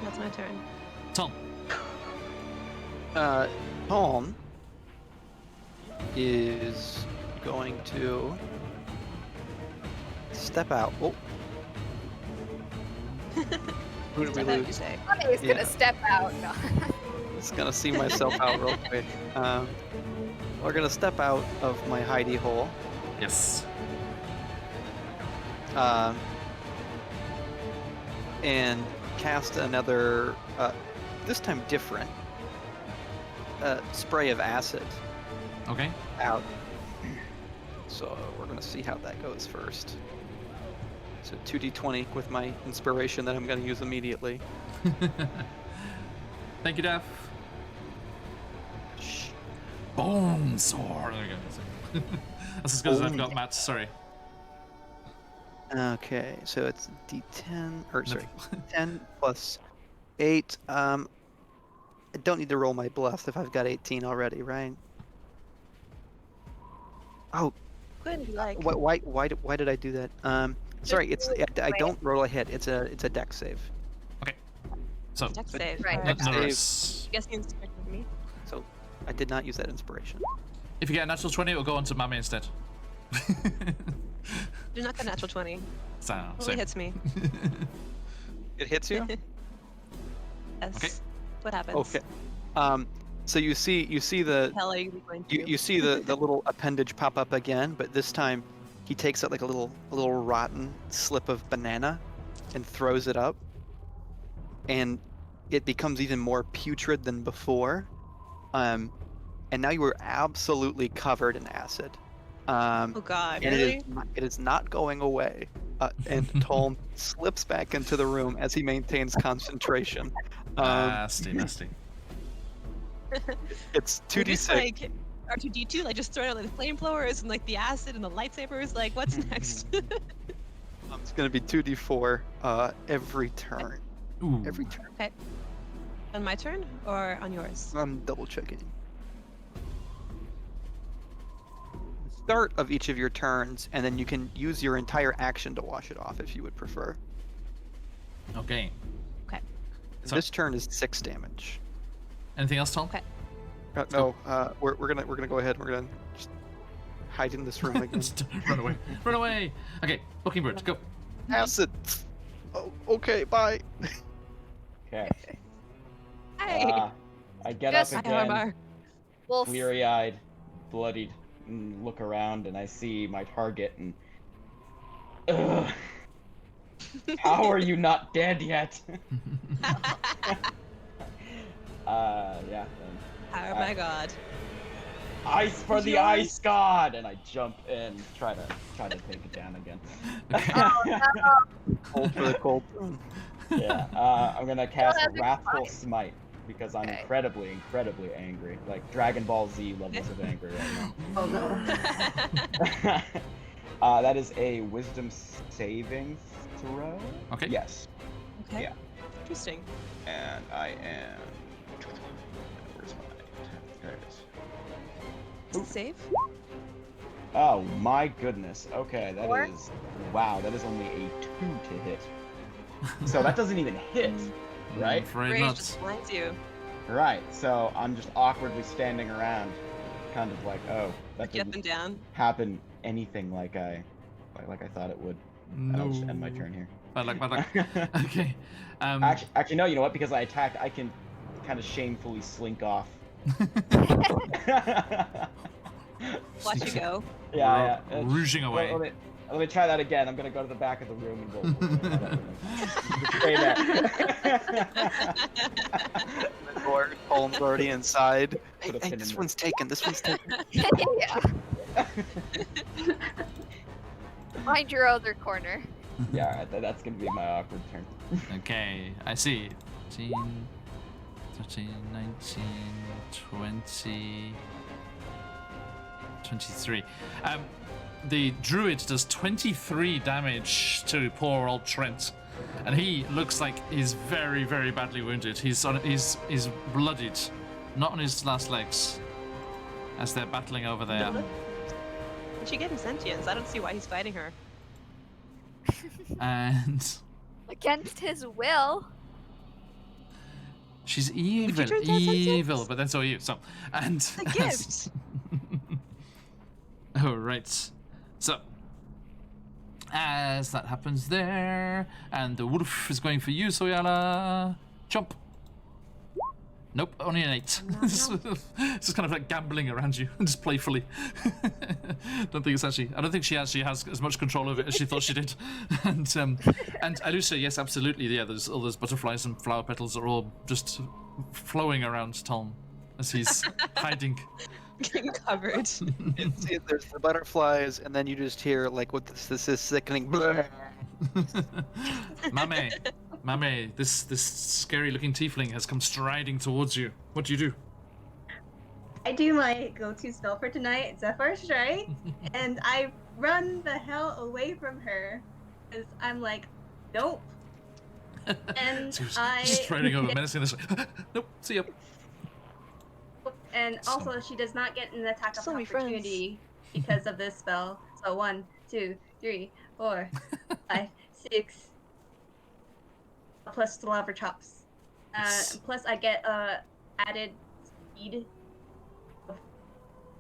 That's my turn. Tom. Tom is going to step out. Oh. Who did we Step out, you lose? say? Mommy's Yeah. gonna step out. No. Just gonna see myself out real quick. We're gonna step out of my hidey hole. Yes. And cast another, this time different, spray of acid Okay. out. So we're gonna see how that goes first. So 2d20 with my inspiration that I'm gonna use immediately. Thank you, Daph. Shh. Bone sword. There we go. That's as good as I've got, Matt. Sorry. Okay, so it's D10, or sorry, 10 plus 8. I don't need to roll my bluff if I've got 18 already, right? Oh, Couldn't be like. why did I do that? Sorry, I don't roll a hit. It's a dex save. Okay. So, Dex But- save. Right. Alright. Dex save. notice. Guess the inspiration for me. So I did not use that inspiration. If you get a natural 20, it'll go on to Mame instead. Do not get natural 20. So, Only same. hits me. It hits you? Yes. Okay. What happens? Okay. So you see the Hell are you going to? you see the little appendage pop up again, but this time he takes out like a little rotten slip of banana and throws it up, and it becomes even more putrid than before. And now you are absolutely covered in acid. Oh god, And really? it is not going away. And Tolm slips back into the room as he maintains concentration. Nasty, nasty. It's We're 2d6. just like R2D2, like just throwing out like the flamethrowers and like the acid and the lightsabers. Like, what's next? It's going to be 2d4 every turn. Ooh. Every turn. On my turn or on yours? I'm double checking. Start of each of your turns, and then you can use your entire action to wash it off if you would prefer. Okay. So- This turn is 6 damage. Anything else, Tom? Okay. No, we're gonna go ahead. We're gonna just hide in this room again. Just run away. Run away. Okay, Mockingbird, go. Acid. Oh, okay. Bye. Okay. Hey! I get Yes, up Hi, again, Harmar. Wolf. weary-eyed, bloodied, and look around, and I see my target, and ugh. How are you not dead yet? Yeah. Oh my god. Ice for the Yours? ice god, and I jump in, try to take it down again. Cold for the cold. Yeah. I'm gonna cast a that'd be wrathful fine. smite because I'm Okay. incredibly angry, like Dragon Ball Z levels of angry right Oh no. now. That is a wisdom saving throw. Okay. Yes. Okay. Yeah. Interesting. And I am. Where's my? There it is. Is it safe? Oh my goodness. Okay, that Four? is. Wow, that is only a 2 to hit. So that doesn't even hit, right? I'm afraid Rage not. just blinds you. Right. So I'm just awkwardly standing around, kind of like, oh, that Look you up didn't and down. happen anything like I thought it would. And No. I'll just end my turn here. Bad luck, bad luck. Okay. Actually, no. You know what? Because I attacked, I can kind of shamefully slink off. Watch you go. Yeah. Rouging away. Let me try that again. I'm gonna go to the back of the room and we'll just stay there. The door, Tolm's already inside. Hey, Put a pin in this there. one's taken. This one's taken. Yeah. Find your other corner. Yeah, that's gonna be my awkward turn. Okay, I see. 13, 19, 20, 23. The druid does 23 damage to poor old Trent, and he looks like he's very, very badly wounded. He's bloodied, not on his last legs, as they're battling over there. But she gave him sentience. I don't see why he's fighting her. And Against his will. she's evil, turn down evil, sentience? but then so are you. So, and It's a gift. oh, right. So, as that happens there, and the wolf is going for you, Soyala. Jump. Nope, only an 8. This is kind of like gambling around you, just playfully. I don't think she actually has as much control over it as she thought she did. And Alucia, yes, absolutely. Yeah, there's all those butterflies and flower petals are all just flowing around Tom as he's hiding. Getting covered. There's the butterflies, and then you just hear like what this is sickening. Bleh. Mame, this scary-looking tiefling has come striding towards you. What do you do? I do my go-to spell for tonight, Zephyr Strike, and I run the hell away from her because I'm like, nope. And So I just striding over, menacing this way. Nope, see ya. and also she does not get an attack of So many opportunity because of this spell. So 1, 2, 3, 4, 5, 6. Plus the lava chops. Yes. Plus I get added speed.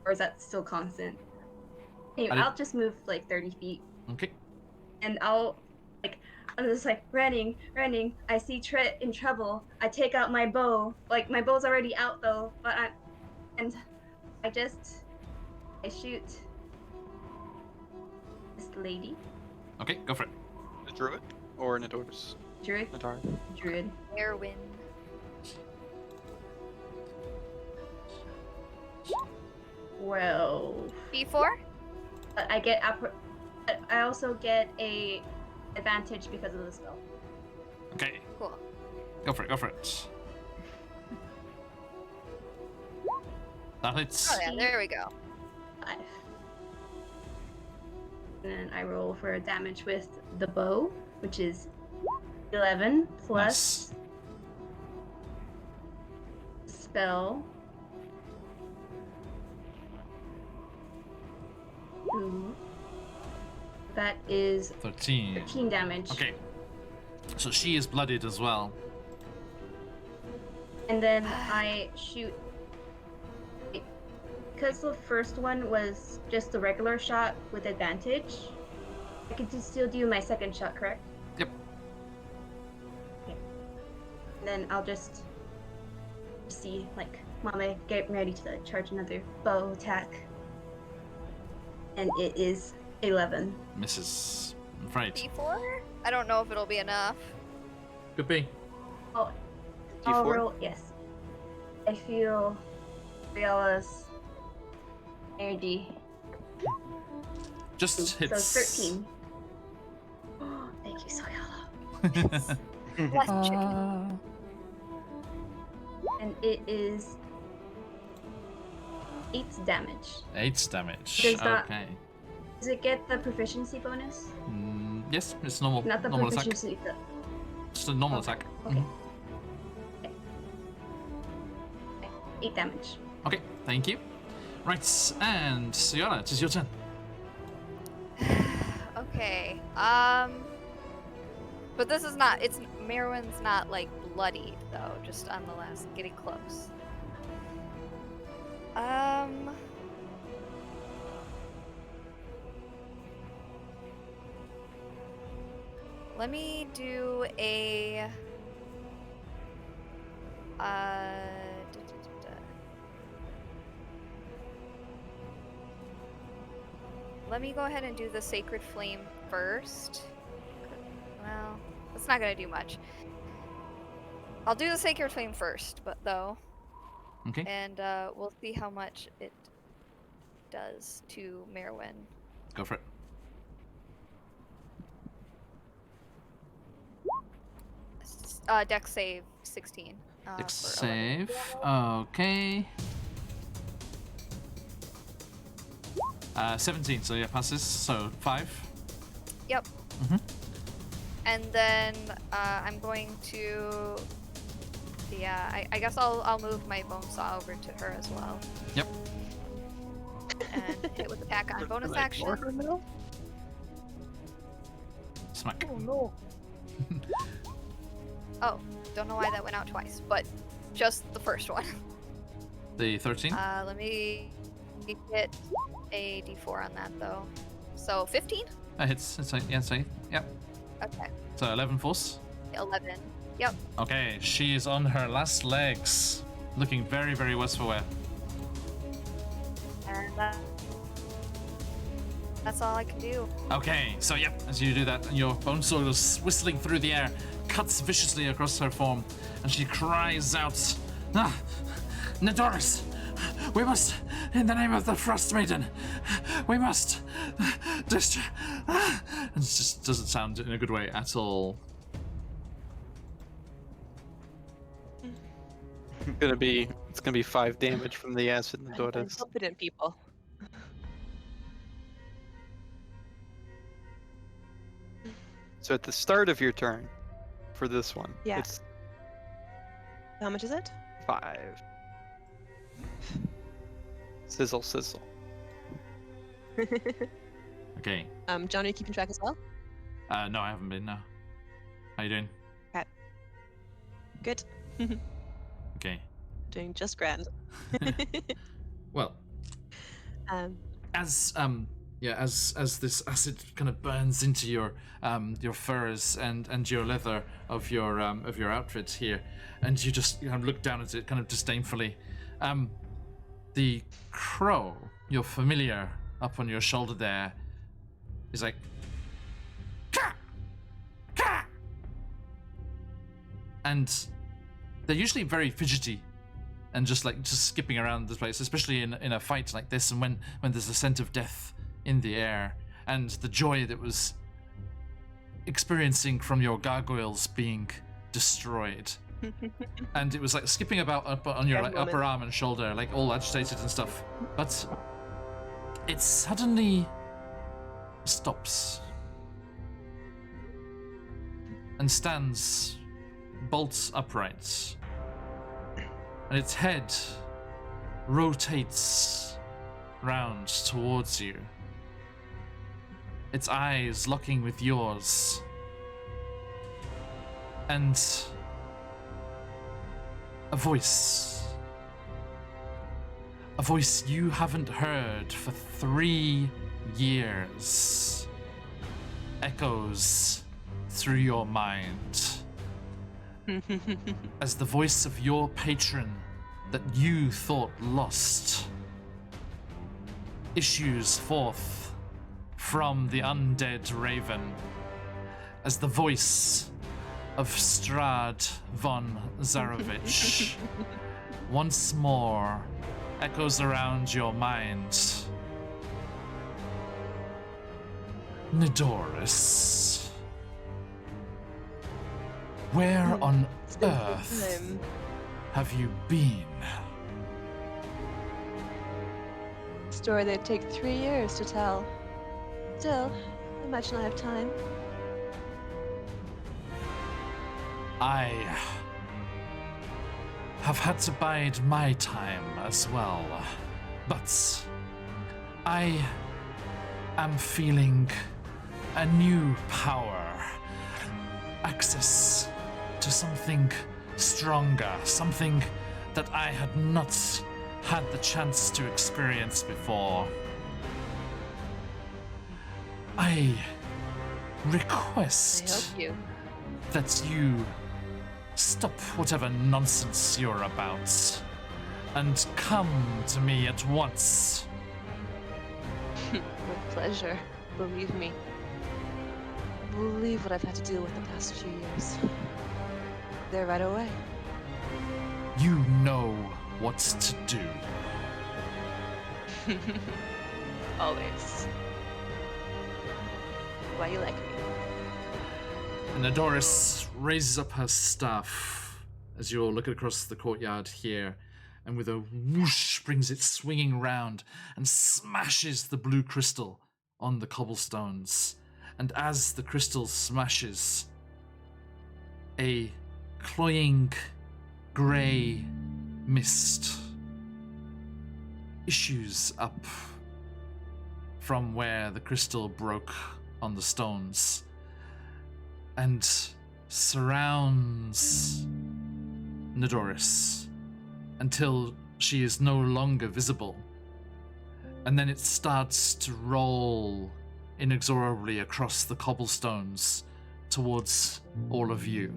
Or is that still constant? Anyway, I'll just move like 30 feet. Okay. And I'm just like running. I see Trit in trouble. I take out my bow. Like my bow's already out though, but I shoot this lady. Okay, go for it. A druid or an Adorus? Druid. Druid. Airwind. Well, D4? but I also get a advantage because of the spell. Okay, Cool. go for it. That hits. Oh yeah, there we go. 5. And then I roll for damage with the bow, which is 11 plus spell. Ooh. That is 13. 13 damage. Okay. So she is bloodied as well. And then I shoot. Because the first one was just a regular shot with advantage, I can still do my second shot, correct? Yep. Okay. And then I'll just see, like, Mama get ready to charge another bow attack. And it is 11. Misses. I'm afraid. D4? I don't know if it'll be enough. Could be. Oh, I'll D4? roll, yes. I feel Riala's energy. Just So hits. 13. Oh, thank you, Soyala. Less chicken. And it is 8 damage. 8 damage. Does that- Okay. Does it get the proficiency bonus? Yes, it's normal. Not the normal attack. proficiency. Just a normal Okay. attack. Okay. Mhm. 8 damage. Okay, thank you. Right, and Sienna, it is your turn. Okay. But this is not. It's Merwin's not like bloodied though. Just on the last, getting close. Let me do a. Let me go ahead and do the Sacred Flame first. Well, that's not gonna do much. I'll do the Sacred Flame first, but though, Okay. and we'll see how much it does to Merwin. Go for it. Dex save 16. Dex for 11. save. Okay. 17, so yeah, passes. So 5. Yep. Mhm. And then I'm going to. Yeah, I guess I'll move my bone saw over to her as well. Yep. And hit with attack on bonus Can I action. ignore her now? Smack. Oh no. Oh, don't know why that went out twice, but just the first one. The 13. Let me get a d4 on that though. So 15? Hits. It's a, yeah, say. Yep. Okay. So 11 force. 11. Yep. Okay, she is on her last legs, looking very, very worse for wear. And that's all I can do. Okay, so yep, as you do that, your bone sword is whistling through the air, cuts viciously across her form, and she cries out, "Ah, Nadoris, we must, in the name of the Frostmaiden, we must and it just doesn't sound in a good way at all. It's gonna be 5 damage from the acid I'm Nidorus. confident people. So at the start of your turn, for this one, Yeah. it's How much is it? 5. Sizzle, sizzle. Okay. John, are you keeping track as well? No, I haven't been. No. How you doing? Good. Okay. Doing just grand. Well, as this acid kind of burns into your furs and your leather of your outfit here, and you just look down at it kind of disdainfully. The crow, your familiar up on your shoulder there, is like, "Ka! Ka!" And they're usually very fidgety and just skipping around this place, especially in a fight like this, and when there's a scent of death in the air, and the joy that was experiencing from your gargoyles being destroyed. And it was like skipping about up on your upper arm and shoulder, like all agitated and stuff. But it suddenly stops and stands bolt upright, and its head rotates round towards you, its eyes locking with yours, and a voice you haven't heard for 3 years echoes through your mind. As the voice of your patron that you thought lost issues forth from the undead raven, as the voice of Strad von Zarovich once more echoes around your mind. Nidorus, where on earth have you been? Story that'd take 3 years to tell. Still, I imagine I have time. I have had to bide my time as well, but I am feeling a new power, access to something stronger, something that I had not had the chance to experience before. I request I hope you. that you stop whatever nonsense you're about and come to me at once. With pleasure, believe me. Believe what I've had to deal with the past few years. There right away. You know what to do. Always. Why you like me? And Adoris raises up her staff as you all look across the courtyard here, and with a whoosh brings it swinging round and smashes the blue crystal on the cobblestones. And as the crystal smashes, a cloying grey mist issues up from where the crystal broke on the stones and surrounds Nidorus until she is no longer visible. And then it starts to roll inexorably across the cobblestones towards all of you.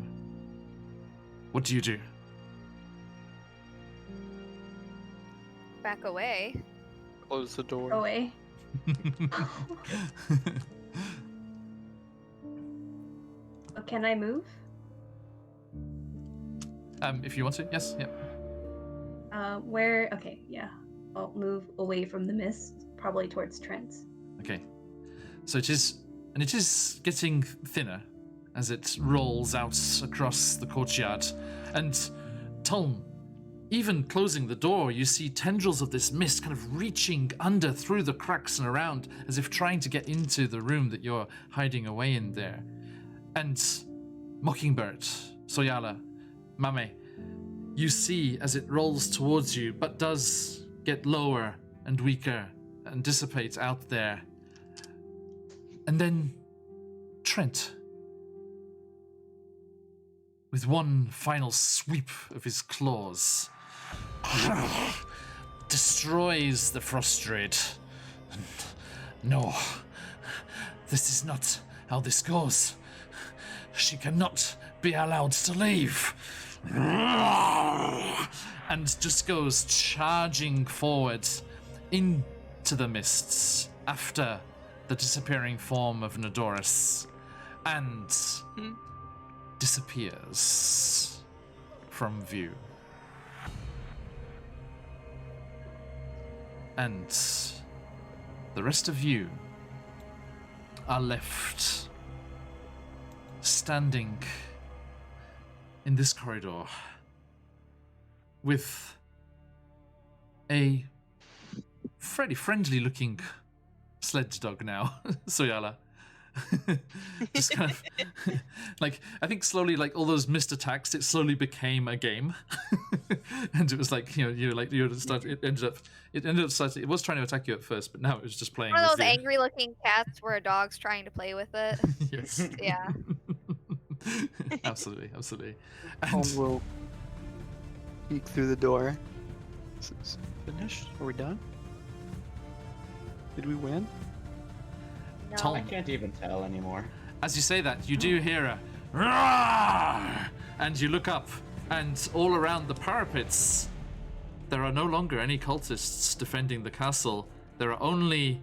What do you do? Back away. Close the door. Away. Oh, can I move? If you want to, yes, yep. Where? Okay, yeah. I'll move away from the mist, probably towards Trent. Okay. So it is getting thinner as it rolls out across the courtyard. And Tulm, even closing the door, you see tendrils of this mist kind of reaching under through the cracks and around, as if trying to get into the room that you're hiding away in there. And Mockingbird, Soyala, Mame, you see as it rolls towards you, but does get lower and weaker and dissipate out there. And then Trent, with one final sweep of his claws, destroys the Frostmaiden. No, this is not how this goes. She cannot be allowed to leave. And just goes charging forward into the mists after the disappearing form of Nodorus and disappears from view. And the rest of you are left standing in this corridor with a fairly friendly looking sled dog now, Soyala. Just kind of like, I think slowly, like all those missed attacks, it slowly became a game. And it was like, you ended up it was trying to attack you at first, but now it was just playing One of with those you. angry looking cats where a dog's trying to play with it. Yes. Yeah. Absolutely. Home will peek through the door. Is this finished? Are we done? Did we win? No. Tom. I can't even tell anymore. As you say that, you do hear a roar, and you look up, and all around the parapets, there are no longer any cultists defending the castle. There are only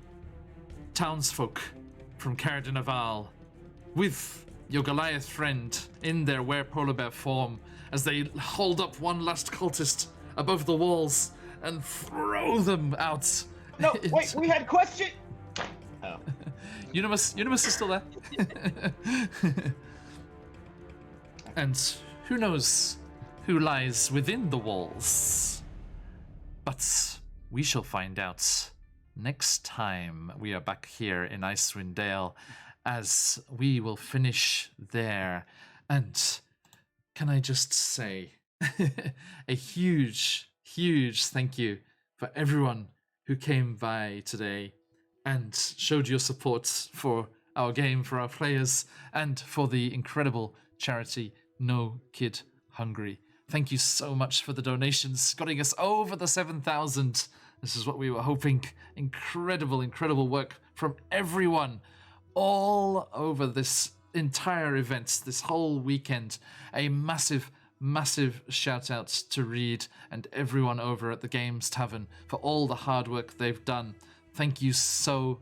townsfolk from Cardinaval, with your Goliath friend in their were-polar bear form, as they hold up one last cultist above the walls and throw them out. No, wait, we had question. Oh. Unimus is still there. And who knows who lies within the walls? But we shall find out next time we are back here in Icewind Dale, as we will finish there. And can I just say a huge thank you for everyone who came by today and showed your support for our game, for our players, and for the incredible charity No Kid Hungry. Thank you so much for the donations, getting us over the 7,000. This is what we were hoping. Incredible work from everyone all over this entire event, this whole weekend. A massive shout out to Reed and everyone over at the Games Tavern for all the hard work they've done. Thank you so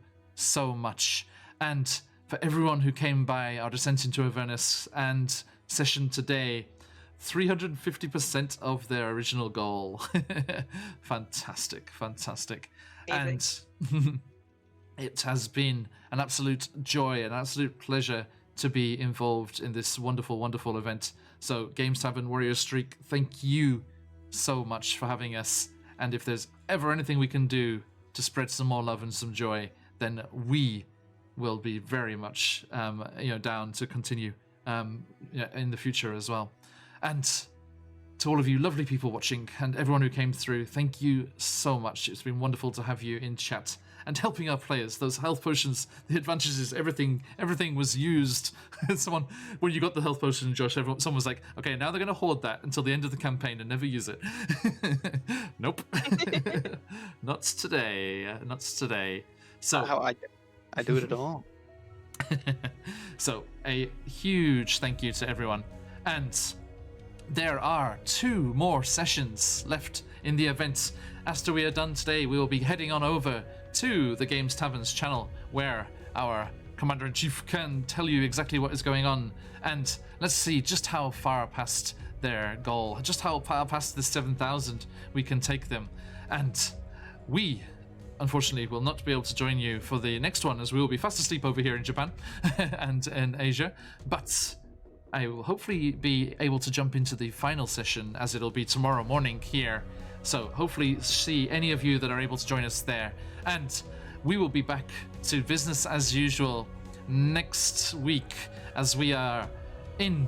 much. And for everyone who came by our Descent into Avernus and session today, 350% of their original goal. Fantastic. And it has been an absolute joy, an absolute pleasure to be involved in this wonderful event. So Games Tavern Warrior Streak, thank you so much for having us. And if there's ever anything we can do to spread some more love and some joy, then we will be very much down to continue in the future as well. And to all of you lovely people watching and everyone who came through, thank you so much. It's been wonderful to have you in chat and helping our players. Those health potions, the advantages, everything was used. Someone, when you got the health potion, Josh, someone was like, okay, now they're going to hoard that until the end of the campaign and never use it. Nope. Not today. So How I do it at all. So a huge thank you to everyone. And there are 2 more sessions left in the event. After we are done today, we will be heading on over to the Games Tavern's channel, where our Commander-in-Chief can tell you exactly what is going on. And let's see just how far past their goal, just how far past the 7,000 we can take them. And we, unfortunately, will not be able to join you for the next one, as we will be fast asleep over here in Japan and in Asia. But I will hopefully be able to jump into the final session, as it'll be tomorrow morning here. So hopefully see any of you that are able to join us there. And we will be back to business as usual next week, as we are in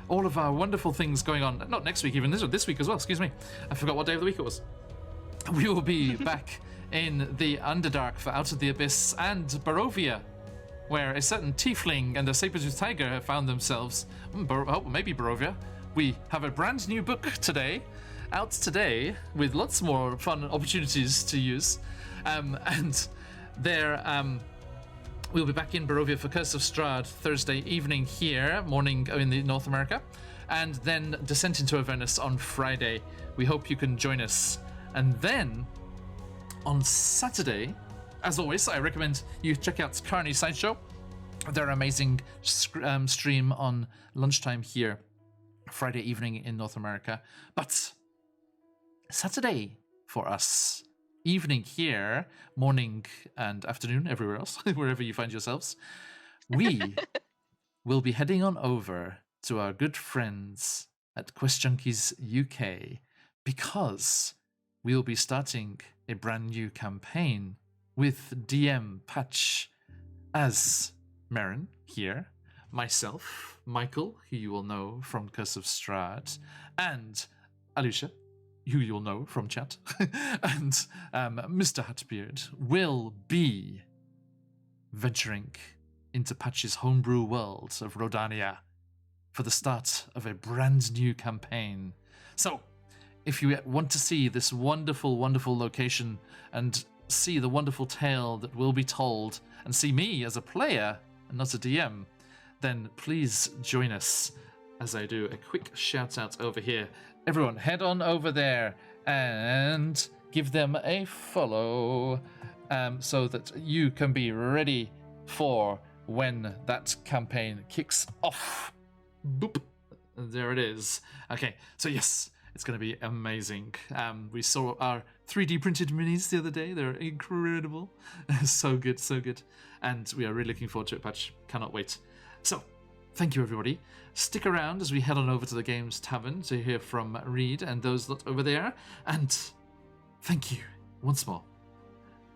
all of our wonderful things going on. Not next week, even this week as well. Excuse me. I forgot what day of the week it was. We will be back in the Underdark for Out of the Abyss and Barovia, where a certain tiefling and a saber-toothed tiger have found themselves. Maybe Barovia. We have a brand new book out today, with lots more fun opportunities to use. And there, we'll be back in Barovia for Curse of Strahd Thursday evening here, morning in the North America, and then Descent into Avernus on Friday. We hope you can join us. And then, on Saturday, as always, I recommend you check out Carney Sideshow. Their amazing stream on lunchtime here, Friday evening in North America. But Saturday for us, evening here, morning and afternoon everywhere else, wherever you find yourselves, we will be heading on over to our good friends at Quest Junkies UK, because we'll be starting a brand new campaign with DM Patch as Marin here, myself, Michael, who you will know from Curse of Strahd, and Alicia, who you'll know from chat, and Mr. Hatbeard will be venturing into Patch's homebrew world of Rodania for the start of a brand new campaign. So, if you want to see this wonderful, wonderful location and see the wonderful tale that will be told, and see me as a player and not a DM, then please join us as I do a quick shout out over here. Everyone, head on over there and give them a follow, so that you can be ready for when that campaign kicks off. Boop. There it is. Okay, so yes, it's going to be amazing. We saw our 3D printed minis the other day. They're incredible. So good, so good. And we are really looking forward to it, Patch. Cannot wait. So, thank you, everybody. Stick around as we head on over to the Games Tavern to hear from Reed and those lot over there. And thank you once more.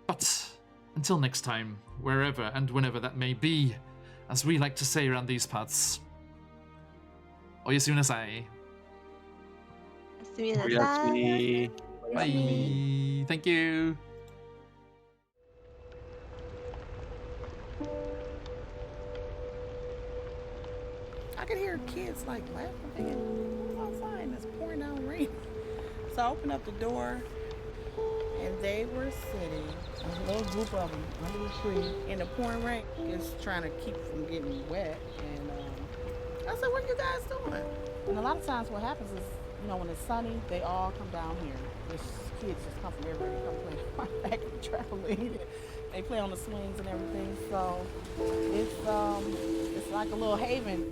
But until next time, wherever and whenever that may be, as we like to say around these parts, Oyasunasai. Bye. Thank you. I could hear kids like laughing, thinking, who's outside and it's pouring down rain. So I opened up the door and they were sitting, a little group of them under the tree in the pouring rain, just trying to keep from getting wet. And I said, what are you guys doing? And a lot of times what happens is, you know, when it's sunny, they all come down here. There's kids just come from everywhere. They come play right back in the trampoline. They play on the swings and everything. So it's like a little haven.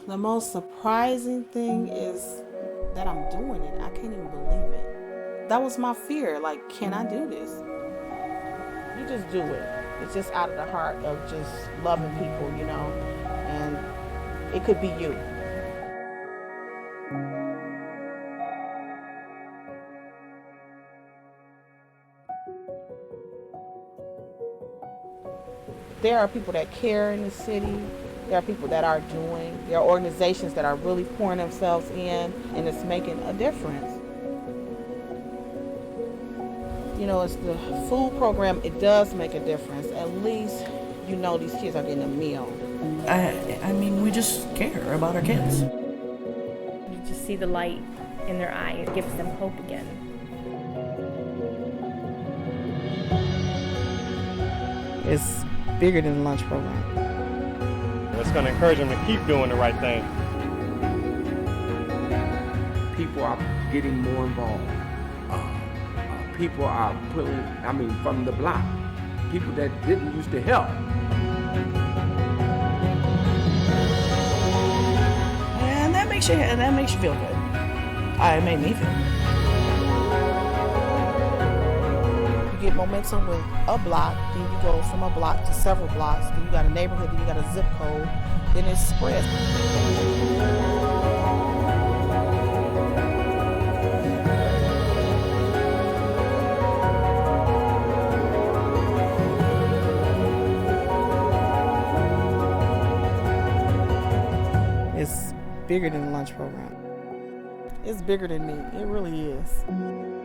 The most surprising thing is that I'm doing it. I can't even believe it. That was my fear. Like, can I do this? You just do it. It's just out of the heart of just loving people, you know, and it could be you. There are people that care in the city. There are people that are doing. There are organizations that are really pouring themselves in, and it's making a difference. You know, it's the food program. It does make a difference. At least, you know, these kids are getting a meal. I mean, we just care about our kids. You just see the light in their eye. It gives them hope again. It's bigger than the lunch program. It's going to encourage them to keep doing the right thing. People are getting more involved. People are putting, from the block, people that didn't used to help. makes you feel good. It made me feel good. You get momentum with a block, then you go from a block to several blocks, then you got a neighborhood, then you got a zip code, then it spreads. It's bigger than the lunch program. It's bigger than me. It really is.